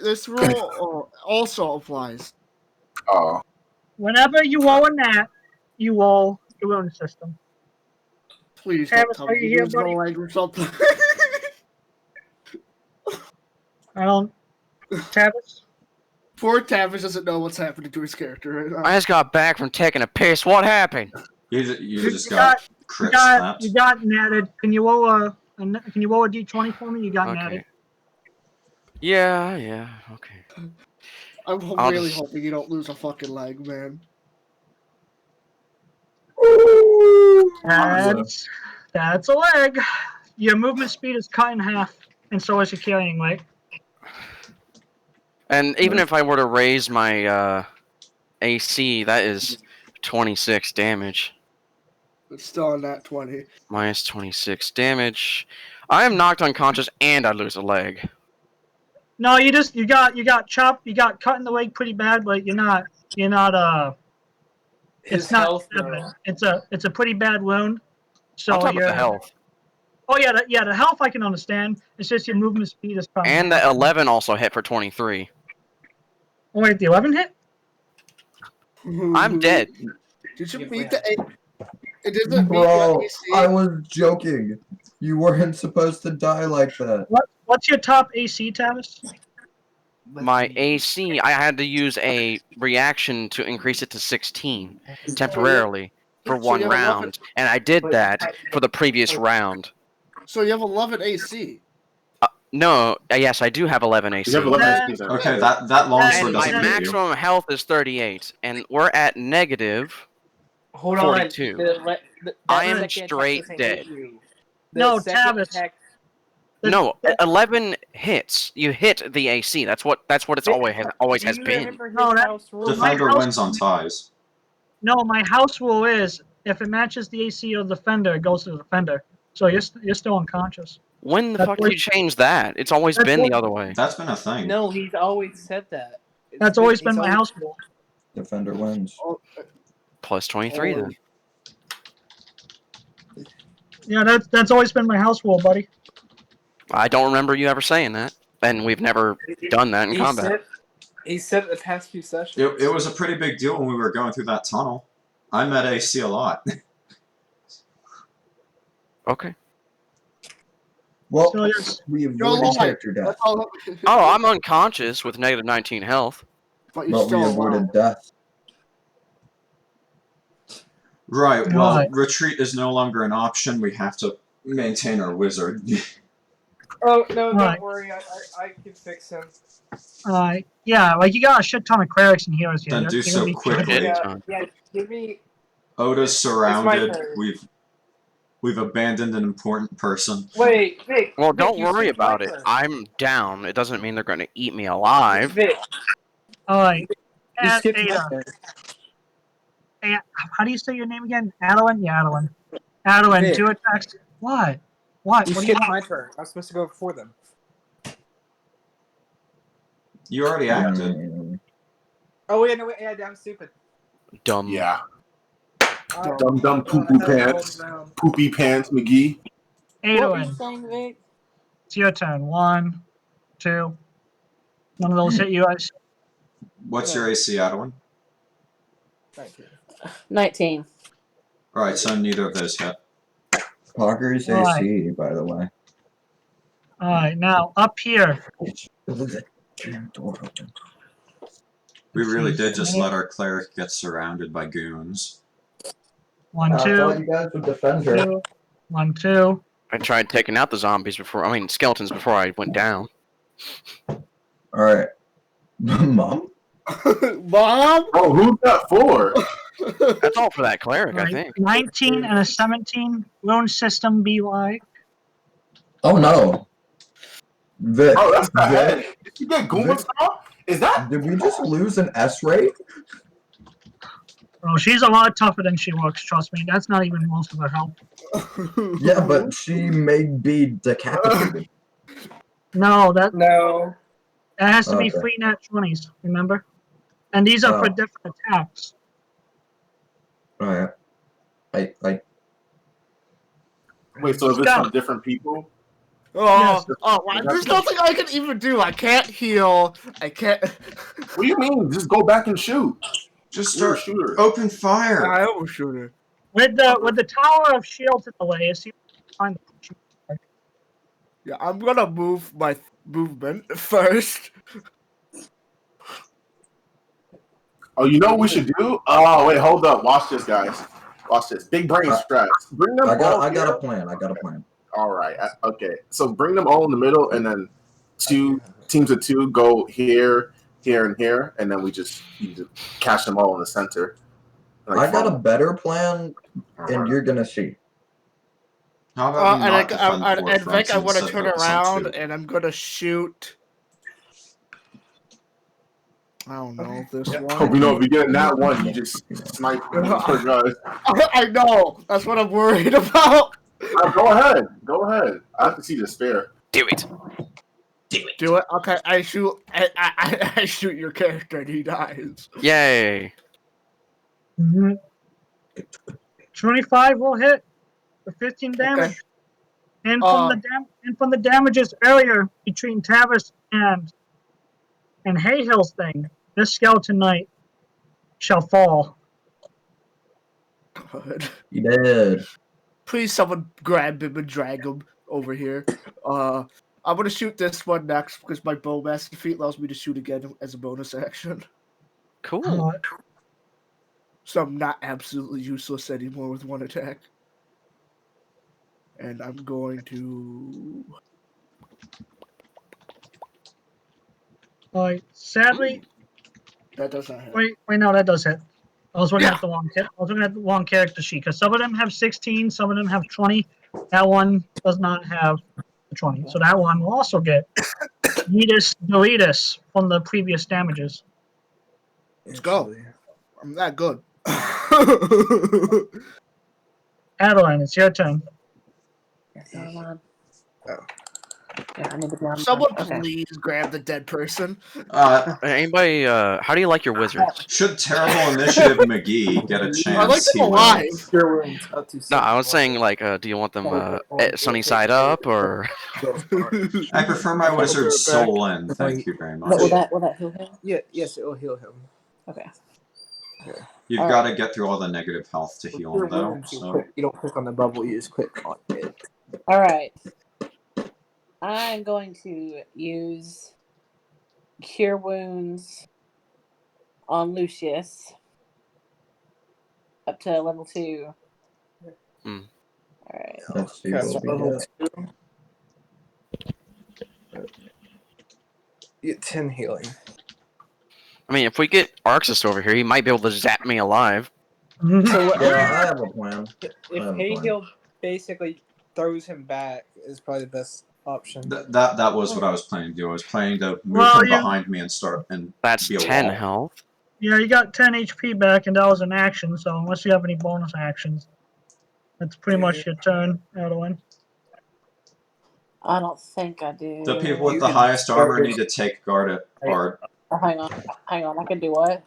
this rule also applies. Oh. Whenever you roll a nat, you roll the rune system. Please Tavis, don't tell are me you you here, lose buddy? no language or something. I don't. Tavis? Poor Tavish doesn't know what's happening to his character right now. I just got back from taking a piss. What happened? You just got crit You slapped. got natted. Can you roll a d20 for me? You got natted. Okay. Yeah, okay. I'm I'll really just- hoping you don't lose a fucking leg, man. That's a leg. Your movement speed is cut in half, and so is your carrying weight. And even if I were to raise my AC, that is 26 damage. It's still on that 20. Minus 26 damage. I am knocked unconscious and I lose a leg. No, you got chopped. You got cut in the leg pretty bad, but you're not. His It's not health, evident. It's a pretty bad wound. So On top of you're. the health. Oh yeah, the health I can understand. It's just your movement speed is cut. in And the half. 11 also hit for 23. Oh, wait, the 11 hit? I'm dead. Did you beat the 8? It doesn't beat Bro, the AC. I was joking. You weren't supposed to die like that. What's your top AC, Tavis? My AC, I had to use a reaction to increase it to 16 temporarily for So one you have 11 round. And I did that for the previous round. So you have 11 AC. No, yes, I do have 11 AC. You have 11 AC then. Okay, that longsword And my doesn't hit you. maximum health is 38, and we're at negative. Hold 42. on. I am straight dead. No, Tavis. No, 11 hits. You hit the AC. That's what it's always has been. No, Defender house- wins on ties. No, my house rule is if it matches the AC of the defender, it goes to the defender. So you're still unconscious. When the That's fuck did what- you change that? It's always that's been the what- other way. That's been a thing. No, he's always said that. That's always been my house rule. Defender wins. Plus 23 then. Yeah, that's always been my house rule, buddy. I don't remember you ever saying that. And we've never done that in combat. He said it the past few sessions. It was a pretty big deal when we were going through that tunnel. I met AC a lot. Okay. Well, So yes. we You're avoided alive. character death. That's all. Oh, I'm unconscious with negative 19 health. But you're But we still avoided alive. death. Right, well, Right. retreat is no longer an option. We have to maintain our wizard. Oh, no, don't Right. worry. I can fix him. Yeah, like you got a shit ton of clerics and healers here. Then do You're so gonna be- quickly. Yeah, give me... Oda's surrounded. turn. We've abandoned an important person. Wait, Vic. Well, Vic, don't you worry skipped my about it. turn. I'm down. It doesn't mean they're going to eat me alive. Vic, Alright. you And skipped my Ada. turn. How do you say your name again? Adewyn? Yeah, Adewyn. Adewyn, Vic. 2 attacks. What? What? You What do you skipped want? my turn. I was supposed to go before them. You already acted. Oh, wait, no, wait, yeah, I'm stupid. Dumb. Yeah. Alright. Dumb poo poo pants. Poopy pants, McGee. Adewyn, saying, Vic? it's your turn. 1, 2. None of those hit you guys. What's your AC, Adewyn? 19. Alright, so neither of those hit. Parker's Right. AC, by the way. Alright, now up here. Damn door open. We really did just let our cleric get surrounded by goons. 1, I 2. thought you guys would defend her. 2. 1, 2. I tried taking out the skeletons before I went down. Alright. Mom? Mom? Oh, who's that for? That's all for that cleric, I Right. think. 19 and a 17. Rune system be like. Oh no. Vic. Oh, that's the Vic, head. Did you get Goomba style? Is that? did we just lose an S rate? Oh, she's a lot tougher than she looks, trust me. That's not even most of her health. Yeah, but she may be decapitated. No, that No. has to be Okay. 3 nat 20s, remember? And these are for Oh. different attacks. Alright. I Wait, so if it's Stop. from different people? Oh, Yes. there's nothing I can even do. I can't heal. I can't. What do you mean? Just go back and shoot. Just You're a start shooter. open fire. I am a shooter. With the Tower of Shields at the latest, you find the Yeah, I'm gonna move my movement first. Oh, you know what we should do? Oh, wait, hold up. Watch this, guys. Watch this. Big brain strats. Bring them I all got here. a plan. I got a plan. All right. Okay. So bring them all in the middle, and then two teams of two go here, here, and here, and then you just catch them all in the center. I got a better plan, and you're gonna see. How about we not defend and forefronts Vick, I and want to set turn focus on around two? and I'm gonna shoot. I don't know this one. Hope you know if you get in that one, you just snipe the guys. I know. That's what I'm worried about. Go ahead. Go ahead. I have to see the spare. Do it. Do it. Okay, I shoot. I shoot your character and he dies. Yay. 25 will hit for 15 damage. Okay. And from the damages earlier between Tavis and Haehil's thing, this skeleton knight shall fall. Good. He did. Please, someone grab him and drag him over here. I'm gonna shoot this one next because my bowmaster feat allows me to shoot again as a bonus action. Cool. So I'm not absolutely useless anymore with one attack. And I'm going to... Sadly... That does not hit. Wait, no, that does hit. I was looking at the wrong character sheet, because some of them have 16, some of them have 20. That one does not have the 20. So that one will also get Doritas from the previous damages. Let's go. I'm that good. Adewyn, it's your turn. Yeah, I need to be on. Someone Okay. please grab the dead person. Anybody, how do you like your wizards? Should Terrible Initiative McGee get a chance? I like them he will. alive. No, I was saying, like, do you want them sunny side up, or... I prefer my wizard soul in, thank you very much. Will that heal him? Yeah, yes, it will heal him. Okay. You've got to get through all the negative health to heal him, though. So. You don't click on the bubble, you just click on it. Alright. I'm going to use Cure Wounds on Lucius up to level 2. Alright. Let's see what we get. You get 10 healing. I mean, if we get Arxus over here, he might be able to zap me alive. So Yeah, I have a plan. if Haehil basically throws him back, is probably the best option. That was what I was planning to do. I was planning to move him behind me and start and That's be a 10 wall. health. Yeah, you got 10 HP back, and that was an action, so unless you have any bonus actions, that's pretty much your turn, Adewyn. I don't think I do. The people with the highest armor need to take guard. Oh, hang on. I can do what?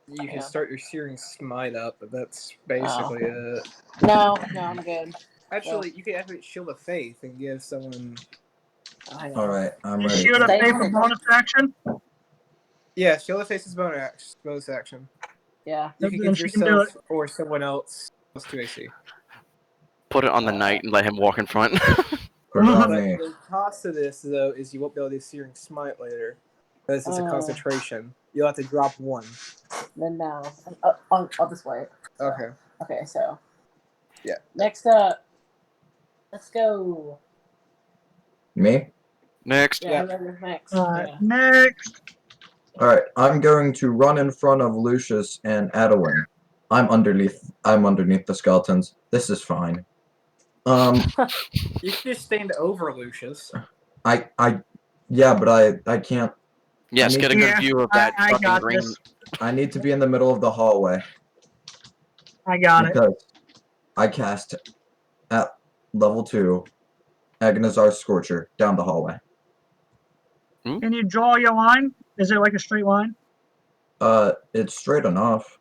You can start your Searing Smite up, but that's basically it. No, I'm good. Actually, you can activate Shield of Faith and give someone... Alright, I'm You ready. shoot a pay for bonus action? Yeah, Shield of Faith is bonus action. Yeah. You can Then give she can do yourself or someone else plus 2 AC. Put it on the knight and let him walk in front. Put it on But me. the cost of this, though, is you won't be able to do Searing Smite later. Because it's a concentration. You'll have to drop 1. Then no. I'll just wait. Okay. Okay, so. Yeah. Next up. Let's go. Me? Next. Yeah, whoever's next. Next. Alright, I'm going to run in front of Lucius and Adewyn. I'm underneath the skeletons. This is fine. You can just stand over Lucius. Yeah, but I can't. Yes, get a good view of that I fucking got green. this. I need to be in the middle of the hallway. I got it. Because I cast at level 2 Arxus Scorcher down the hallway. Can you draw your line? Is it like a straight line? It's straight enough.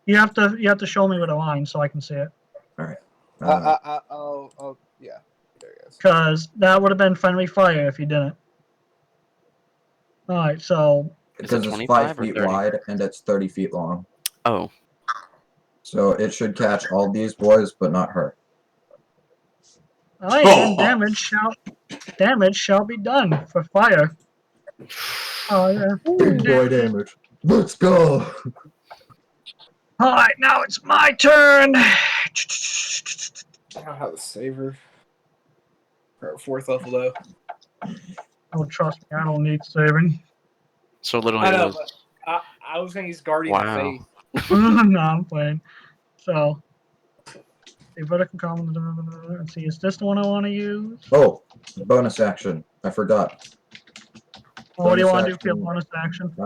You have to show me with a line so I can see it. Alright. Yeah. There it goes. Because that would have been friendly fire if you didn't. Alright, so... Because it's 25 5 or feet 30? wide and it's 30 feet long. Oh. So it should catch all these boys, but not her. Alright, and damage shall be done for fire. Oh yeah. Big boy damage. Let's go! Alright, now it's my turn. I don't have a saver. Or 4th level though. Oh, trust me, I don't need saving. So literally, I know, it was, but I was gonna use Guardian of wow. Faith. No, I'm playing. So, a vertical column. Let's see, is this the one I want to use? Oh, bonus action. I forgot. What do you Bonus want to do for your action. bonus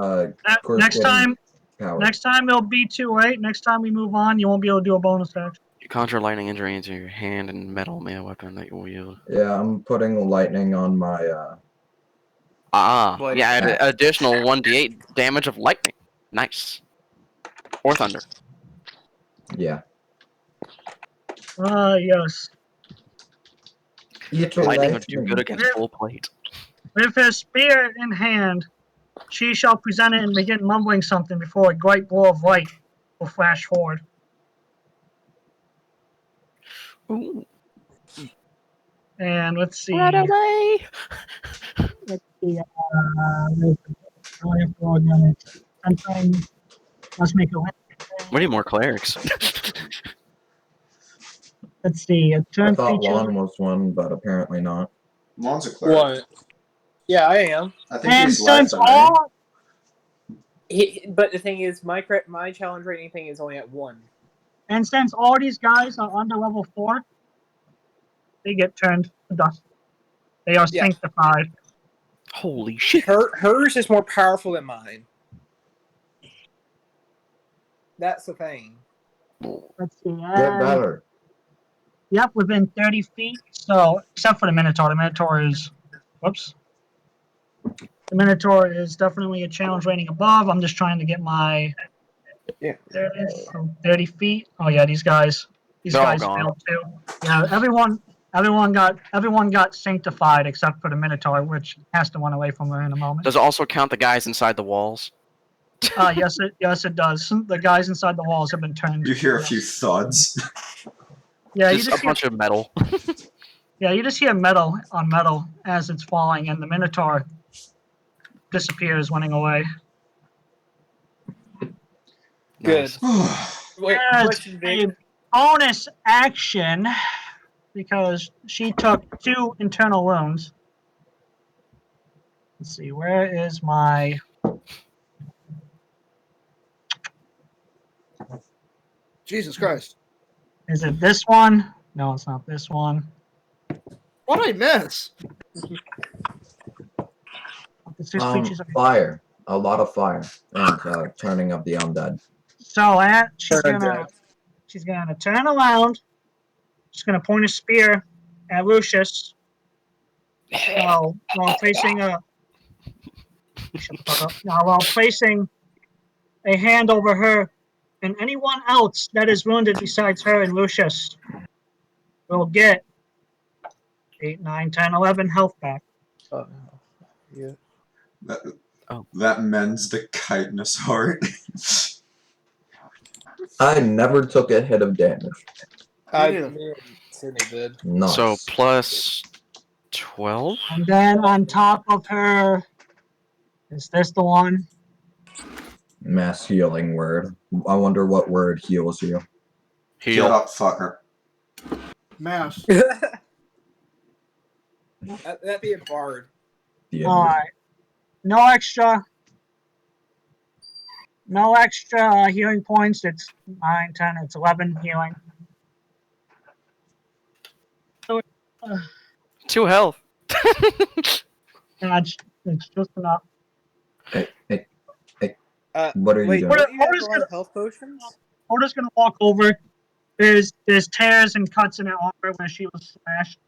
action? Course Next splitting time, power. next time it'll be too late. Next time we move on, you won't be able to do a bonus action. You conjure lightning injury into your hand and metal melee weapon that you will use. Yeah, I'm putting lightning on my. Blade. Yeah, add additional 1d8 damage of lightning. Nice. Or thunder. Yeah. Yes. Lightning would do good against full plate. With his spear in hand, she shall present it and begin mumbling something before a great glow of light will flash forward. Ooh. And let's see. Right away! Let's see. Sometimes let's make a. We need more clerics. Let's see. A I turn thought feature. Juan was one, but apparently not. Juan's a cleric. What? Yeah, I am. I think And he's life since then, right? all But the thing is, my challenge rating thing is only at 1. and since all these guys are under level 4, they get turned to dust. They are Yeah. sanctified. Holy shit. Hers is more powerful than mine. That's the thing. Let's see. Get better. Yep, within 30 feet. So, except for the Minotaur. The Minotaur is... Whoops. The Minotaur is definitely a challenge rating above. I'm just trying to get my... Yeah. There it is. So 30 feet. Oh, yeah, these guys They're all gone. failed too. Yeah, everyone got sanctified except for the Minotaur, which has to run away from her in a moment. Does it also count the guys inside the walls? Yes, it does. The guys inside the walls have been turned. You hear a few thuds. Yeah, Just a bunch of metal. you just hear metal on metal as it's falling, and the Minotaur disappears, running away. Good. Nice. Wait, As question, Vic. a bonus action, because she took 2 internal wounds. Let's see, where is my... Jesus Christ. Is it this one? No, it's not this one. What did I miss? The 6 creatures are... Fire. A lot of fire. And turning of the undead. So she's gonna turn around. She's gonna point a spear at Lucius while placing a hand over her, and anyone else that is wounded besides her and Lucius will get 8, 9, 10, 11 health back. Oh, yeah. That mends the chitinous heart. I never took a hit of damage. Sydney did. Nice. So plus 12? And then on top of her, is this the one? Mass healing word. I wonder what word heals you. Get Heal. up, fucker. Mass. That'd be a bard. The Alright. No extra healing points. It's 9, 10, it's 11 healing. So, 2 health. yeah, it's just enough. What are you Wait, doing? don't you have What is a lot of it? health potions? Oda's gonna walk over. There's tears and cuts in her armor when she was slashed.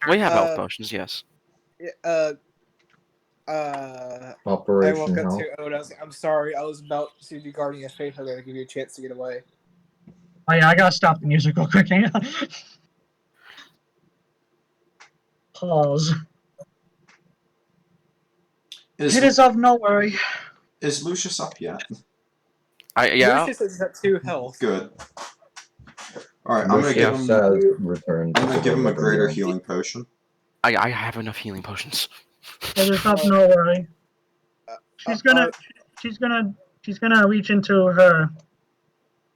We have health Uh, potions, yes. I Operation woke up Health. to Oda. I was like, I'm sorry, I was about to do Guardian of Faith. I gotta give you a chance to get away. Oh yeah, I gotta stop the music real quick. Hang on. Pause. It is of no worry. Is Lucius up yet? Yeah. Lucius is at 2 health. Good. Alright, I'm gonna give him. Returned. I'm gonna give him a greater healing potion. I have enough healing potions. It is of no worry. She's gonna she's gonna reach into her.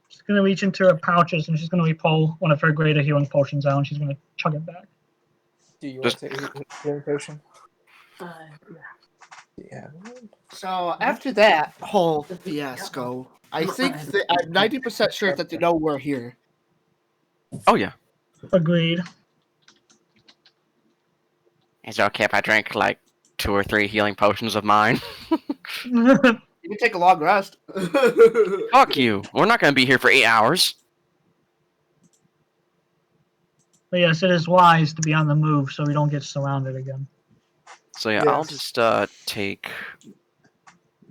She's gonna reach into her pouches and she's gonna pull one of her greater healing potions out and she's gonna chug it back. Do you want to take a healing potion? Yeah. So after that whole fiasco, I think that I'm 90% sure that they know we're here. Oh yeah. Agreed. Is it okay if I drink like 2 or 3 healing potions of mine? You can take a long rest. Fuck you. We're not gonna be here for 8 hours. But yes, it is wise to be on the move so we don't get surrounded again. So yeah, Yes. I'll just take.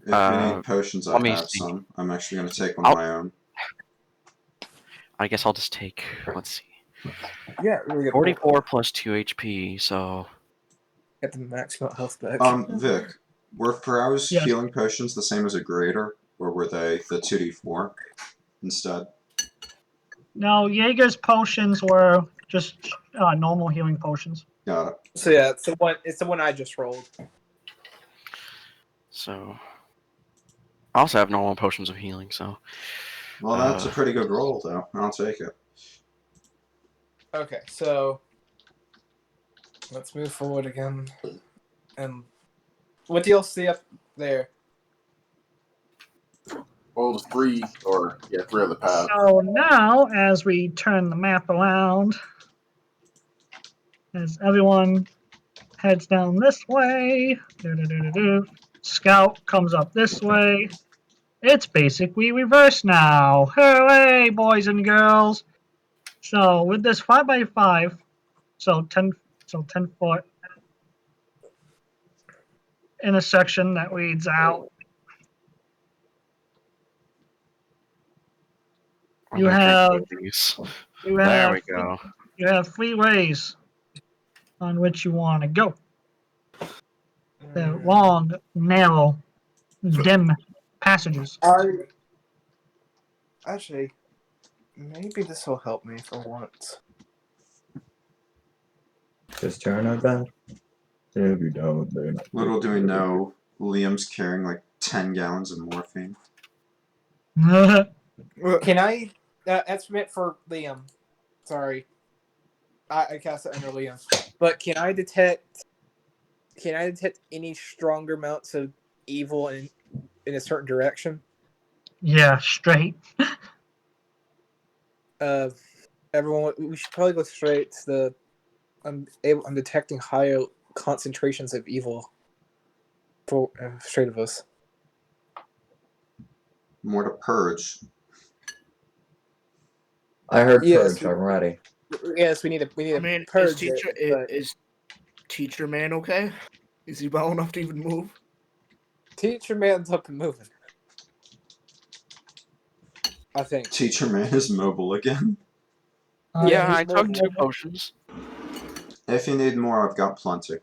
If you need potions, I let me have see. some. I'm actually going to take one of my own. I guess I'll just take. Let's see. Yeah, really good. 44 plus 2 HP. So. Get the maximum health back. Vic, were Pharaoh's Yes. healing potions the same as a greater, or were they the 2d4 instead? No, Jaeger's potions were just normal healing potions. Got it. So yeah, it's the one I just rolled. So. I also have normal potions of healing. So. Well, that's a pretty good roll, though. I'll take it. Okay, so let's move forward again. And what do y'all see up there? Well, there's 3 of the paths. So now, as we turn the map around, as everyone heads down this way, Scout comes up this way. It's basically reverse now. Hooray, boys and girls! So with this 5x5, so 10 foot in a section that leads out. You have There we go. You have 3 ways on which you want to go. They're long, narrow, dim passages. Actually, maybe this will help me for once. Just turn it back. If you don't, then. Little do we know, Liam's carrying like 10 gallons of morphine. Can I estimate for Liam? Sorry, I cast it under Liam. But can I detect any stronger amounts of evil in a certain direction? Yeah, straight. Everyone, we should probably go straight to the. I'm detecting higher concentrations of evil for straight of us. More to purge. I heard Yes. purge. I'm ready. Yes, we need to I mean, purge is Teacher Man okay? Is he well enough to even move? Teacher Man's up and moving. I think. Teacher Man is mobile again. Yeah, I took 2 potions. If you need more, I've got plenty.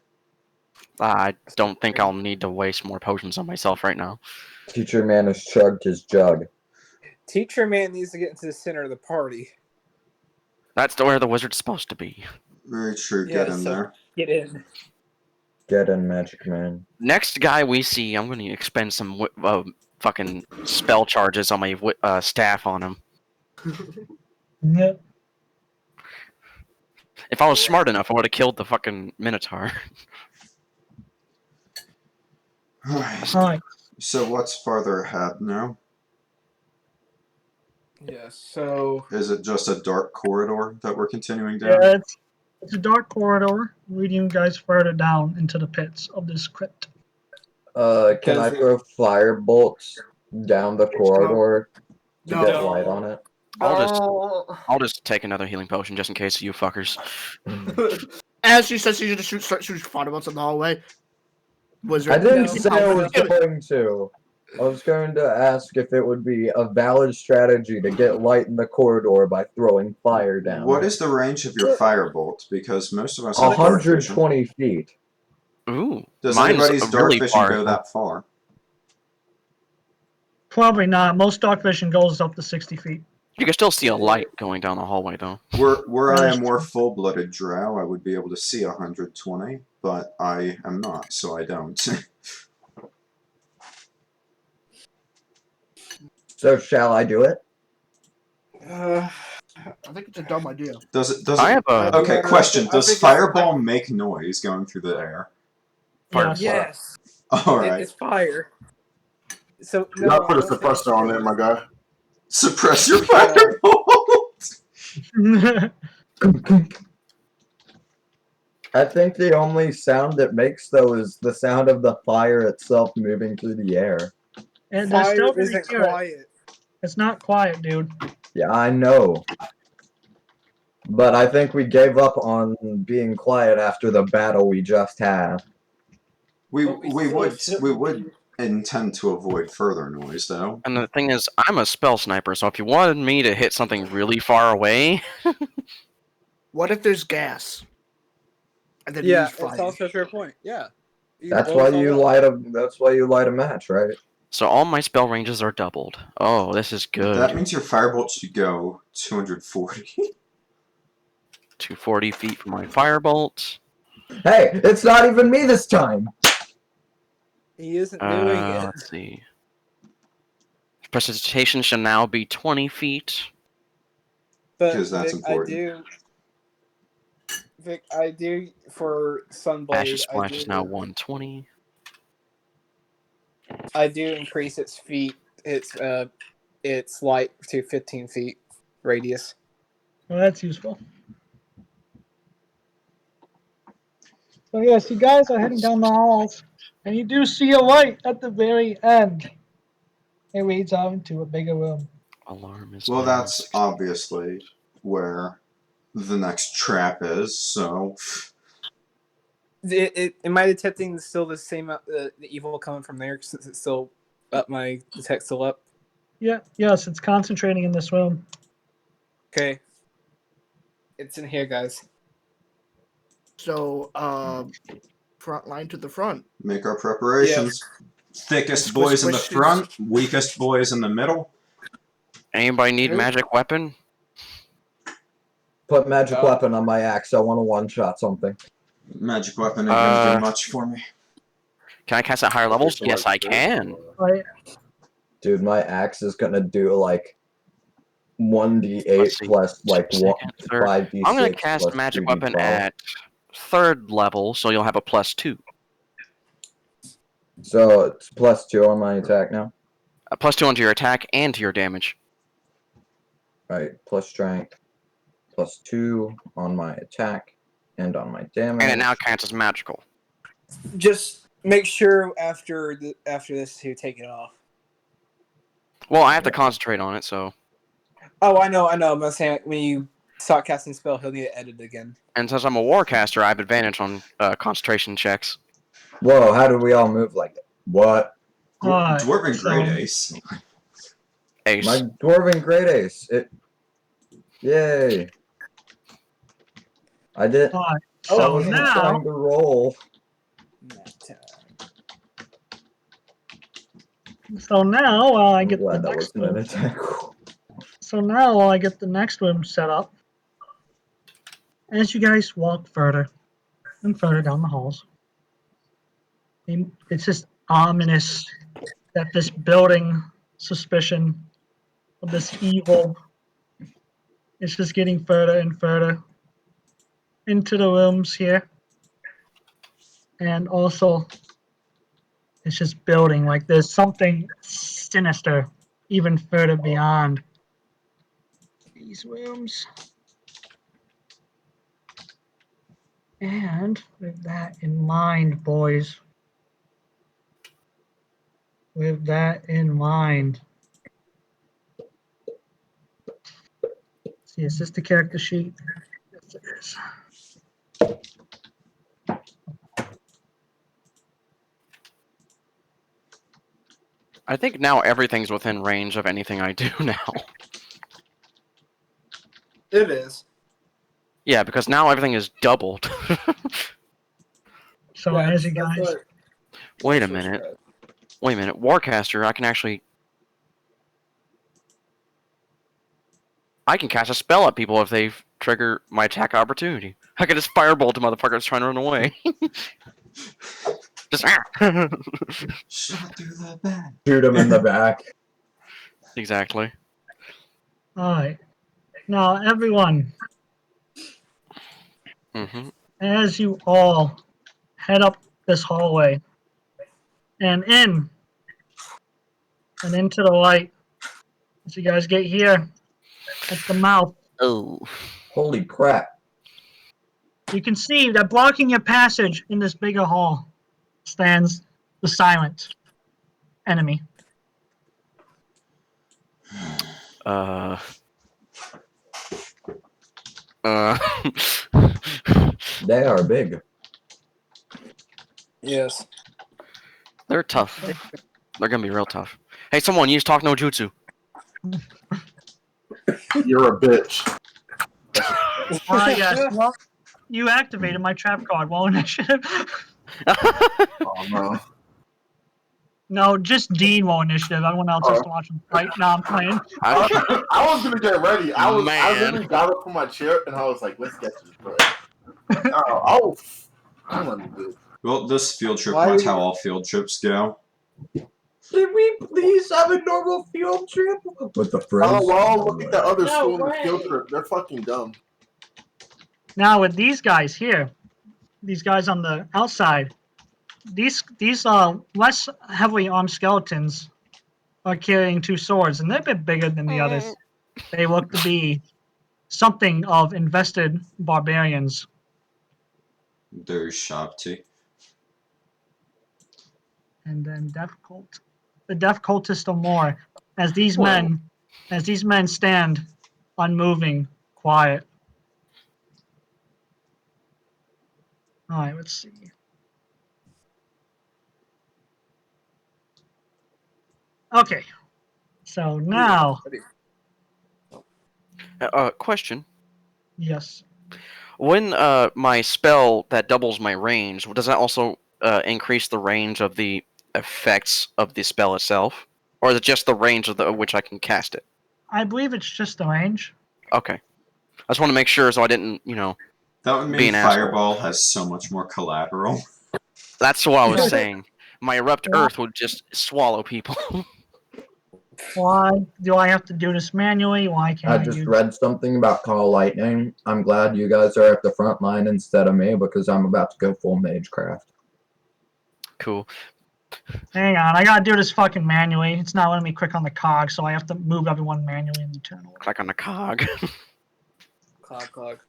I don't think I'll need to waste more potions on myself right now. Teacher Man has chugged his jug. Teacher Man needs to get into the center of the party. That's where the wizard's supposed to be. Very true. Yeah, Get in there. Get in. Get in, Magic Man. Next guy we see, I'm going to expend some fucking spell charges on my staff on him. Yep. If I was smart enough, I would have killed the fucking Minotaur. Alright. So what's farther ahead now? Yes, so Is it just a dark corridor that we're continuing down? Yeah, it's a dark corridor leading you guys further down into the pits of this crypt. Can I throw fire bolts down the corridor to No. get light on it? I'll just take another healing potion just in case you fuckers. As she says, she's gonna start shooting firebolts in the hallway. Wizard. I didn't No. say I was going to. I was going to ask if it would be a valid strategy to get light in the corridor by throwing fire down. What is the range of your firebolt? Because most of us have dark vision. 120 feet. Ooh, Does mine's anybody's dark really vision far. go that far? Probably not. Most dark vision goes up to 60 feet. You can still see a light going down the hallway, though. Were I a more full-blooded drow, I would be able to see 120, but I am not, so I don't. So shall I do it? I think it's a dumb idea. Does it? I have a Okay, question. I Does think it's Fireball make noise going through the air? Yes. Yes. Alright. It's fire. So You gotta put a I don't think- suppressor on there, my guy. Suppress your Fireball! I think the only sound it makes, though, is the sound of the fire itself moving through the air. And they're Fire still gonna isn't hear it. quiet. It's not quiet, dude. Yeah, I know. But I think we gave up on being quiet after the battle we just had. We But we still would intend to avoid further noise, though. And the thing is, I'm a spell sniper, so if you wanted me to hit something really far away, What if there's gas? And then Yeah, use fire. it's also a fair point. Yeah. That's why you light a. That's why you light a match, right? so all my spell ranges are doubled. Oh, this is good. That means your Firebolt should go 240. 240 feet for my firebolt. Hey, it's not even me this time. He isn't doing it. Let's see. Precipitation shall now be 20 feet. But 'Cause that's Vic, important. I do for Sunblade. Ashes Splash is now 120. I do increase its feet. Its light to 15 feet radius. Well, that's useful. So yes, you guys are heading down the halls, and you do see a light at the very end. It leads out into a bigger room. Alarm is. Well, now that's 60. obviously where the next trap is, so... Am I detecting still the same the evil coming from there since it's still up? My detect still up. Yeah, yes, it's concentrating in this room. Okay. It's in here, guys. So, front line to the front. Make our preparations. Thickest Squish, boys in the squish, front, weakest boys in the middle. Anybody need Who? magic weapon? Put magic weapon on my axe. I want to one-shot something. Magic weapon ain't gonna do much for me. Can I cast at higher levels? Yes, I can. Right? Dude, my axe is gonna do like 1d8 Let's see. plus like Second, third. 5d6. I'm gonna cast plus magic 2d12. weapon at 3rd level, so you'll have a +2. So it's +2 on my attack now. A +2 onto your attack and to your damage. Right, plus strength, +2 on my attack and on my damage. And it now counts as magical. Just make sure after this to take it off. Well, I have to concentrate on it, so. Oh, I know. I'm not saying when you start casting spell, he'll need to edit again. And since I'm a warcaster, I have advantage on concentration checks. Whoa, how do we all move like that? What? Alright, Dwarven so- Greatace. Ace. My Dwarven Greatace. Yay. I did. Alright, I so wasn't now, trying to roll. while I I'm get the glad that next wasn't an room, attack. while I get the next room set up, as you guys walk further and further down the halls, it's just ominous that this building suspicion of this evil is just getting further and further into the rooms here. And also, it's just building like there's something sinister even further beyond these rooms. And with that in mind, boys, with that in mind, see, is this the character sheet? Yes, it is. I think now everything's within range of anything I do now. It is. Yeah, because now everything is doubled. So as you guys, Wait a minute. Wait a minute. Warcaster, I can actually... I can cast a spell at people if they trigger my attack opportunity. I can just firebolt a motherfucker that's trying to run away. Just... Shot through the back. Shoot him in the back. Exactly. Alright. Now, everyone, Mm-hmm. as you all head up this hallway and into the light, as you guys get here at the mouth, Oh. Holy crap. you can see that blocking your passage in this bigger hall stands the silent enemy. They are big. Yes. They're tough. They're gonna be real tough. Hey, someone use talk no jutsu. You're a bitch. Yes. Well, you activated my trap card. Well, initiative. Oh no. No, just Dean will initiative. Everyone else has to watch him fight. No, I'm playing. I was gonna get ready. I Man. literally got up from my chair and I was like, let's get to this play. I'm gonna do. Well, this field trip Why went are you- how all field trips go. Can we please have a normal field trip? With the friends? Oh well, look at the other No school in the way. field trip. They're fucking dumb. Now with these guys here, these guys on the outside, these less heavily armed skeletons are carrying two swords, and they're a bit bigger than the others. They look to be something of invested barbarians. There's Shabti. And then death cult. The death cultists are more, as these men stand unmoving, quiet. All right, let's see. Okay, so now, Question. yes, When my spell that doubles my range, does that also increase the range of the effects of the spell itself, or is it just the range of which I can cast it? I believe it's just the range. Okay. I just want to make sure so I didn't, That would Be mean an asshole. Fireball has so much more collateral. That's what I was Yeah. saying. My Erupt Yeah. Earth would just swallow people. Why do I have to do this manually? Why can't I I just use... read something about Call Lightning. I'm glad you guys are at the front line instead of me because I'm about to go full Magecraft. Cool. Hang on, I gotta do this fucking manually. It's not letting me click on the cog, so I have to move everyone manually in the turn order. Click on the cog. Clog.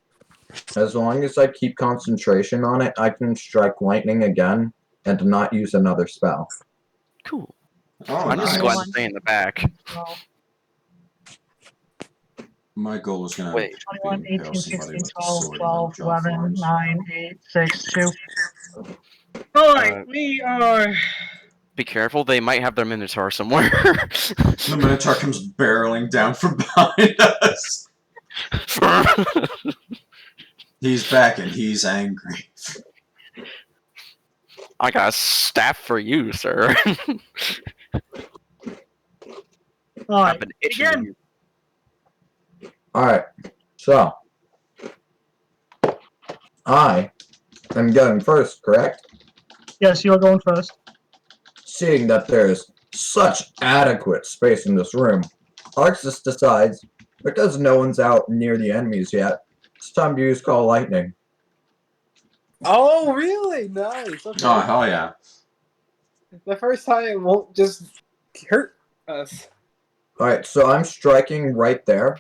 As long as I keep concentration on it, I can strike lightning again and not use another spell. Cool. Oh, I'm just nice. glad to stay in the back. Well, My goal was gonna Wait. 21, be impale 18, somebody 16, with a 12, sword 12, and draw 11, flames. 9, 8, 6, 2. Alright, we are... Be careful, they might have their Minotaur somewhere. The Minotaur comes barreling down from behind us. He's back and he's angry. I got a staff for you, sir. I've Alright, been itching again, you. Alright, so. I am going first, correct? yes, you are going first. Seeing that there's such adequate space in this room, Arxus decides, because no one's out near the enemies yet, it's time to use Call Lightning. Oh, really? Nice. Okay. Oh, hell yeah. The first time it won't just hurt us. Alright, so I'm striking right there.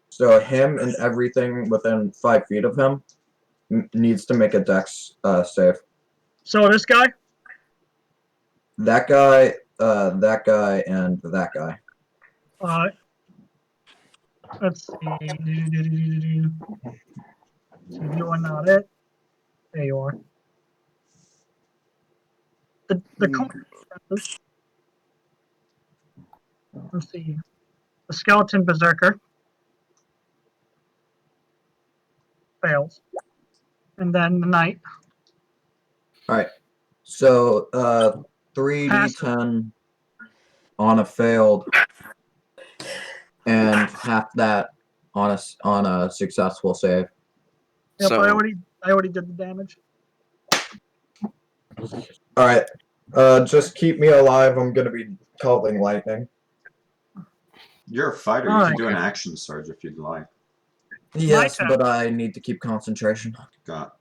So him and everything within 5 feet of him needs to make a dex save. So this guy? That guy, and that guy. Alright. Let's see. So you are not it. There you are. Let's see. The skeleton berserker fails. And then the knight. Alright. So 3d10 on a failed and half that on a successful save. Yep, So- I already did the damage. Alright. Just keep me alive. I'm gonna be calling lightning. You're a fighter. You can do an action surge if you'd like. Yes, but I need to keep concentration. Got.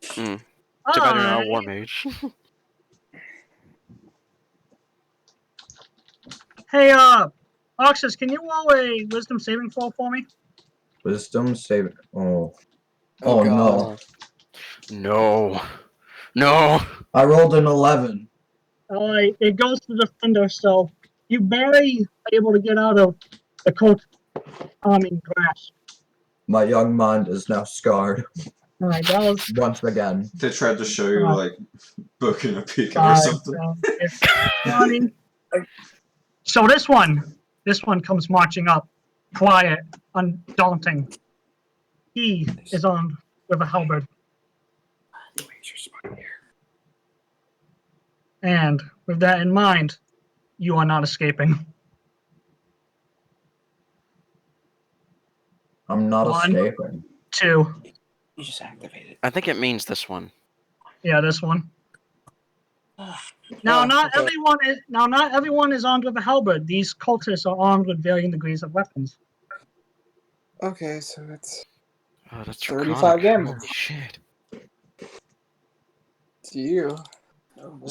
Too bad you're not a war mage. Hey, Arxus, can you roll a wisdom saving throw for me? Wisdom saving. Oh. Oh, No. No. No. I rolled an 11. Alright, it goes to the defender, so you barely are able to get out of the coat grasp. My young mind is now scarred. Alright, that was Once again. They tried to show you, like, booking a peek or 5, something. 10, 20. So this one comes marching up, quiet, undaunting. He is armed with a halberd. And with that in mind, you are not escaping. I'm not 1, escaping. 2. You just activated. I think it means this one. Yeah, this one. Now, not everyone is armed with a halberd. These cultists are armed with varying degrees of weapons. Okay, so it's Oh, that's 35 damage. Holy shit. to you. Oh, boy.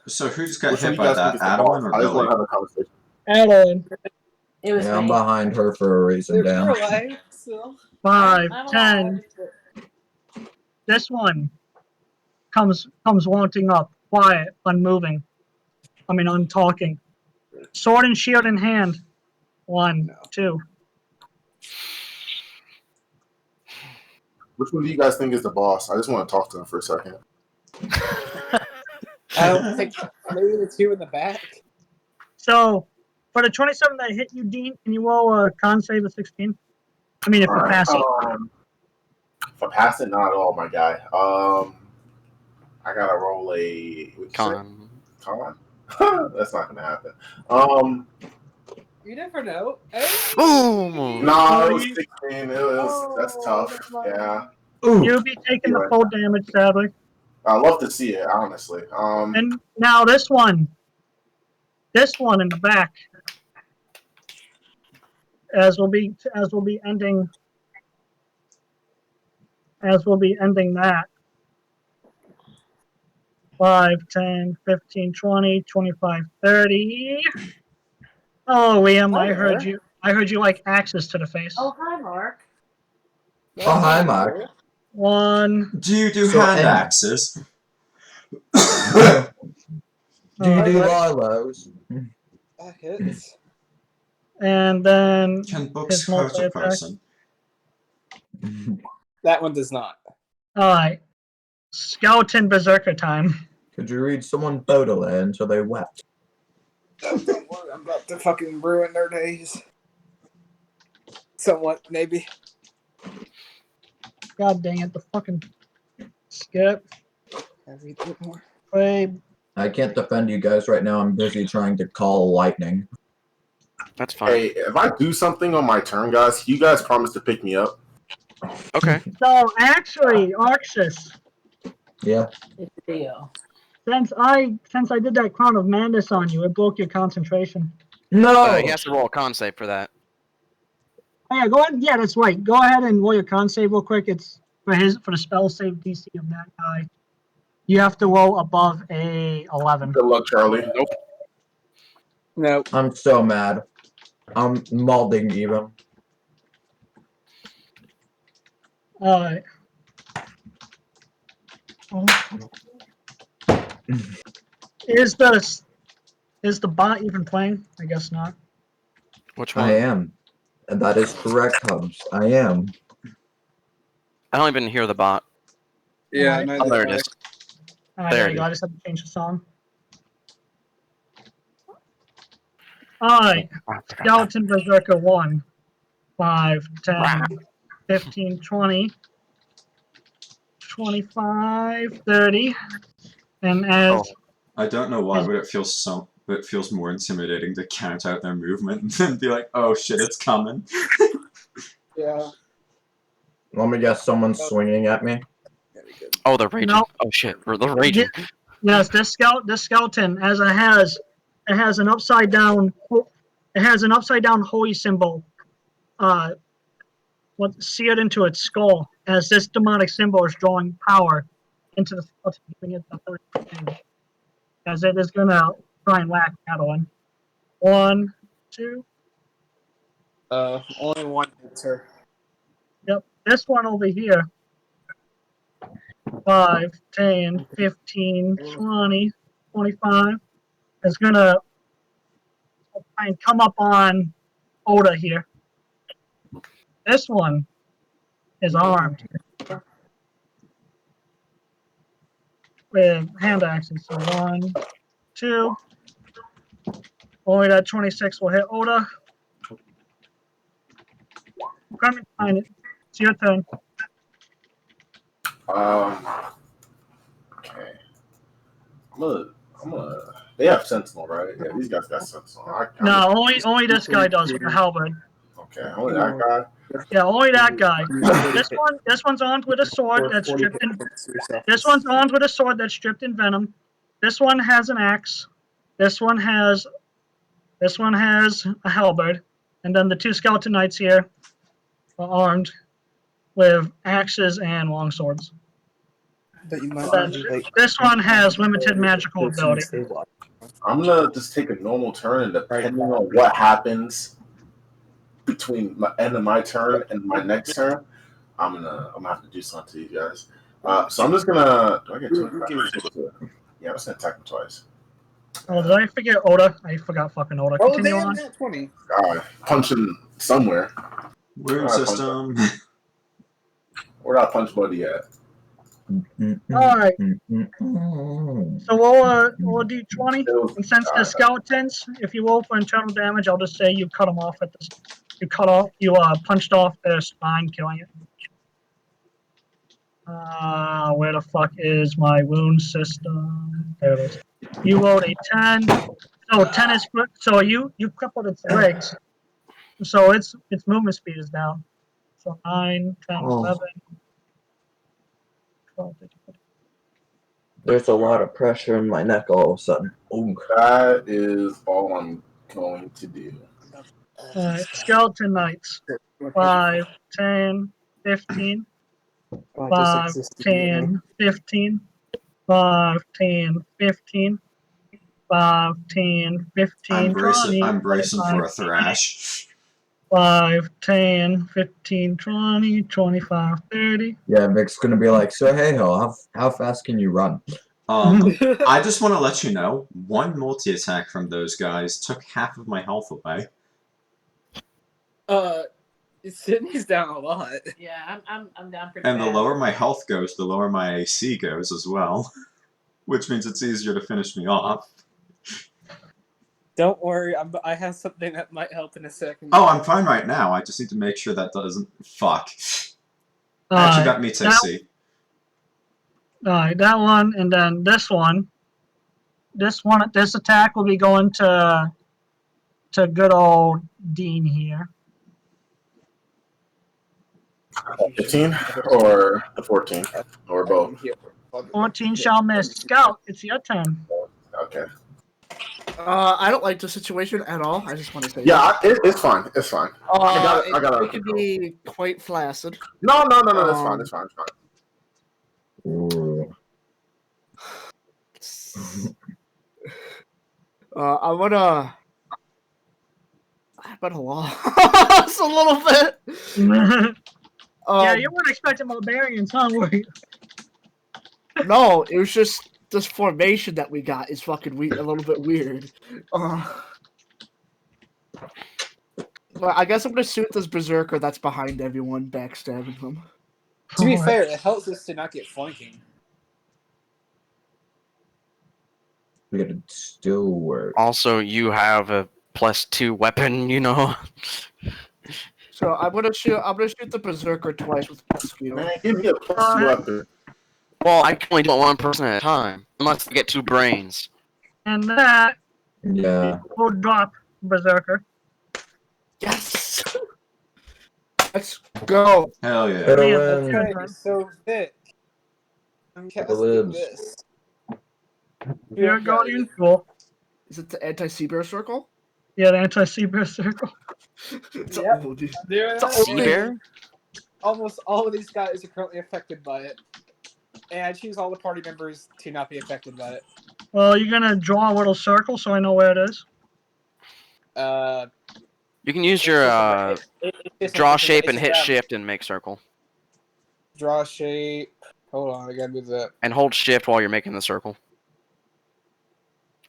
So who just got Which one hit you by guys that? think is the boss? Adewyn or I just want Billy? to have a conversation. Adewyn. It was Yeah, I'm me. behind her for a reason, You're damn. alive still. 5, I'm 10. alive. This one comes wanting up, quiet, unmoving. Untalking. Sword and shield in hand. 1, 2. Which one do you guys think is the boss? I just want to talk to him for a second. I don't think maybe the two in the back. So, for the 27 that hit you, Dean, can you roll a con save of 16? I mean, if you pass it. If I pass it, not at all, my guy. I gotta roll a Con. Con. That's not gonna happen. You never know. Boom! No, it was 16. That's tough. Yeah, You'll be taking the full damage, sadly. I love to see it, honestly. And now this one in the back, as we'll be ending that. 5, 10, 15, 20, 25, 30. Oh, Liam, I heard you. I heard you like axes to the face. Oh, hi, Mark. Oh, hi, Mark. 1. Do you do So, hand and- axes? Do you do Lilos? That hits. And then Can books his hurt a multi-attack. person? That one does not. Alright. Skeleton Berserker time. Could you read someone Baudelaire until they wept? Oh, don't worry, I'm about to fucking ruin their days. Somewhat, maybe. God dang it, the fucking skip. I read a bit more. Play. I can't defend you guys right now. I'm busy trying to call lightning. That's fine. Hey, if I do something on my turn, guys, you guys promise to pick me up. Okay. So actually, Arxus, Yeah. It's a deal. since I did that Crown of Madness on you, it broke your concentration. No! He has to roll a con save for that. Oh, yeah, go ahead. Yeah, that's right. Go ahead and roll your con save real quick. It's for the spell save DC of that guy. You have to roll above a 11. Good luck, Charlie. Nope. No. I'm so mad. I'm mauling even. Alright. Is the bot even playing? I guess not. Which one? I am. And that is correct, Hubs. I am. I don't even hear the bot. Yeah, Alright. neither Oh, there do it I. is. Alright, There there it you go. is. I just had to change the song. Alright. Skeleton Berserker 1, 5, 10, 15, 20, 25, 30. And as I don't know why, but it feels more intimidating to count out their movement than be like, oh shit, it's coming. Yeah. Let me guess, someone's swinging at me. Very good. Oh, they're raging. No. Oh shit, they're raging. yes, this skeleton, as it has an upside down It has an upside down holy symbol seared into its skull, as this demonic symbol is drawing power into the skeleton, giving it the 30%. As it is gonna try and whack Adewyn. 1, 2. Only one answer. Yep. This one over here. 5, 10, 15, 20, 25. Is gonna try and come up on Odda here. This one is armed with hand axes. So 1, 2. Only that 26 will hit Odda. Come behind it. It's your turn. Okay. I'm gonna. They have Sentinel, right? Yeah, these guys got Sentinel. No, only this guy does with the halberd. Okay, only that guy. Yeah, only that guy. This one's armed with a sword that's stripped in. This one's armed with a sword that's stripped in venom. This one has an axe. This one has a halberd, and then the two skeleton knights here are armed with axes and long swords. This one has limited magical ability. I'm gonna just take a normal turn, and depending on what happens between the end of my turn and my next turn, I'm gonna have to do something to you guys. So I'm just gonna. Do I get 25? Yeah, I'm just gonna attack him twice. Oh, did I forget Odda? I forgot fucking Odda. Continue on. 20. Punch him somewhere. Wound system. Where did I punch Buddy yet? Alright. So we'll do 20. And since the skeletons, if you roll for internal damage, I'll just say you cut them off at this. You punched off their spine, killing it. Where the fuck is my wound system? There it is. You rolled a 10. So 10 is so you crippled its legs. So its movement speed is down. So 9, 10, 11. 12, 13, 14. There's a lot of pressure in my neck all of a sudden. Ooh. That is all I'm going to do. Skeleton Knights. 5, 10, 15. 5, 10, 15. 5, 10, 15. 5, 10, 15, 20. I'm bracing for a thrash. 5, 10, 15, 20, 25, 30. Yeah, Vick's gonna be like, so Haehil, how fast can you run? I just want to let you know, one multi-attack from those guys took half of my health away. Sydney's down a lot. Yeah, I'm down pretty And the bad. lower my health goes, the lower my AC goes as well. Which means it's easier to finish me off. Don't worry, I have something that might help in a second. Oh, I'm fine right now. I just need to make sure that doesn't... Fuck. I actually got me to AC. Alright, that one, and then this one. This attack will be going to good old Dean here. 15 or 14 or both. 14 shall miss. Scout, it's your turn. Okay. I don't like the situation at all. I just want to say. Yeah, it's fine. It's fine. I got it. It could be quite flaccid. No. It's fine. It's fine. Ooh. I'm gonna lost a little bit. Yeah, you weren't expecting barbarians, huh? Were you? No, it was just this formation that we got is fucking a little bit weird. But I guess I'm gonna shoot this berserker that's behind everyone, backstabbing them. To be fair, it helps us to not get flanking. We gotta still work. Also, you have a +2 weapon, you know. So I'm gonna shoot the berserker twice with skill. Man, give me a +2 weapon. Well, I can only do it one person at a time, unless I get 2 brains. And that will drop berserker. Yes. Let's go. Hell yeah. Okay, so Vick, I'm casting this. You're guardian. Cool. Is it the anti-seabear circle? Yeah, the anti-sea bear circle. It's Yep. old. I'm doing It's that, old. Sea bear? Almost all of these guys are currently affected by it. And I choose all the party members to not be affected by it. Well, you're gonna draw a little circle so I know where it is. You can use It's your just it's just draw it's shape it's and just hit around. shift and make circle. Draw shape. Hold on, I gotta move that. And hold shift while you're making the circle.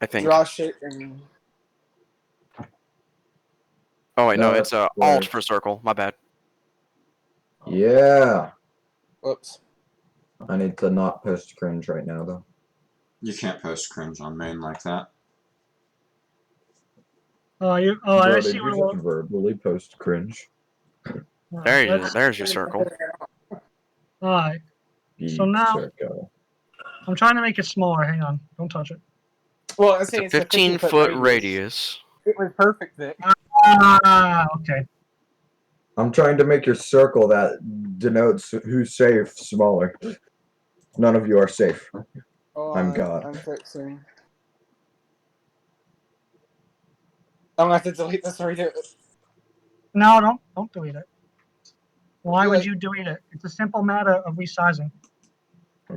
I think. Draw shape and. Oh wait, no, No, it's that's alt weird. for circle. My bad. Yeah. Whoops. I need to not post cringe right now, though. You can't post cringe on main like that. I Bro, see did what you it just was. verbally post cringe? There's your circle. Alright, So Beat now- circle. I'm trying to make it smaller. Hang on, don't touch it. Well, I'm It's saying a it's a 15-foot radius. It was perfect, Vic. Okay. I'm trying to make your circle that denotes who's safe smaller. None of you are safe. I'm God. I'm fixing. I'm gonna have to delete this and redo it. No, don't delete it. Why would Good. you delete it? It's a simple matter of resizing.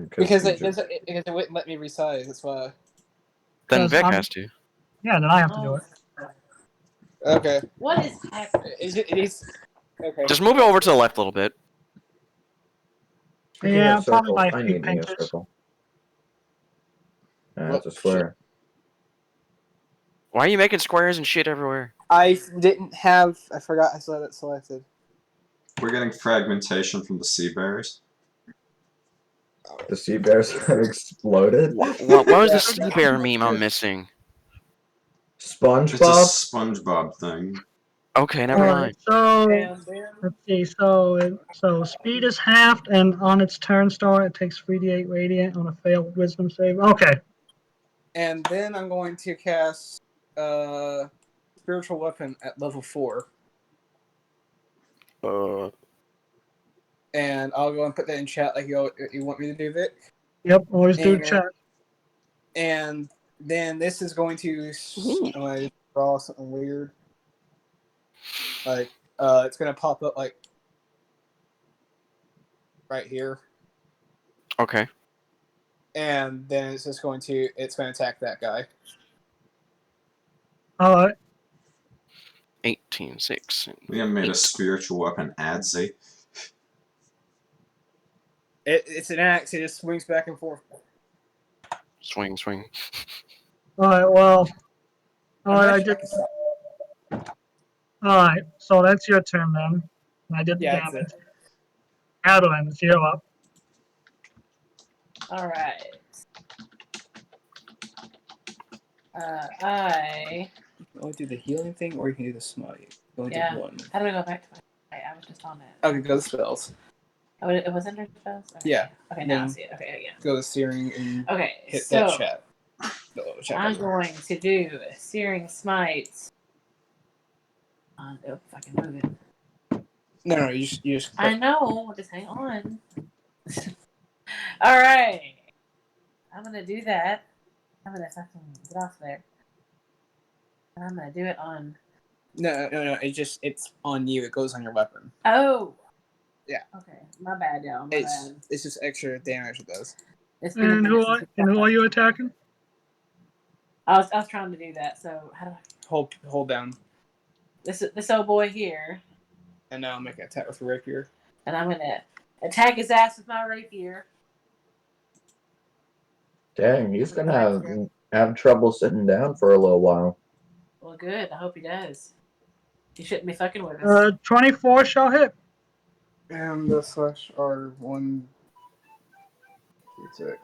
Because you it doesn't. Because it wouldn't let me resize. That's why. Then 'Cause Vic I'm- has to. Yeah, then I have to do it. Okay. What is happening? It is. Okay. Just move it over to the left a little bit. Speaking Yeah, of probably circles, by a I few need me a pinches. circle. Well, That's a square. Why are you making squares and shit everywhere? I didn't have. I forgot I still had it selected. We're getting fragmentation from the sea bears. The sea bears have exploded. What was the sea bear meme I'm missing? It's a SpongeBob? SpongeBob thing. Okay, never mind. So And then let's see. So speed is halved, and on its turn star, it takes 3d8 radiant on a failed Wisdom save. Okay. And then I'm going to cast spiritual weapon at level 4, and I'll go and put that in chat like you want me to do, Vic. Yep. Always do And- chat. And then this is going to. I'm gonna draw something weird. Like it's gonna pop up like right here, Okay. and then it's just going to attack that guy. All right. 18, 6. We have made a spiritual weapon adze. It's an axe. It just swings back and forth. Swing, swing. All right. Well. All right. All right. So that's your turn then. I did the Yeah, that's damage. Adewyn, it's you up. all right. I You only do the healing thing, or you can do the smite. You only Yeah. do one. how do I go back to my? I was just on it. Okay, go to spells. Oh, it was under spells. Okay. Yeah. Okay, now I see it. Okay, yeah. Go to searing and Okay, hit so that chat. The little chat I'm bubble. going to do a searing smite. Oh, if I can move it. No, you just. I know. Just hang on. All right. I'm gonna do that. I'm gonna fucking get off there. And I'm gonna do it on. No. It's on you. It goes on your weapon. Oh. Yeah. Okay. My bad, y'all. My bad. It's just extra damage it does. It's been a And minute since who are you attacking? I was trying to do that. So how do I? Hold down, This old boy here, and now I'll make an attack with a rapier. and I'm gonna attack his ass with my rapier. Dang, he's gonna have trouble sitting down for a little while. Well, good. I hope he does. He shouldn't be fucking with us. 24 shall hit. And the slash are 1. 2, 6.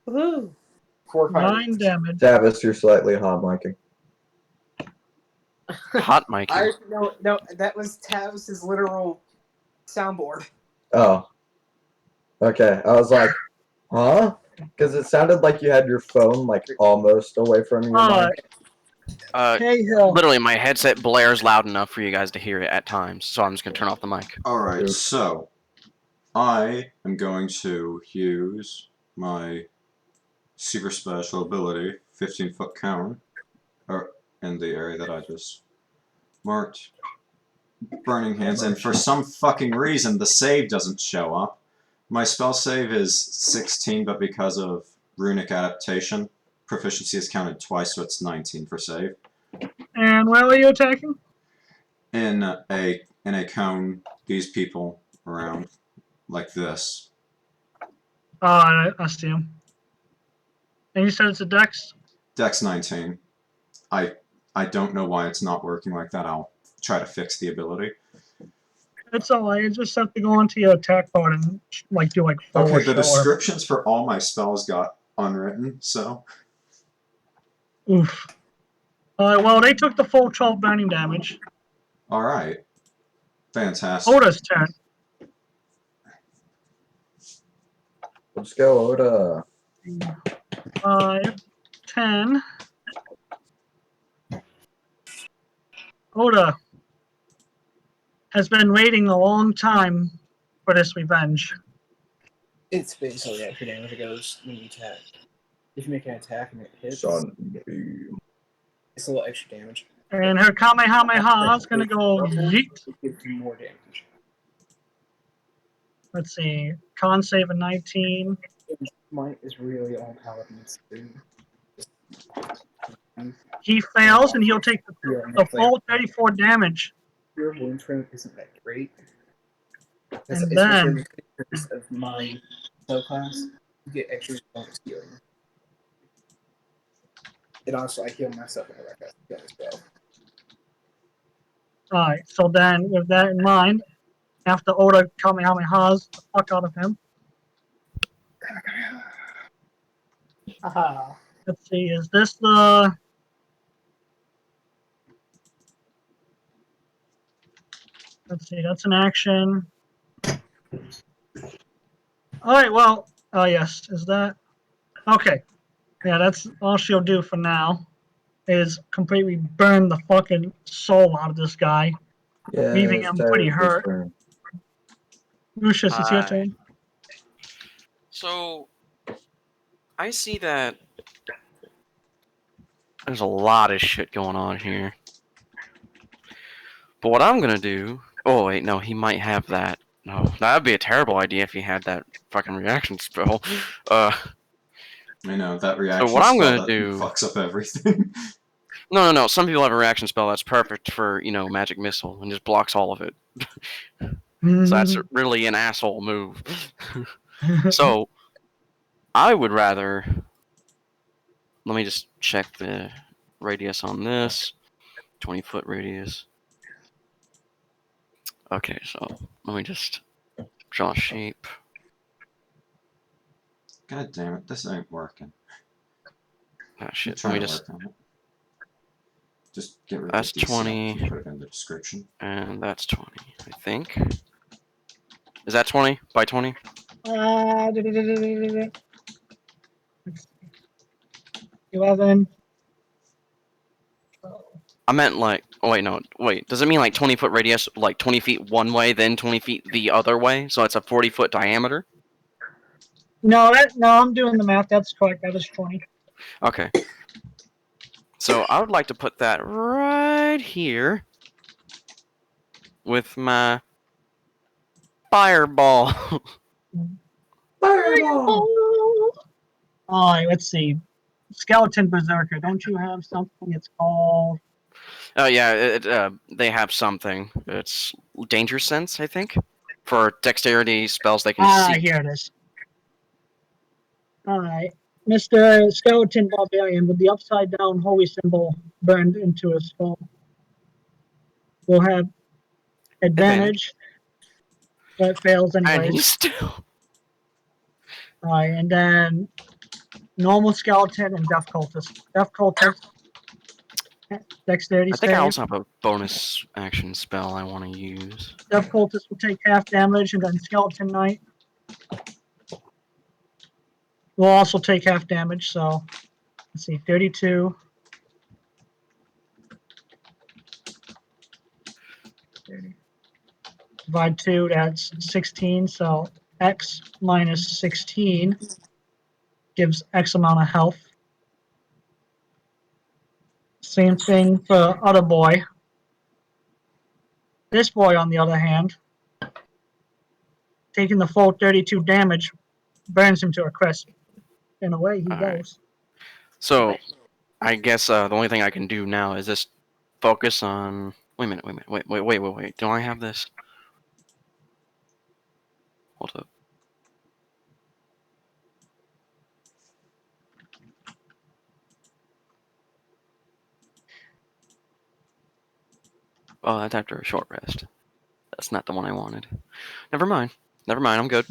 Woohoo! 4, 5. 9 damage. Tavis, you're slightly hot micing. Hot mic. No, that was Tav's literal soundboard. Oh. Okay, I was like, huh? Because it sounded like you had your phone like almost away from your mic. Haehil. Literally, my headset blares loud enough for you guys to hear it at times, so I'm just gonna turn off the mic. Alright, Oops. so I am going to use my super special ability, 15-foot cone. Or in the area that I just marked. Burning Hands, and for some fucking reason the save doesn't show up. My spell save is 16, but because of runic adaptation, proficiency is counted twice, so it's 19 for save. And where were you attacking? In a cone, these people around, like this. Oh, I see him. And you said it's a dex? Dex 19. I don't know why it's not working like that. I'll try to fix the ability. It's alright. You just have to go onto your attack card and do forward. Okay, the descriptions for all my spells got unwritten, so. Oof. Well, they took the full 12 burning damage. Alright. Fantastic. Odda's turn. Let's go, Odda. 5, 10. Odda has been waiting a long time for this revenge. It's basically extra damage it goes when you attack. If you make an attack and it hits, Son. it's a little extra damage. And her Kamehameha is going to go yeet. It gives you more damage. Let's see. Con save a 19. Might is really all Paladins do. He fails, and he'll take the full 34 damage. Your wound trim isn't that great. And then of my spell class, you get extra bonus healing. And also, I heal myself whenever I cast the spell. Alright, so then with that in mind, after Odda Kamehamehas the fuck out of him. Haha. Let's see, is this the... Let's see, that's an action. Alright, well, oh yes, is that... Okay. Yeah, that's all she'll do for now, is completely burn the fucking soul out of this guy, Yeah, leaving him pretty hurt. turn. Lucius, it's your turn. So, I see that there's a lot of shit going on here. But what I'm gonna do... Oh, wait, no, he might have that. No, that would be a terrible idea if he had that fucking reaction spell. I know, that reaction so what I'm spell gonna do... fucks up everything. No. Some people have a reaction spell that's perfect for, magic missile and just blocks all of it. So that's really an asshole move. So, I would rather... Let me just check the radius on this. 20-foot radius. Okay, so let me just draw a shape. God damn it, this ain't working. Ah, shit. I'm Let me trying to just... work on it. Just get rid That's of these 20. and put it in the description. And that's 20, I think. Is that 20? By 20? 11. I meant like... Oh, wait, no. Wait, does it mean like 20-foot radius, like 20 feet one way, then 20 feet the other way? So it's a 40-foot diameter? No, I'm doing the math. That's correct. That is 20. Okay. So I would like to put that right here with my fireball. Fireball! Alright, let's see. Skeleton Berserker. Don't you have something? It's called... Oh, yeah, they have something. It's Danger Sense, I think. For dexterity spells they can see. Here it is. Alright. Mr. Skeleton Barbarian with the upside down holy symbol burned into his skull will have advantage, but it fails And anyways. he's still... Alright, and then normal skeleton and death cultist. Death cultist, dexterity I think I save. also have a bonus action spell I want to use. Death cultist will take half damage, and then skeleton knight will also take half damage. So let's see, 32. 30. Divide 2, that's 16. So X minus 16 gives X amount of health. Same thing for other boy. This boy, on the other hand, taking the full 32 damage, burns him to a crisp. And away he Alright. goes. So, I guess the only thing I can do now is just focus on. Wait a minute. Wait. Do I have this? Hold up. Oh, that's after a short rest. That's not the one I wanted. Never mind. I'm good.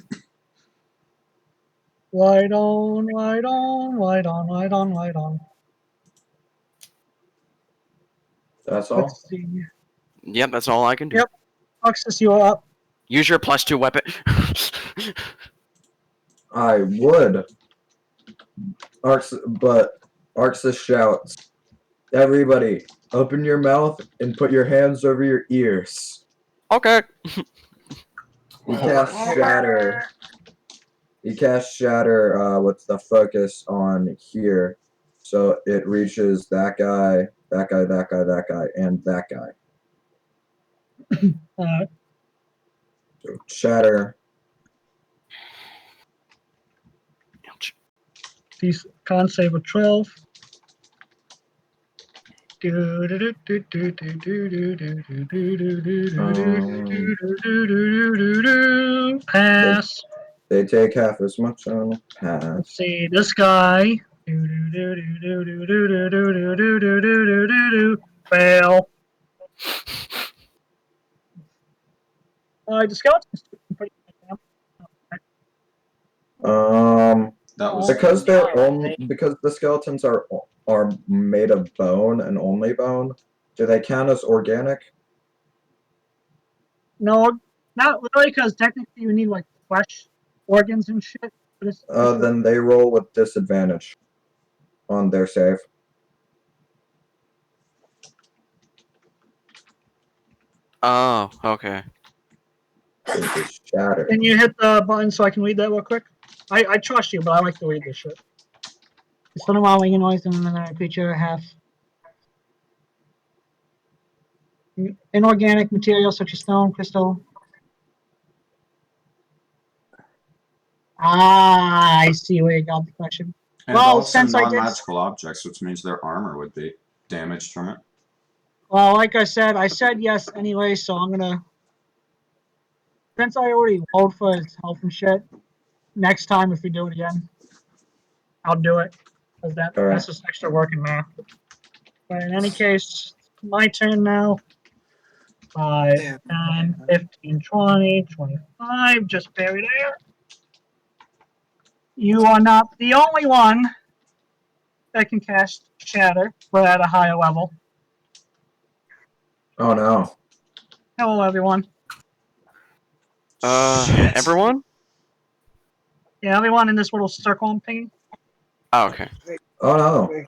Light on, light on, light on, light on, light on. That's all. Let's see. Yep, that's all I can do. Yep. Arxus, you are up. Use your +2 weapon. I would. But Arxus shouts, "Everybody, open your mouth and put your hands over your ears." Okay. He casts Shatter. He casts Shatter with the focus on here. So it reaches that guy, that guy, that guy, that guy, and that guy. So Shatter. Ouch. He's con save of 12. Pass. They take half as much on a pass. Let's see, this guy. Fail. The skeletons pretty That was because because the skeletons are made of bone and only bone. Do they count as organic? No, not really, because technically you need like flesh organs and shit. Then they roll with disadvantage on their save. Oh, okay. Shatter. Can you hit the button so I can read that real quick? I trust you, but I like to read this shit. It's one of my winging noise and another creature half. Inorganic materials such as stone, crystal. Ah, I see where you got the question. and Well, also since I did, non-magical objects, which means their armor would be damaged from it. well, like I said yes anyway, so I'm gonna. Since I already rolled for his health and shit, next time if we do it again, I'll do it. Because that's just extra work in math. But in any case, my turn now. 5, 10, 15, 20, 25, just bury there. You are not the only one that can cast Shatter, but at a higher level. Oh no. Hello, everyone. Everyone? Yeah, everyone in this little circle I'm pinging. Oh, okay. Oh no.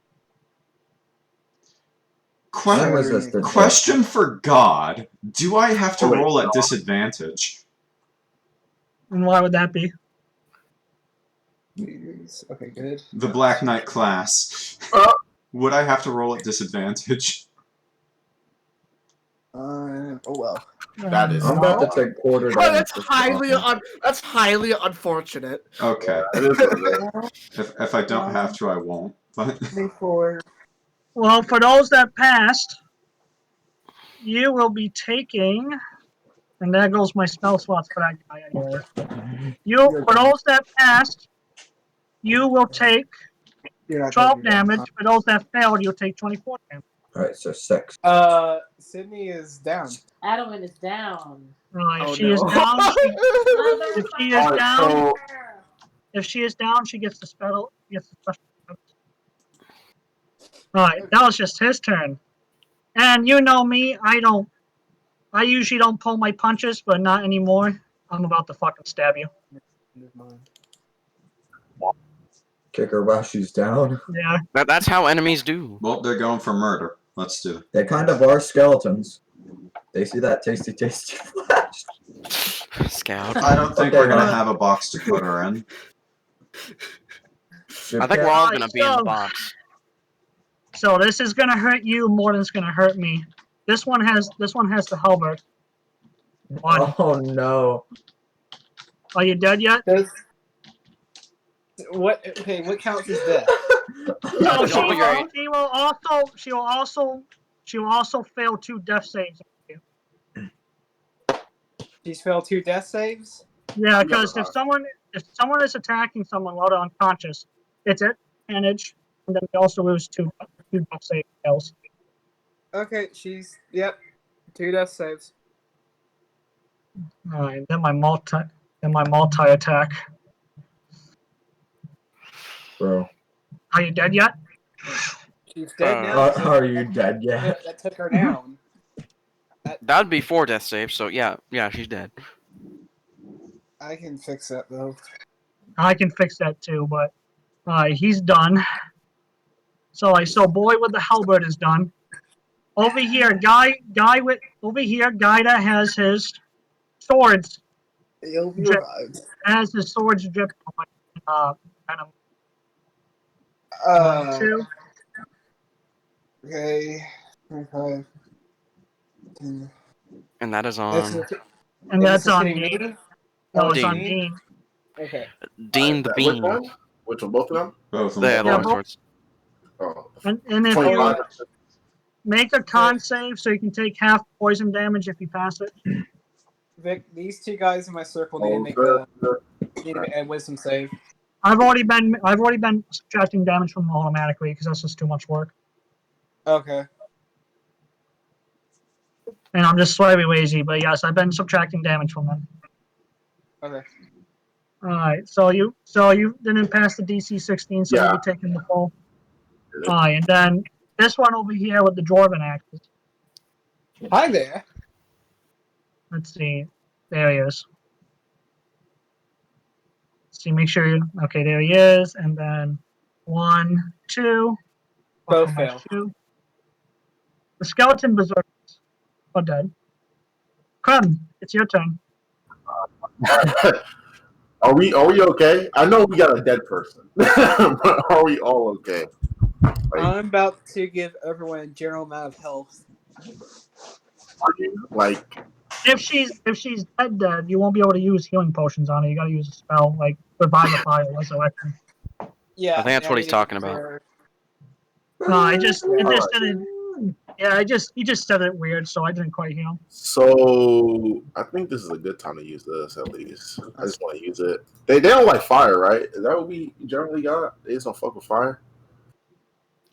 Question for God. Do I have to roll at disadvantage? And why would that be? Okay, good. The Black Knight class. Would I have to roll at disadvantage? Oh well. That is. I'm about to take quarter damage. That's highly unfortunate. Okay. That is what it is. If I don't have to, I won't. But Before. Well, for those that passed, you will be taking, and there goes my spell slots for that guy anyway. For those that passed, you will take 12 damage. For those that failed, you'll take 24 damage. Alright, so 6. Sydney is down. Adewyn is down. Right, Oh, if she no. is down, if she is Alright, down, so if she is down, she gets the spell. Special. Alright, that was just his turn. And you know me, I usually don't pull my punches, but not anymore. I'm about to fucking stab you. Kick her while she's down. Yeah. That's how enemies do. well, they're going for murder. Let's do it. They kind of are skeletons. They see that tasty flesh. Scout. I don't think Okay, we're gonna have a box to put her in. I think we're all gonna be in the box. So this is gonna hurt you more than it's gonna hurt me. This one has the halberd. One. Oh no. Are you dead yet? What? Okay, what counts as death? So Don't she will also fail 2 death saves. She's failed 2 death saves. Yeah, because if someone is attacking someone while they're unconscious, it's at advantage, and then they also lose 2 death save fails. Okay, yep, 2 death saves. All right, then my multi attack. Bro. Are you dead yet? She's dead now. so Are you dead yet? that took her down. That'd be 4 death saves, so yeah, she's dead. I can fix that though. I can fix that too, but he's done. So boy with the halberd is done. Over here, guy that has his swords. He'll be revived. Has his swords dripped venom. 2. Okay. 25. And that is on And that's on hitting Dean. me? No, it's Dean. on Dean. Okay. Dean the Which Bean. one? Which one? Both of them? Both of They them. had long both. swords. Oh, And if 25. you make a con save, so you can take half poison damage if you pass it. Vic, these 2 guys in my circle need to make a wisdom save. I've already been subtracting damage from them automatically because that's just too much work. Okay. And I'm just slightly lazy, but yes, I've been subtracting damage from them. Okay. Alright, so you didn't pass the DC 16, so you'll be taking the full. Alright, and then this one over here with the Dwarven axes. Hi there. Let's see. There he is. See, make sure you. Okay, there he is. And then 1, 2. Both fail. 2. The skeleton berserkers are dead. Clem, it's your turn. Are we okay? I know we got a dead person, but are we all okay? I'm about to give everyone a general amount of health. Are you like? If she's dead, you won't be able to use healing potions on her. You got to use a spell like Revive the Fire, Resurrection. Yeah, I think that's what he's talking about. No, it just didn't. Yeah, he just said it weird, so I didn't quite heal. So I think this is a good time to use this. At least I just want to use it. They don't like fire, right? Is that what we generally got? They just don't fuck with fire.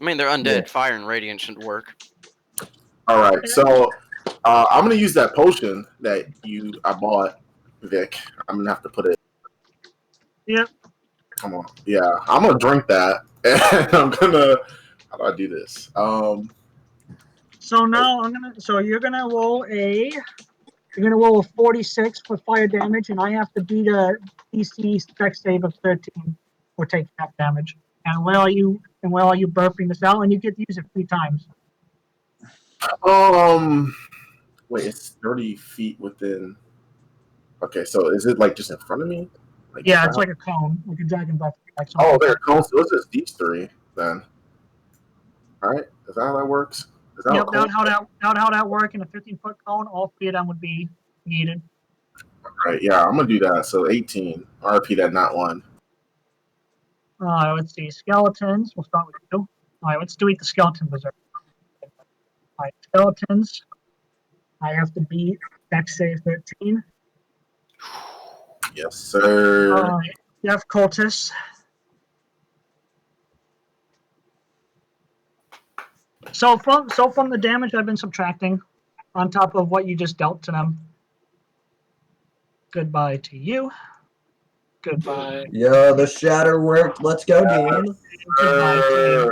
I mean, they're undead. Fire and radiant should work. All right, so I'm gonna use that potion that I bought, Vic. I'm gonna have to put it. Yep. Come on, yeah, I'm gonna drink that, and I'm gonna. How do I do this? So now you're gonna roll a 46 for fire damage, and I have to beat a DC spec save of 13 or take half damage. And while you burping this out, and you get to use it 3 times. Wait, it's 30 feet within. Okay, so is it like just in front of me? Like Yeah, it's like a cone, like a Dragonbeasts. Like oh, there it comes. So it's just these 3 then. All right, is that how that works? Is that Yep, how that work in a 15-foot cone, all 3 of them would be needed. All right, yeah, I'm gonna do that. So 18. RP that, not 1. Let's see, skeletons. We'll start with you. All right, let's do the skeleton berserk. All right, skeletons. I have to beat Dex save 13. Yes, sir. All right, Death cultists. So from the damage I've been subtracting, on top of what you just dealt to them. Goodbye to you. Goodbye. Yeah, the shatter worked. Let's go, Dean. Goodbye to you.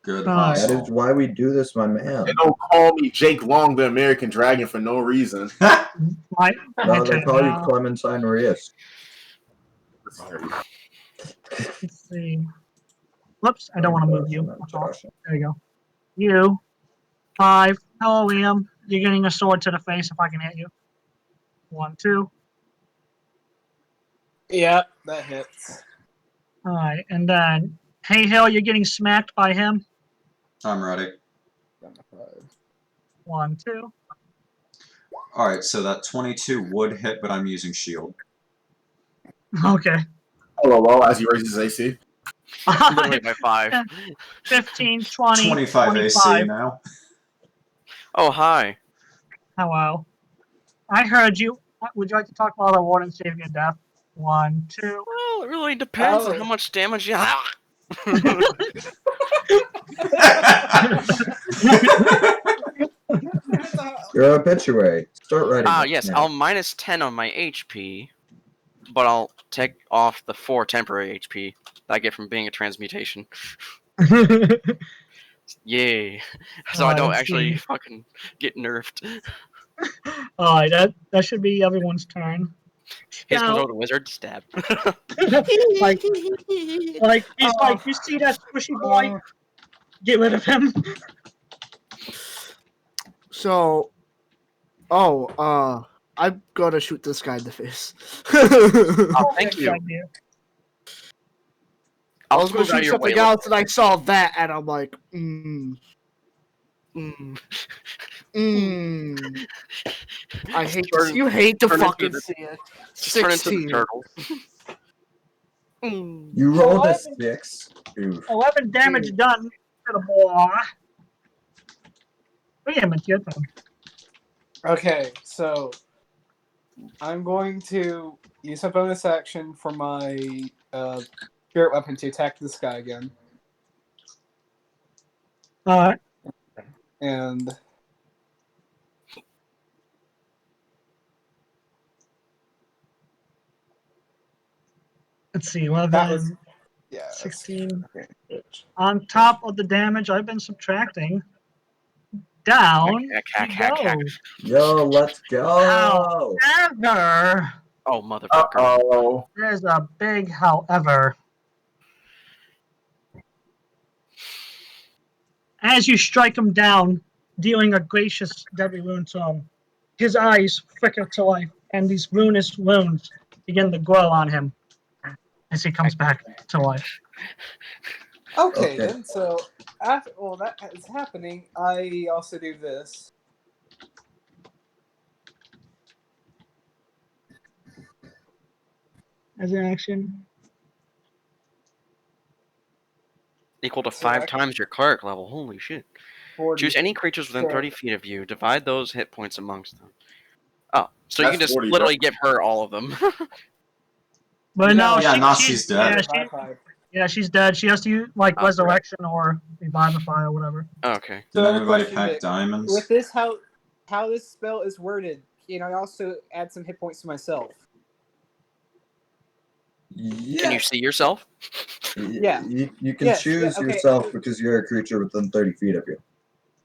Good Alright. That hustle. is why we do this, my man. They don't call me Jake Long, the American Dragon, for no reason. My No, they turn call you now. Clementine Rios. Let's see. Whoops, I don't want to move you. There you go. You. 5. Hello, Liam. You're getting a sword to the face if I can hit you. 1, 2. Yep, that hits. Alright, and then Haehil, you're getting smacked by him. I'm ready. 1, 2. Alright, so that 22 would hit, but I'm using shield. Okay. Hello, as he raises his AC. Literally by 5. 15, 20, 25 AC now. Oh, hi. Hello. I heard you. Would you like to talk about the warden saving your death? 1, 2. Well, it really depends on how much damage you have. Your obituary. Start writing. Yes, now. I'll minus 10 on my HP, but I'll take off the 4 temporary HP that I get from being a transmutation. Yay. So I don't actually fucking get nerfed. Alright, that should be everyone's turn. He's Now- gonna go to wizard stab. like he's like, you see that squishy boy? Get rid of him. So, I'm gonna shoot this guy in the face. Oh, thank you. Idea. I was gonna move out of shoot your way something else, and I saw that, and I'm like, I hate this. You hate to turn fucking into the- see it. Just turn into the 16. turtle. You rolled a 6. Oof. 11 damage done to the boy. Liam, it's your turn. Okay, so I'm going to use my bonus action for my spirit weapon to attack this guy again. Alright. And Let's see, 11, that was 16. Okay. On top of the damage I've been subtracting, down Hack. he goes. Yo, let's go. However, Oh, motherfucker. Uh-oh. there's a big however. As you strike him down, dealing a gracious deadly wound to him, his eyes flicker to life, and these ruinous wounds begin to grow on him as he comes back to life. Okay, Okay. then. So after that is happening, I also do this. As an action, Equal to So 5 I- times your cleric level. Holy shit. 40. Choose any creatures within Sure. 30 feet of you. Divide those hit points amongst them. Oh, so you That's can just 40, bro. literally give her all of them. but no, Yeah, she's she's dead. she's dead. She has to use like Oh, resurrection or revivify or whatever. Okay. So Did I have a everybody question, pack Vic. diamonds? With this, how this spell is worded, I also add some hit points to myself. Yeah. Can you see yourself? Yeah. You can Yes, choose yeah, okay. yourself because you're a creature within 30 feet of you.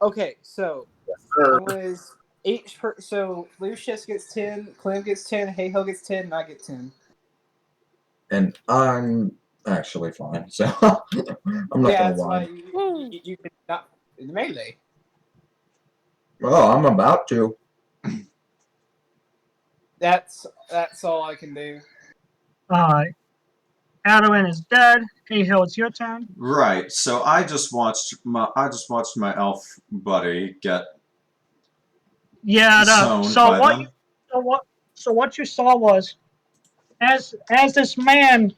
Okay, so Sir. was so Lucius gets 10, Clem gets 10, Haehil gets 10, and I get 10. And I'm actually fine, so I'm not Yeah, gonna that's lie. why you did not in the melee. Well, I'm about to. That's all I can do. Alright. Adewyn is dead. Haehil, it's your turn. Right. So I just watched my elf buddy get Yeah, no. zoned So by what? them. So what you saw was, as this man,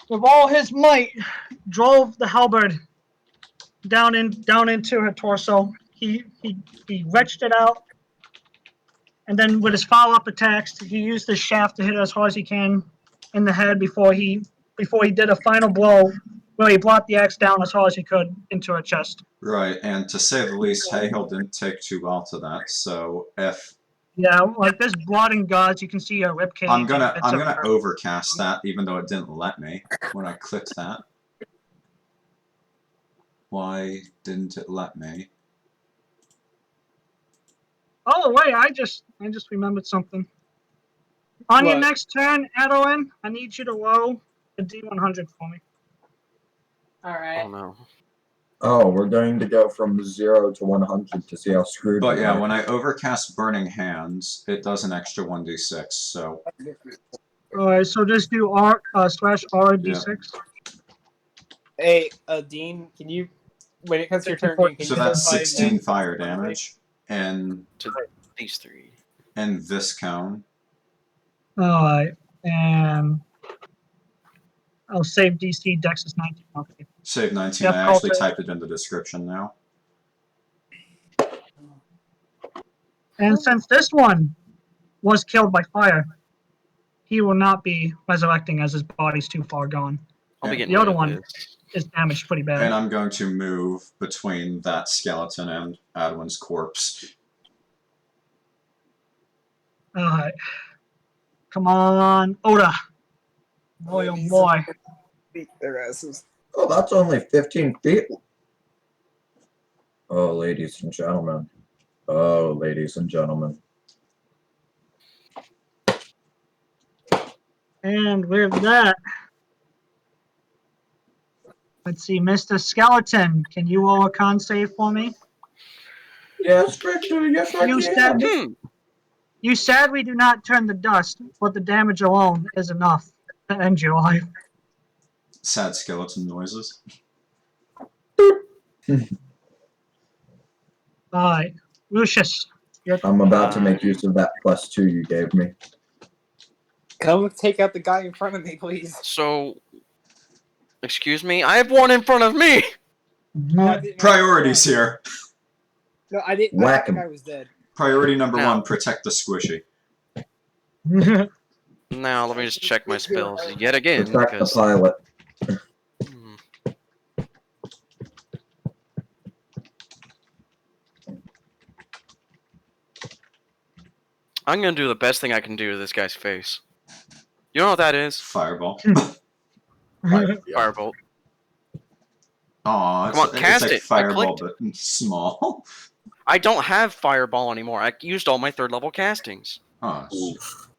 with all his might, drove the halberd down into her torso. He wrenched it out, and then with his follow-up attacks, he used his shaft to hit her as hard as he can in the head before he did a final blow where he brought the axe down as hard as he could into her chest. Right, and to say the least, Haehil didn't take too well to that. So if Yeah, like there's blood and guts, you can see her ribcage. I'm gonna and bits of her- overcast that, even though it didn't let me when I clicked that. Why didn't it let me? Oh wait, I just remembered something. On your What? next turn, Adewyn, I need you to roll a D100 for me. Alright. Oh no. Oh, we're going to go from 0 to 100 to see how screwed But we yeah, are. when I overcast Burning Hands, it does an extra 1d6. So Alright, so just do R /R Yeah. D6. Hey, Dean, can you, when it comes to your turn, can you So that's clarify 16 that- fire damage, and To these three. and this cone. Alright, and I'll save DC, Dex is 19. Okay. Save 19. Yep, I I'll actually save. typed it in the description now. And since this one was killed by fire, he will not be resurrecting as his body's too far gone. I'll be Yeah. getting The rid other of one this. is damaged pretty bad. And I'm going to move between that skeleton and Adewyn's corpse. Alright. Come on, Odda. Boy, oh boy. Beat their asses. Oh, that's only 15 feet. Oh, ladies and gentlemen. Oh, ladies and gentlemen. And with that, let's see, Mr. Skeleton, can you roll a con save for me? Yes, Victor, yes, I You can. You sadly do not turn the dust, but the damage alone is enough to end your life. Sad skeleton noises. Alright, Lucius. I'm about to make use of that +2 you gave me. Come take out the guy in front of me, please. So, excuse me, I have one in front of me. No, I didn't- Priorities here. No, I didn't. Whack I think him. I was dead. Priority number Now. 1, protect the squishy. Now, let me just check my spells yet again. Protect the Because, pilot. I'm going to do the best thing I can do to this guy's face. You know what that is? Fireball. Yeah. Firebolt. Aw, Come on, it's cast like it. I Fireball, clicked. but small. I don't have Fireball anymore. I used all my 3rd level castings. Oh, Oof.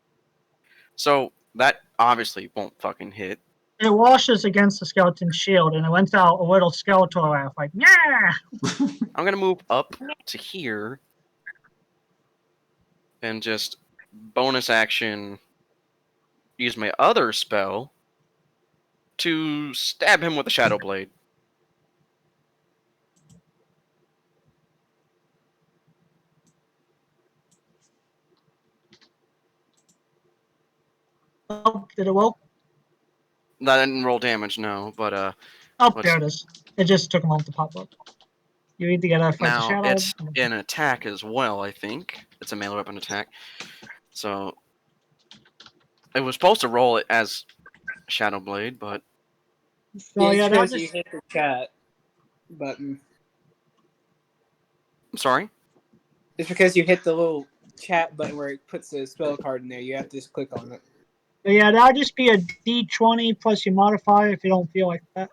So, that obviously won't fucking hit. It washes against the skeleton's shield, and it went out a little skeletal laugh, like, yeah! I'm going to move up to here. And just bonus action use my other spell to stab him with a Shadow Blade. Oh, did it roll? That didn't roll damage, no, but Oh, What's- there it is. It just took a moment to pop up. You need to get a fight the now shadow. it's an attack as well, I think. It's a melee weapon attack. So it was supposed to roll it as Shadow Blade, but So, yeah, yeah, it's that because you just, hit the chat button. I'm sorry. It's because you hit the little chat button where it puts the spell card in there. You have to just click on it. yeah, that'll just be a D20 plus your modifier if you don't feel like that.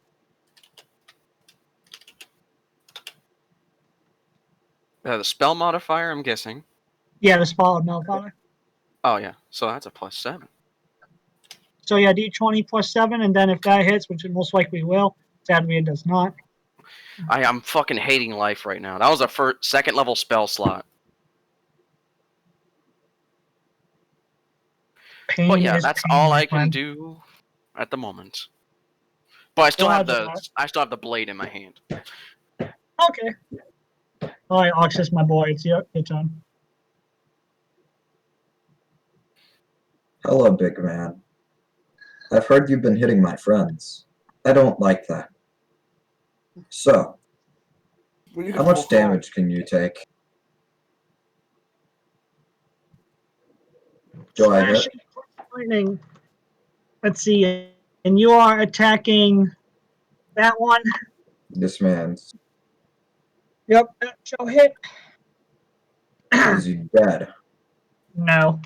The spell modifier, I'm guessing. Yeah, the spell modifier. Oh yeah, so that's a +7. So yeah, D20 plus 7, and then if that hits, which it most likely will, sadly it does not. I'm fucking hating life right now. That was a 2nd level spell slot. Pain But yeah, is that's pain, all my I can friend. do at the moment. But I still have the blade in my hand. Okay. Alright, Arxus, my boy, it's your turn. Hello, big man. I've heard you've been hitting my friends. I don't like that. So, how much damage can you take? Do I hit? Lightning. Let's see. And you are attacking that one. This man's. Yep, that shall hit. Is he dead? No.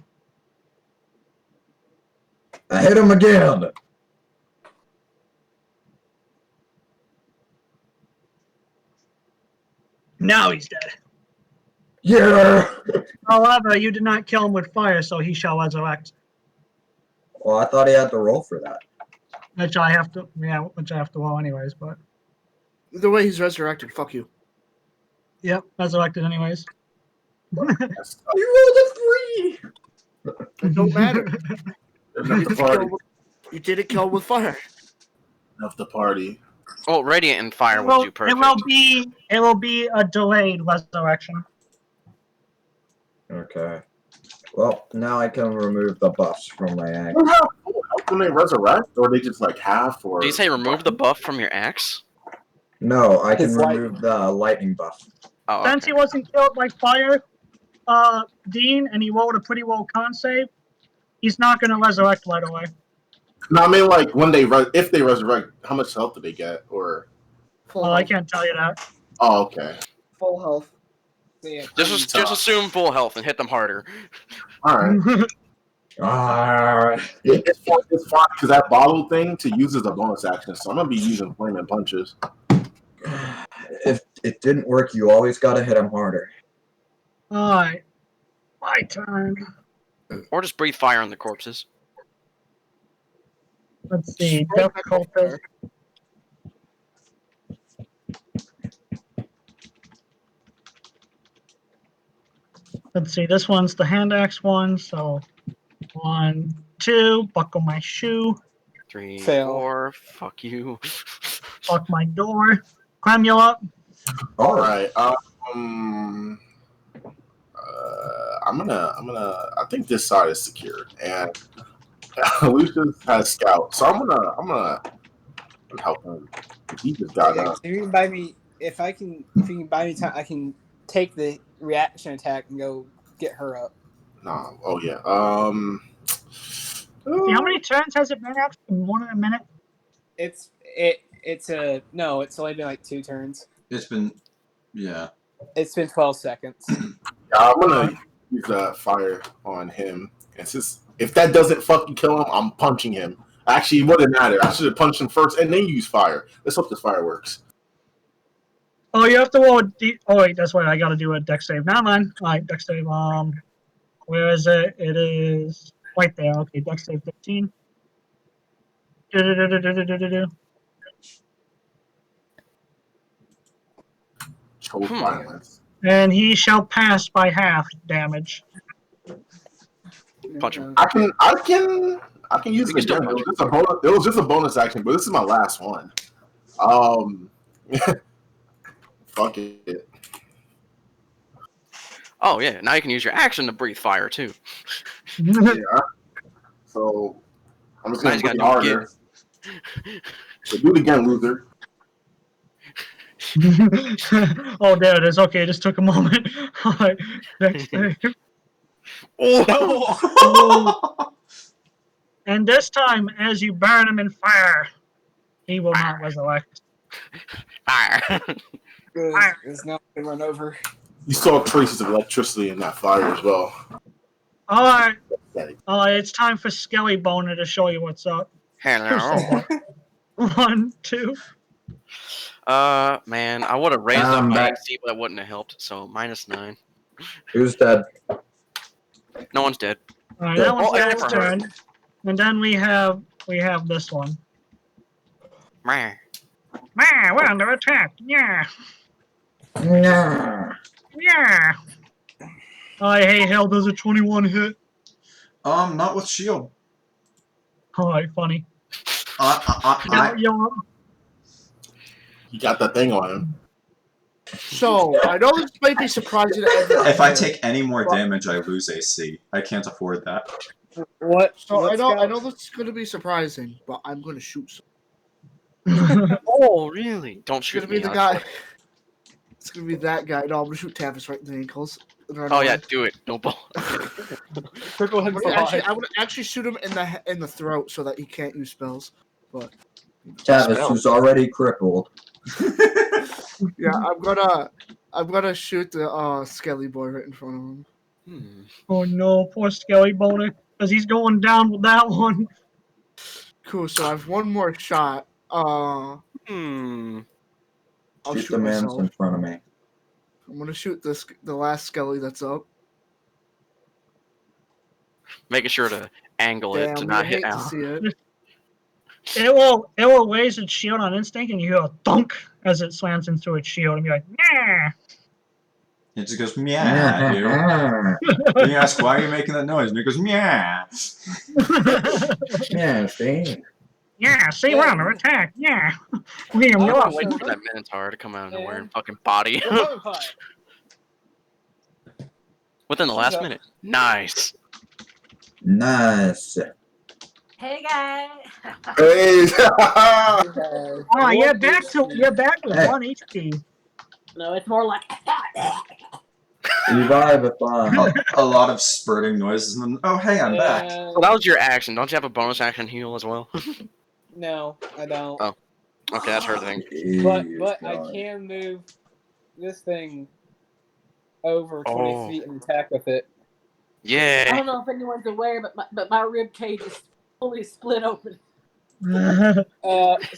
I hit him again! Now he's dead. Yeah! However, you did not kill him with fire, so he shall resurrect. Well, I thought he had to roll for that. Which I have to roll anyways, but The way he's resurrected, fuck you. yep, resurrected anyways. That's tough. You rolled a 3! It don't matter. Enough to party. You didn't kill with fire. Enough to party. Well, radiant and fire It would will, do perfect. it will be a delayed resurrection. Okay. Well, now I can remove the buffs from my axe. When they resurrect, or they just like half, or Do you say remove the buff from your axe? No, I can His remove the lightning buff. Oh, Since okay. he wasn't killed by fire, Dean, and he rolled a pretty well con save, he's not going to resurrect right away. No, I mean like when they if they resurrect, how much health do they get? Or Full I health. can't tell you that. oh, okay, Full health. So, yeah, Just assume full health and hit them harder. all right. It's fine because that bottle thing to use as a bonus action, so I'm gonna be using flaming punches. If it didn't work, you always gotta hit him harder. Alright. My turn. Or just breathe fire on the corpses. Let's see. Death cultist. Let's see. This one's the hand axe one, so 1, 2, buckle my shoe, 3, Fail. 4, fuck you. lock my door. Clem, you up? All right. I'm gonna. I think this side is secured, and Lucius has scout, so I'm gonna help him. He just got up. If you can buy me, if you can buy me time, I can take the reaction attack and go get her up. No. Oh yeah. See, how many turns has it been out? 1 in a minute? It's no, it's only been like 2 turns. It's been, yeah. It's been 12 seconds. Yeah, I'm gonna use fire on him. It's just if that doesn't fucking kill him, I'm punching him. Actually, it wouldn't matter. I should have punched him first and then use fire. Let's hope this fire works. Oh, you have to roll oh, wait, that's right. I gotta do a dex save. Never mind. Alright, dex save. Where is it? It is right there. Okay, dex save 15. Choke violence. And he shall pass by half damage. Punch him. I can use You it can still again. punch It was just a bonus action, but this is my last one. Fuck it. Oh, yeah. Now you can use your action to breathe fire, too. Yeah. So I'm just Now gonna he's make it gotta do it harder. So do it again, loser. Oh, there it is. Okay, it just took a moment. Alright, dex save. Oh! And this time, as you burn him in fire, he will not resurrect. Fire. It's now been run over. You saw traces of electricity in that fire as well. Alright. Alright, it's time for Skelly Boner to show you what's up. Hello. 1, 2. Man, I would have raised up my back. AC, but that wouldn't have helped. So, -9. Who's dead? No one's dead. Alright, that one's Oh, I Skelly's never turn. And then we have this one. Meh. We're under attack. Yeah. Nah. Yeah. Alright, Haehil, does a 21 hit? Not with shield. Alright, funny. You got that thing on him. So, I know this might be surprising to everyone. If I take any more damage, I lose AC. I can't afford that. What? So, I Let's know go. this is going to be surprising, but I'm going to shoot someone. Oh, really? Don't It's shoot going to be me. the guy. It's going to be that guy. No, I'm going to shoot Tavis right in the ankles. Oh, yeah, do it. Don't ball. Cripple him for life. I would actually shoot him in the throat so that he can't use spells. But Tavis, who's already crippled. yeah, I'm gonna shoot the Skelly boy right in front of him. Oh no, poor Skelly Boner, because he's going down with that one. Cool. So I have one more shot. I'll Shoot shoot the man's myself. in front of me. I'm gonna shoot the last Skelly that's up. Making sure to angle it Damn, to you not hate hit to out. see it. It will raise its shield on instinct, and you hear a thunk as it slams into its shield, and you're like, nah. It just goes meow at you. Then you ask, why are you making that noise? And it goes meow. Yeah, see? Yeah, see, we're under attack. Yeah. Me and I Will. can't wait for that Minotaur to come out and wearing fucking body. Within the last minute. Nice. Nice. Hey guys. Hey. Oh, you're back with Hey. 1 HP. No, it's more like. Revive if A lot of spurting noises and then, oh hey, I'm back. Well, that was your action. Don't you have a bonus action heal as well? No, I don't. Oh. Okay, that's her thing. But I can move this thing over 20 feet and attack with it. I Yeah. don't know if anyone's aware, but my rib cage is fully split open.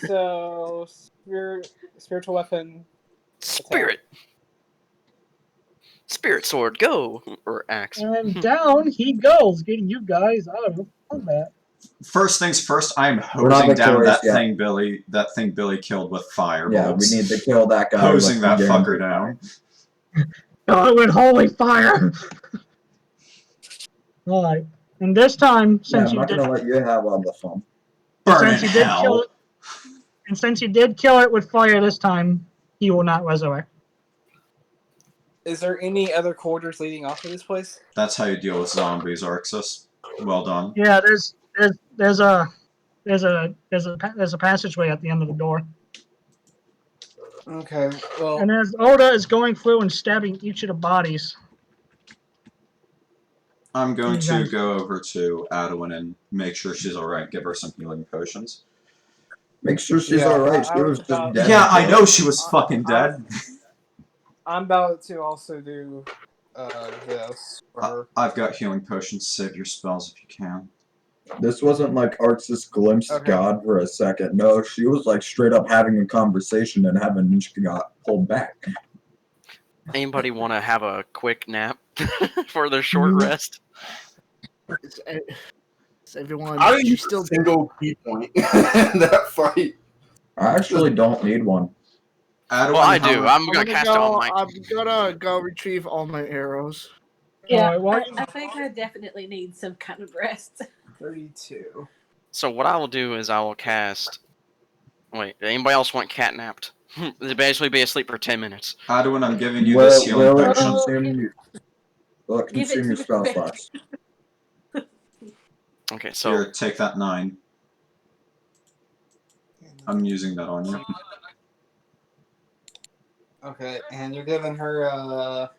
So spiritual weapon. Spirit sword, go! Or axe. And down he goes, getting you guys out of combat. First things first, I'm not hosing down victorious that yet. thing Billy killed with firebolts. Yeah, we need to kill that guy. Hosing that with the fucker down. Oh, with holy fire! Alright. And this time, Yeah, since I'm you not did gonna let you have all the fun. Burn in since you did kill hell. it, and since you did kill it with fire this time, he will not resurrect. Is there any other corridors leading off of this place? That's how you deal with zombies, Arxus. Well done. Yeah, there's a passageway at the end of the door. Okay, well, And as Odda is going through and stabbing each of the bodies. I'm going to Exactly. go over to Adewyn and make sure she's alright. Give her some healing potions. Make sure she's Yeah, alright. I She was was just about- dead. Yeah, I know she was fucking dead. I'm about to also do this for her. I've got healing potions. Save your spells if you can. This wasn't like Arxus glimpsed Okay. God for a second. No, she was like straight up having a conversation and she got pulled back. Anybody want to have a quick nap for their short rest? It's everyone. I didn't you use still a single key point in that fight. I actually don't need one. Adewyn, Well, I how do. much- I'm gonna cast all my. I'm gonna go retrieve all my arrows. Yeah, Alright, well, I think I definitely need some kind of rest. 32. So what I will do is I will cast. Wait, anybody else want catnapped? It'll basically be asleep for 10 minutes. Adewyn, I'm giving you this healing Will it potion. Give it consume to your the spell Vick. slots? Okay, so Here, take that 9. I'm using that on you. Okay, and you're giving her a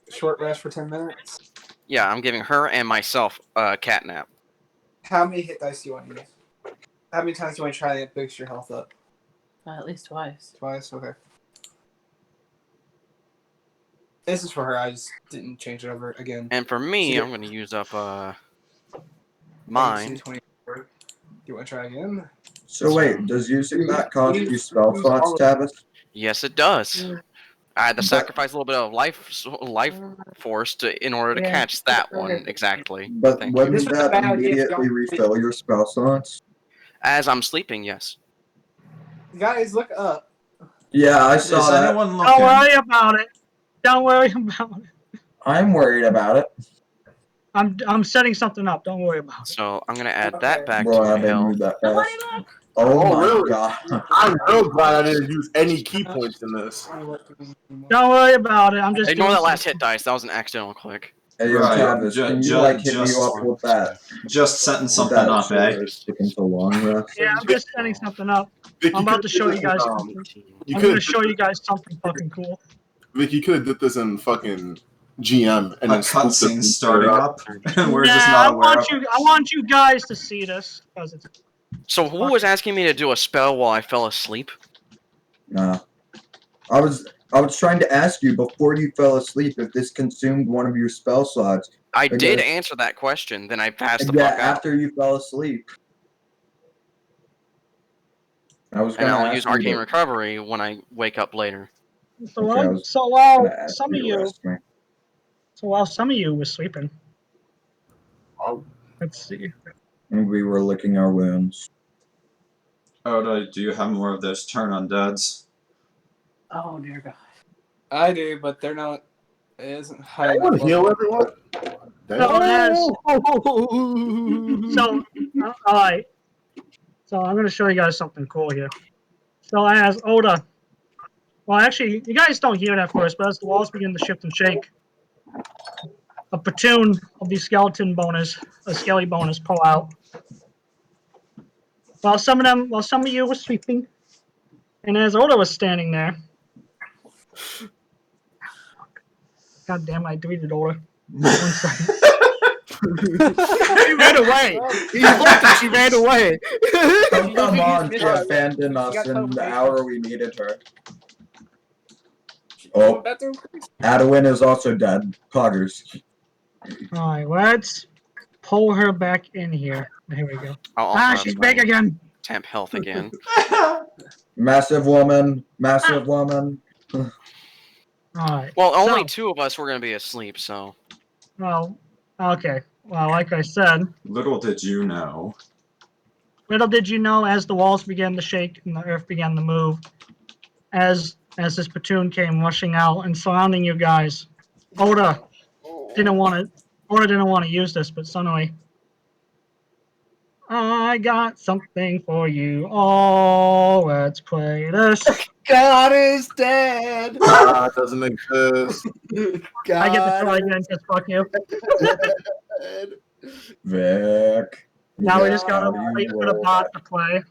short rest for 10 minutes? yeah, I'm giving her and myself a catnap. How many hit dice do you want to use? How many times do you want to try to boost your health up? At least twice. Twice? Okay. This is for her, I just didn't change it over again. And for me, So I'm going to use up mine. 24. Do you want to try again? So wait, does using that cost you spell slots, Tavis? Yes, it does. I had to But- sacrifice a little bit of life force in order to Yeah. catch that one exactly. But Thank you. This wouldn't was a that bad idea if immediately y'all- refill your spell slots? As I'm sleeping, yes. Guys, look up. Yeah, I Is saw that. anyone Don't looking? worry about it. Don't worry about it. I'm worried about it. I'm setting something up. Don't worry about it. So I'm going to add that back Bro, to I my didn't health. move that Nobody fast. look! Oh Oh, my really? god. I'm real glad I didn't use any key points in this. Don't worry about it. I'm just Ignore doing that last something. hit dice. That was an accidental click. Hey, yo, Right, Tavis, can you like hit me up with that? Just setting With something that up, short eh? rest taking so long, rest? Yeah, I'm just setting something up. Vic, I'm you about to could've show did you this in, guys something. You I'm going to could show you guys something fucking cool. Vic, you could have did this in fucking GM and A then swooped cutscene and starting started up, and we're just Nah, not I aware of want it. I want you guys to see this because it's So who was asking me to do a spell while I fell asleep? Nah. I was trying to ask you before you fell asleep if this consumed one of your spell slots. I Okay. did answer that question, then I passed the Yeah, fuck out. after you fell asleep. I was And gonna I'll ask use you Arcane to- Recovery when I wake up later. so Okay, I while was so while gonna ask some of to you rest me. so while some of you were sleeping. Oh. Let's see. And we were licking our wounds. Oda, do you have more of those turn undeads? Oh dear God. I do, but they're not. It isn't high I want enough to heal level. everyone. So it has so all right. So I'm going to show you guys something cool here. So as Odda, well, actually, you guys don't hear it at first, but as the walls begin to shift and shake, a platoon of these skeleton boners, a skelly boners, pull out. While some of you were sleeping, and as Odda was standing there, God damn, I deleted Odda. 1 second. She ran away. He looked and she ran away. Oh, come on, Yeah, to abandon us got in the teleportation. hour we needed her. Oh, Oh, bathroom. Adewyn is also dead. Poggers. Alright, let's pull her back in here. Here we go. I'll also have She's my back again. temp health again. Massive woman. Massive woman. Alright. Well, only So, 2 of us were gonna be asleep, so. well, okay. Well, like I said, Little did you know. little did you know, as the walls began to shake and the earth began to move, as this platoon came rushing out and surrounding you guys, Odda didn't want to use this, but suddenly, I got something for you all. Let's play this. God is dead. God doesn't exist. God I get to try again, just fuck you. dead. Vick. Now we just Vick, gotta how do you wait for the roll? bot to play.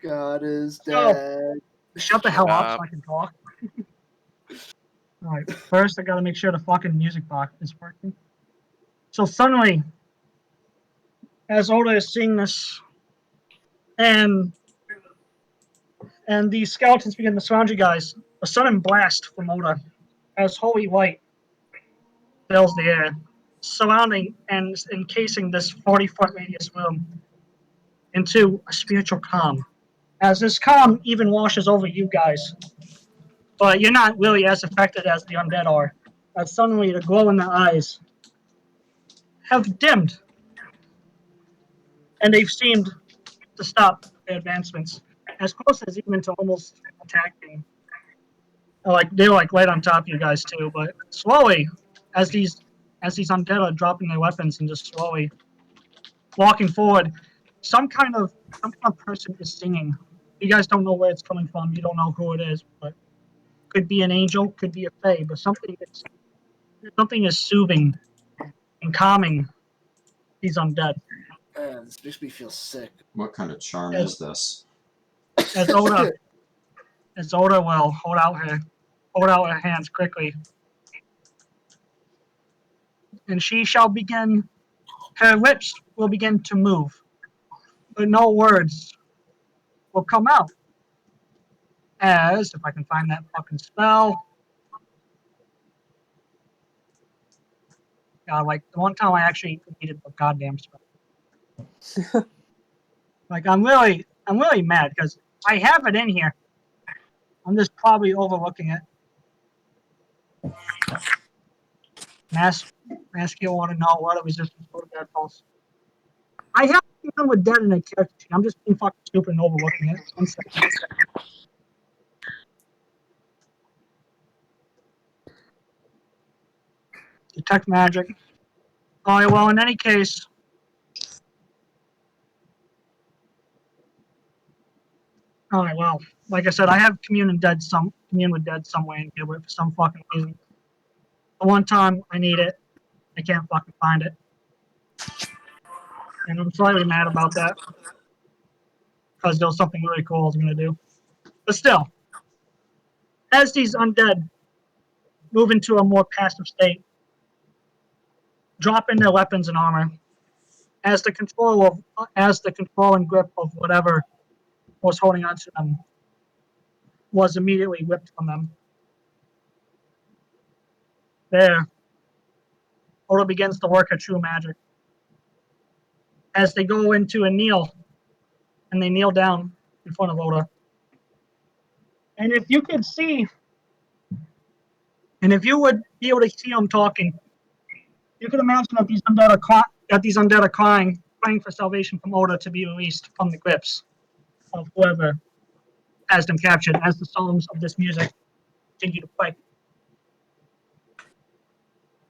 God is So- dead. Shut the hell up so I can talk. Alright, first I gotta make sure the fucking music box is working. So suddenly, as Odda is seeing this, and these skeletons begin to surround you guys, a sudden blast from Odda, as holy light fills the air, surrounding and encasing this 40-foot radius room into a spiritual calm. As this calm even washes over you guys. But you're not really as affected as the undead are. As suddenly the glow in the eyes have dimmed. And they've seemed to stop their advancements. As close as even to almost attacking. Like they're like right on top of you guys too, but slowly, as these undead are dropping their weapons and just slowly walking forward, some kind of person is singing. You guys don't know where it's coming from. You don't know who it is, but could be an angel, could be a fae, but something is soothing and calming these undead. This makes me feel sick. What kind of charm is this? As Odda will hold out her hands quickly, and she shall begin. Her lips will begin to move, but no words will come out. As if I can find that fucking spell. God, like the one time I actually needed the goddamn spell. Like I'm really mad because I have it in here. I'm just probably overlooking it. Mask you want to know what it was just a dead pulse. I have even with dead in a character sheet. I'm just being fucking stupid and overlooking it. 1 second. Detect magic. Alright, well in any case. Alright, well, like I said, I have commune with dead somewhere in here, but for some fucking reason. The one time I need it, I can't fucking find it. And I'm slightly mad about that. Because there was something really cool I was gonna do. But still, as these undead move into a more passive state, drop in their weapons and armor, as the control and grip of whatever was holding on to them was immediately whipped from them. There, Odda begins to work her true magic. As they go into a kneel, and they kneel down in front of Odda. And if you could see, and if you would be able to see them talking, you could imagine that these undead are crying for salvation from Odda to be released from the grips of whoever has them captured as the songs of this music continue to play.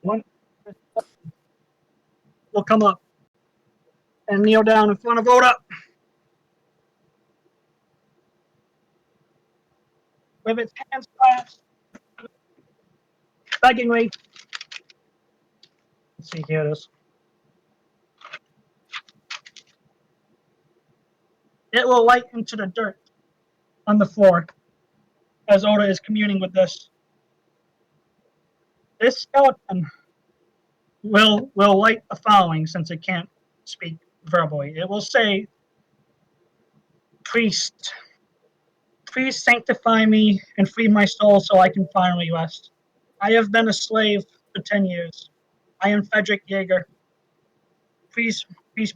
One will come up and kneel down in front of Odda with its hands clasped, beggingly. Let's see, here it is. It will light into the dirt on the floor as Odda is communing with this. This skeleton will light the following since it can't speak verbally. It will say, Priest, please sanctify me and free my soul so I can finally rest. I have been a slave for 10 years. I am Frederick Jaeger. Please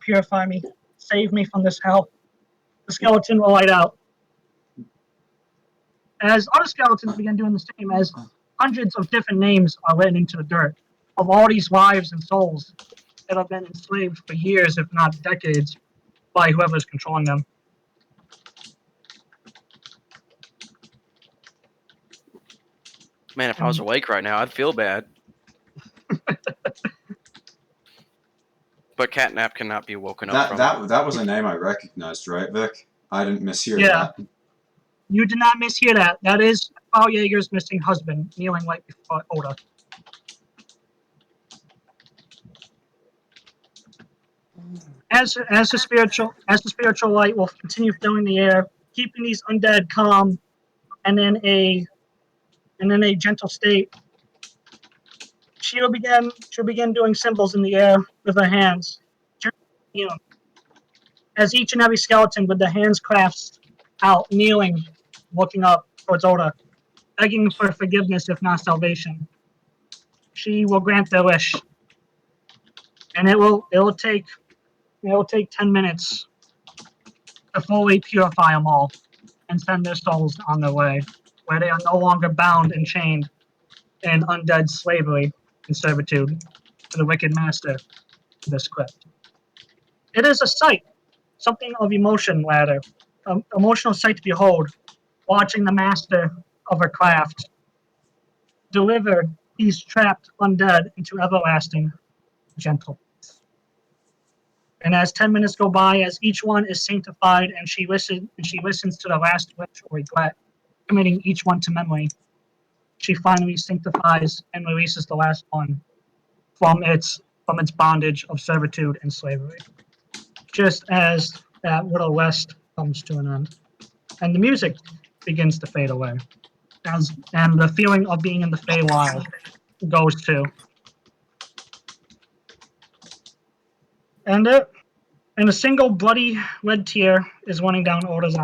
purify me. Save me from this hell. The skeleton will light out. As other skeletons begin doing the same, as hundreds of different names are written into the dirt of all these lives and souls that have been enslaved for years, if not decades, by whoever's controlling them. Man, if I was awake right now, I'd feel bad. But Catnap cannot be woken up from. That was a name I recognized, right, Vic? I didn't mishear that. You did not mishear that. That is Frau Jaeger's missing husband, kneeling right before Odda. As the spiritual light will continue filling the air, keeping these undead calm, and in a gentle state, she'll begin doing symbols in the air with her hands. As each and every skeleton with the hands clasped out, kneeling, looking up towards Odda, begging for forgiveness if not salvation. She will grant their wish. And it will take 10 minutes to fully purify them all and send their souls on their way, where they are no longer bound and chained in undead slavery and servitude to the wicked master of this crypt. It is a sight, something of emotion, rather, an emotional sight to behold, watching the master of her craft deliver these trapped undead into everlasting gentleness. And as 10 minutes go by, as each one is sanctified and she listens to the last wish or regret, committing each one to memory, she finally sanctifies and releases the last one from its bondage of servitude and slavery. Just as that little rest comes to an end. And the music begins to fade away. And the feeling of being in the Feywild goes too. And a single bloody red tear is running down Odda's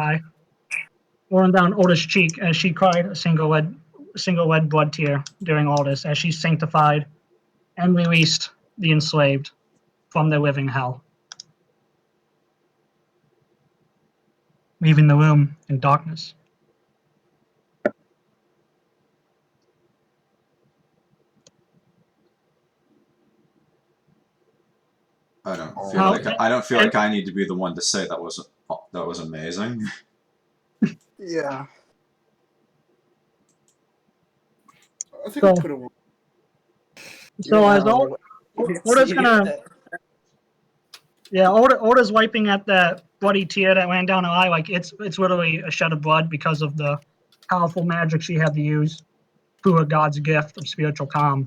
cheek as she cried a single red blood tear during all this, as she sanctified and released the enslaved from their living hell, leaving the room in darkness. I don't feel like I need to be the one to say that was amazing. Yeah. I think we could have won. So as Odda's gonna, Odda's wiping at that bloody tear that ran down her eye, like it's literally a shed of blood because of the powerful magic she had to use through her god's gift of spiritual calm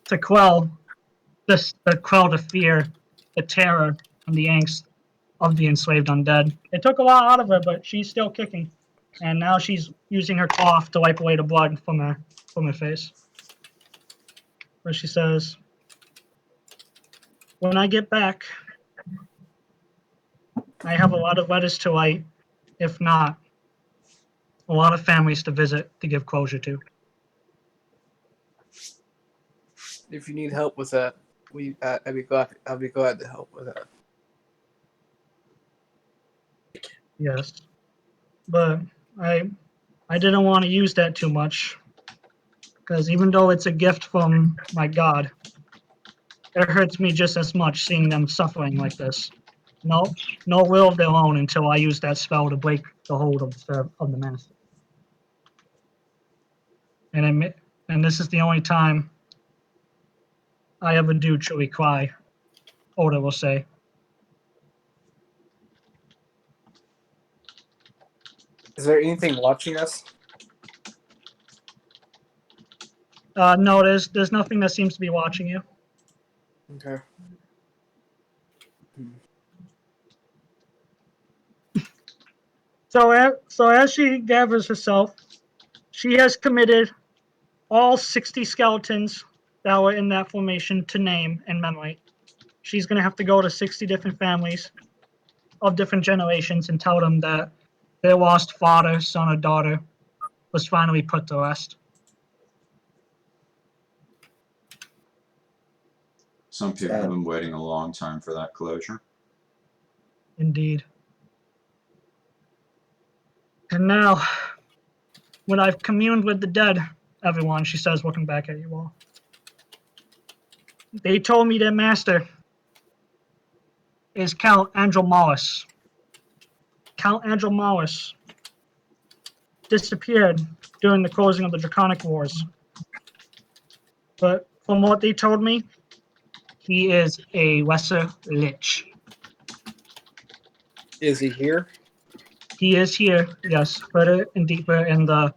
to quell the fear, the terror, and the angst of the enslaved undead. It took a lot out of her, but she's still kicking, and now she's using her cloth to wipe away the blood from her face. Where she says, "When I get back, I have a lot of letters to write, if not, a lot of families to visit to give closure to." If you need help with that, I'd be glad to help with that. Yes, but I didn't want to use that too much, because even though it's a gift from my god, it hurts me just as much seeing them suffering like this. No will of their own until I use that spell to break the hold of the master. And this is the only time I ever do truly cry, Odda will say. Is there anything watching us? No, there's nothing that seems to be watching you. Okay. So as she gathers herself, she has committed all 60 skeletons that were in that formation to name and memory. She's going to have to go to 60 different families of different generations and tell them that their lost father, son, or daughter was finally put to rest. Some people have been waiting a long time for that closure. Indeed. And now, when I've communed with the dead, everyone, she says, looking back at you all, they told me their master is Count Andromalis. Count Andromalis disappeared during the closing of the Draconic Wars. But from what they told me, he is a lesser lich. Is he here? He is here, yes, further and deeper in the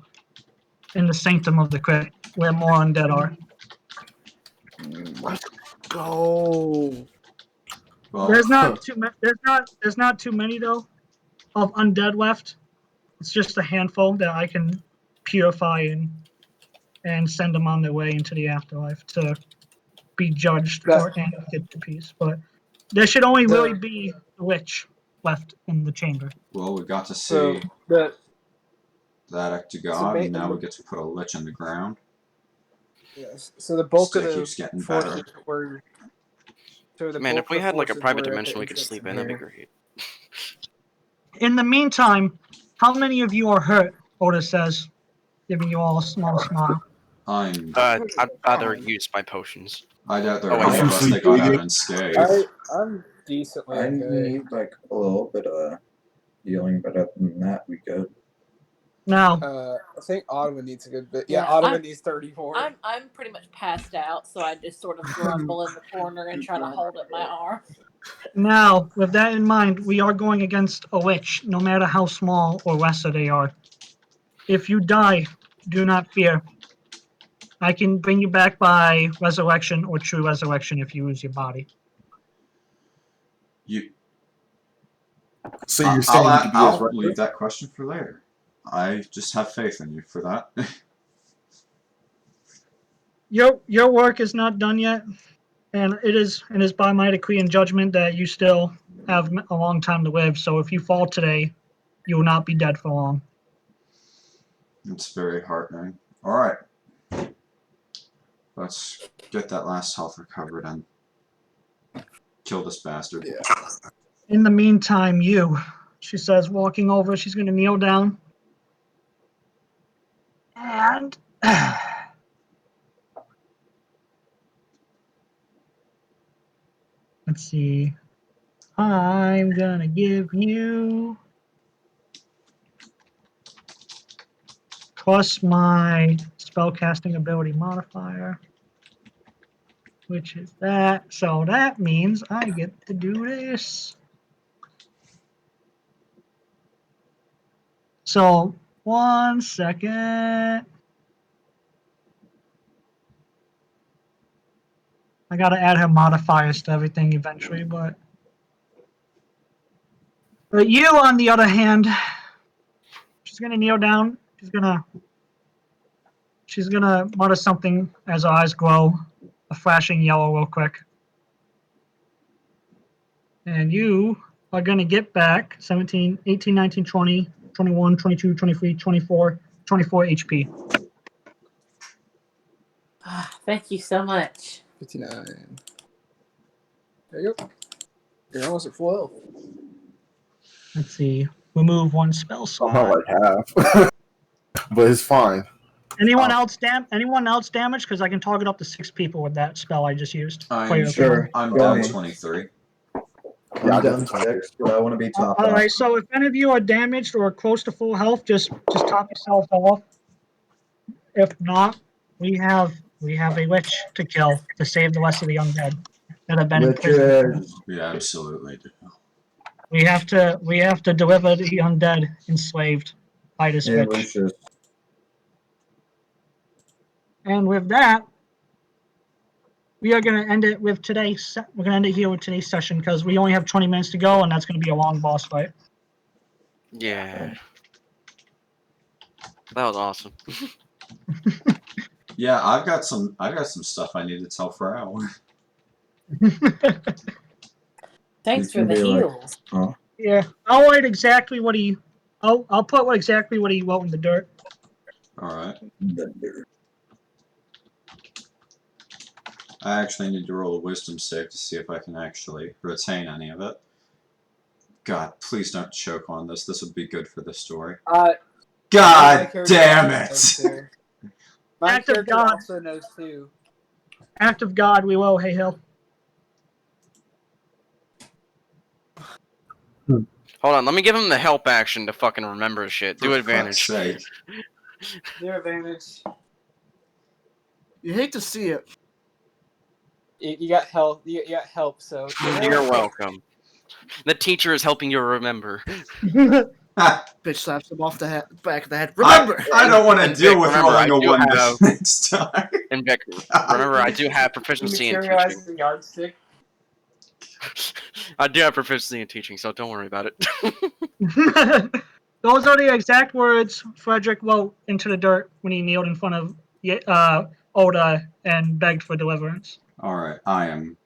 sanctum of the crypt, where more undead are. Let's go. Well, There's not too many though of undead left. It's just a handful that I can purify and send them on their way into the afterlife to be judged or and get to peace. But there should only really be a witch left in the chamber. well, we got to see that act to God, and now we get to put a lich in the ground. Yes. So the bulk of Still the keeps getting forces better. were. So the Man, bulk if we of the had like a forces private were at dimension the we could entrance sleep in in, that'd be here. great. In the meantime, how many of you are hurt? Oda says, giving you all a small smile. I'd rather use my potions. I doubt they're Oh, wait, unless they got out unscathed. I'm decently I okay. need like a little bit of healing, but other than that, we good. Now, I think Adewyn needs a good bit. Yeah, Adewyn needs 34. I'm pretty much passed out, so I just sort of grumble in the corner and try to hold up my arm. Now, with that in mind, we are going against a witch, no matter how small or lesser they are. If you die, do not fear. I can bring you back by resurrection or true resurrection if you lose your body. So you're saying you could be I'll leave that question for later. I just have faith in you for that. Your work is not done yet, and it is by my decree and judgment that you still have a long time to live. So if you fall today, you will not be dead for long. It's very heartening. All right, let's get that last health recovered and kill this bastard. Yeah. In the meantime, she says, walking over, she's going to kneel down. And let's see. I'm going to give you plus my spellcasting ability modifier, which is that. So that means I get to do this. So 1 second. I gotta add her modifiers to everything eventually, but you, on the other hand, she's gonna kneel down. She's gonna mutter something as her eyes glow, a flashing yellow real quick. And you are gonna get back 17, 18, 19, 20, 21, 22, 23, 24 HP. Thank you so much. 59. There you go. You're almost at full health. Let's see. Remove 1 spell slot. I'm not like half, but it's fine. Anyone else damaged? Because I can target up to 6 people with that spell I just used. I'm sure. I'm Go down ahead. 23. I'm Yeah, I done got 6, but I want to be top All off. right. So if any of you are damaged or close to full health, just top yourself off. If not, we have a witch to kill to save the rest of the undead that have been imprisoned. Liches. We absolutely do. We have to deliver the undead enslaved by this Hey, witch. Lucius. And with that, we are going to end it with today's. We're going to end it here with today's session because we only have 20 minutes to go, and that's going to be a long boss fight. Yeah. That was awesome. Yeah, I got some stuff I need to tell Frau. Thanks for the heals. Huh? Yeah, I'll write exactly what he. I'll put exactly what he wrote in the dirt. All right. I actually need to roll a wisdom save to see if I can actually retain any of it. God, please don't choke on this. This would be good for the story. God damn it! My Act of character God. also knows too. Act of God, we will, Haehil. Hold on, let me give him the help action to fucking remember shit. Do For advantage. fuck's sake. Do advantage. You hate to see it. You got help. You got help. So You're welcome. The teacher is helping you remember. Bitch slaps him off the back of the head. Remember! I don't want to deal with remember, rolling I a do 1 have- next time. And Vick, remember, I do have proficiency in teaching. materialize the yardstick. I do have proficiency in teaching, so don't worry about it. Those are the exact words Frederick wrote into the dirt when he kneeled in front of Odda and begged for deliverance. Alright, I am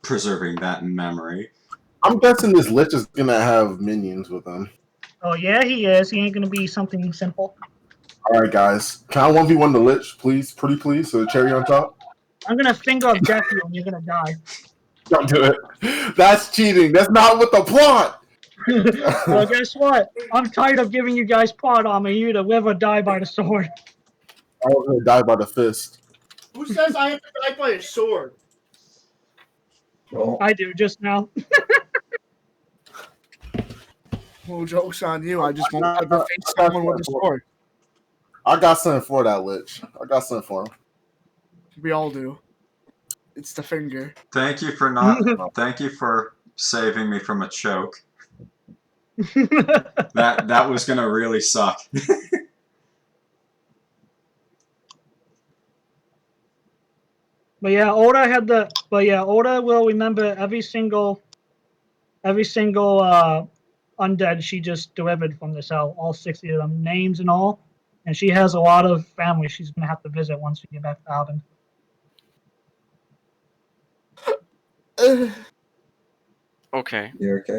preserving that in memory. I'm guessing this lich is gonna have minions with him. Oh yeah, he is. He ain't gonna be something simple. Alright, guys. Can I 1v1 the lich, please? Pretty please? So the cherry on top? I'm gonna finger of death you and you're gonna die. Don't do it. That's cheating. That's not what the plot! Well, guess what? I'm tired of giving you guys plot armor. You either live or die by the sword. I was gonna die by the fist. Who says I have to die by a sword? Well, I do just now. Well, joke's on you. I just won't ever face someone with a sword. I got something for that lich. I got something for him. We all do. It's the finger. Thank you for saving me from a choke. That was gonna really suck. But yeah, Odda will remember every single undead she just delivered from this hell, all 60 of them, names and all. And she has a lot of family she's gonna have to visit once we get back to Alvin. Okay. you're okay.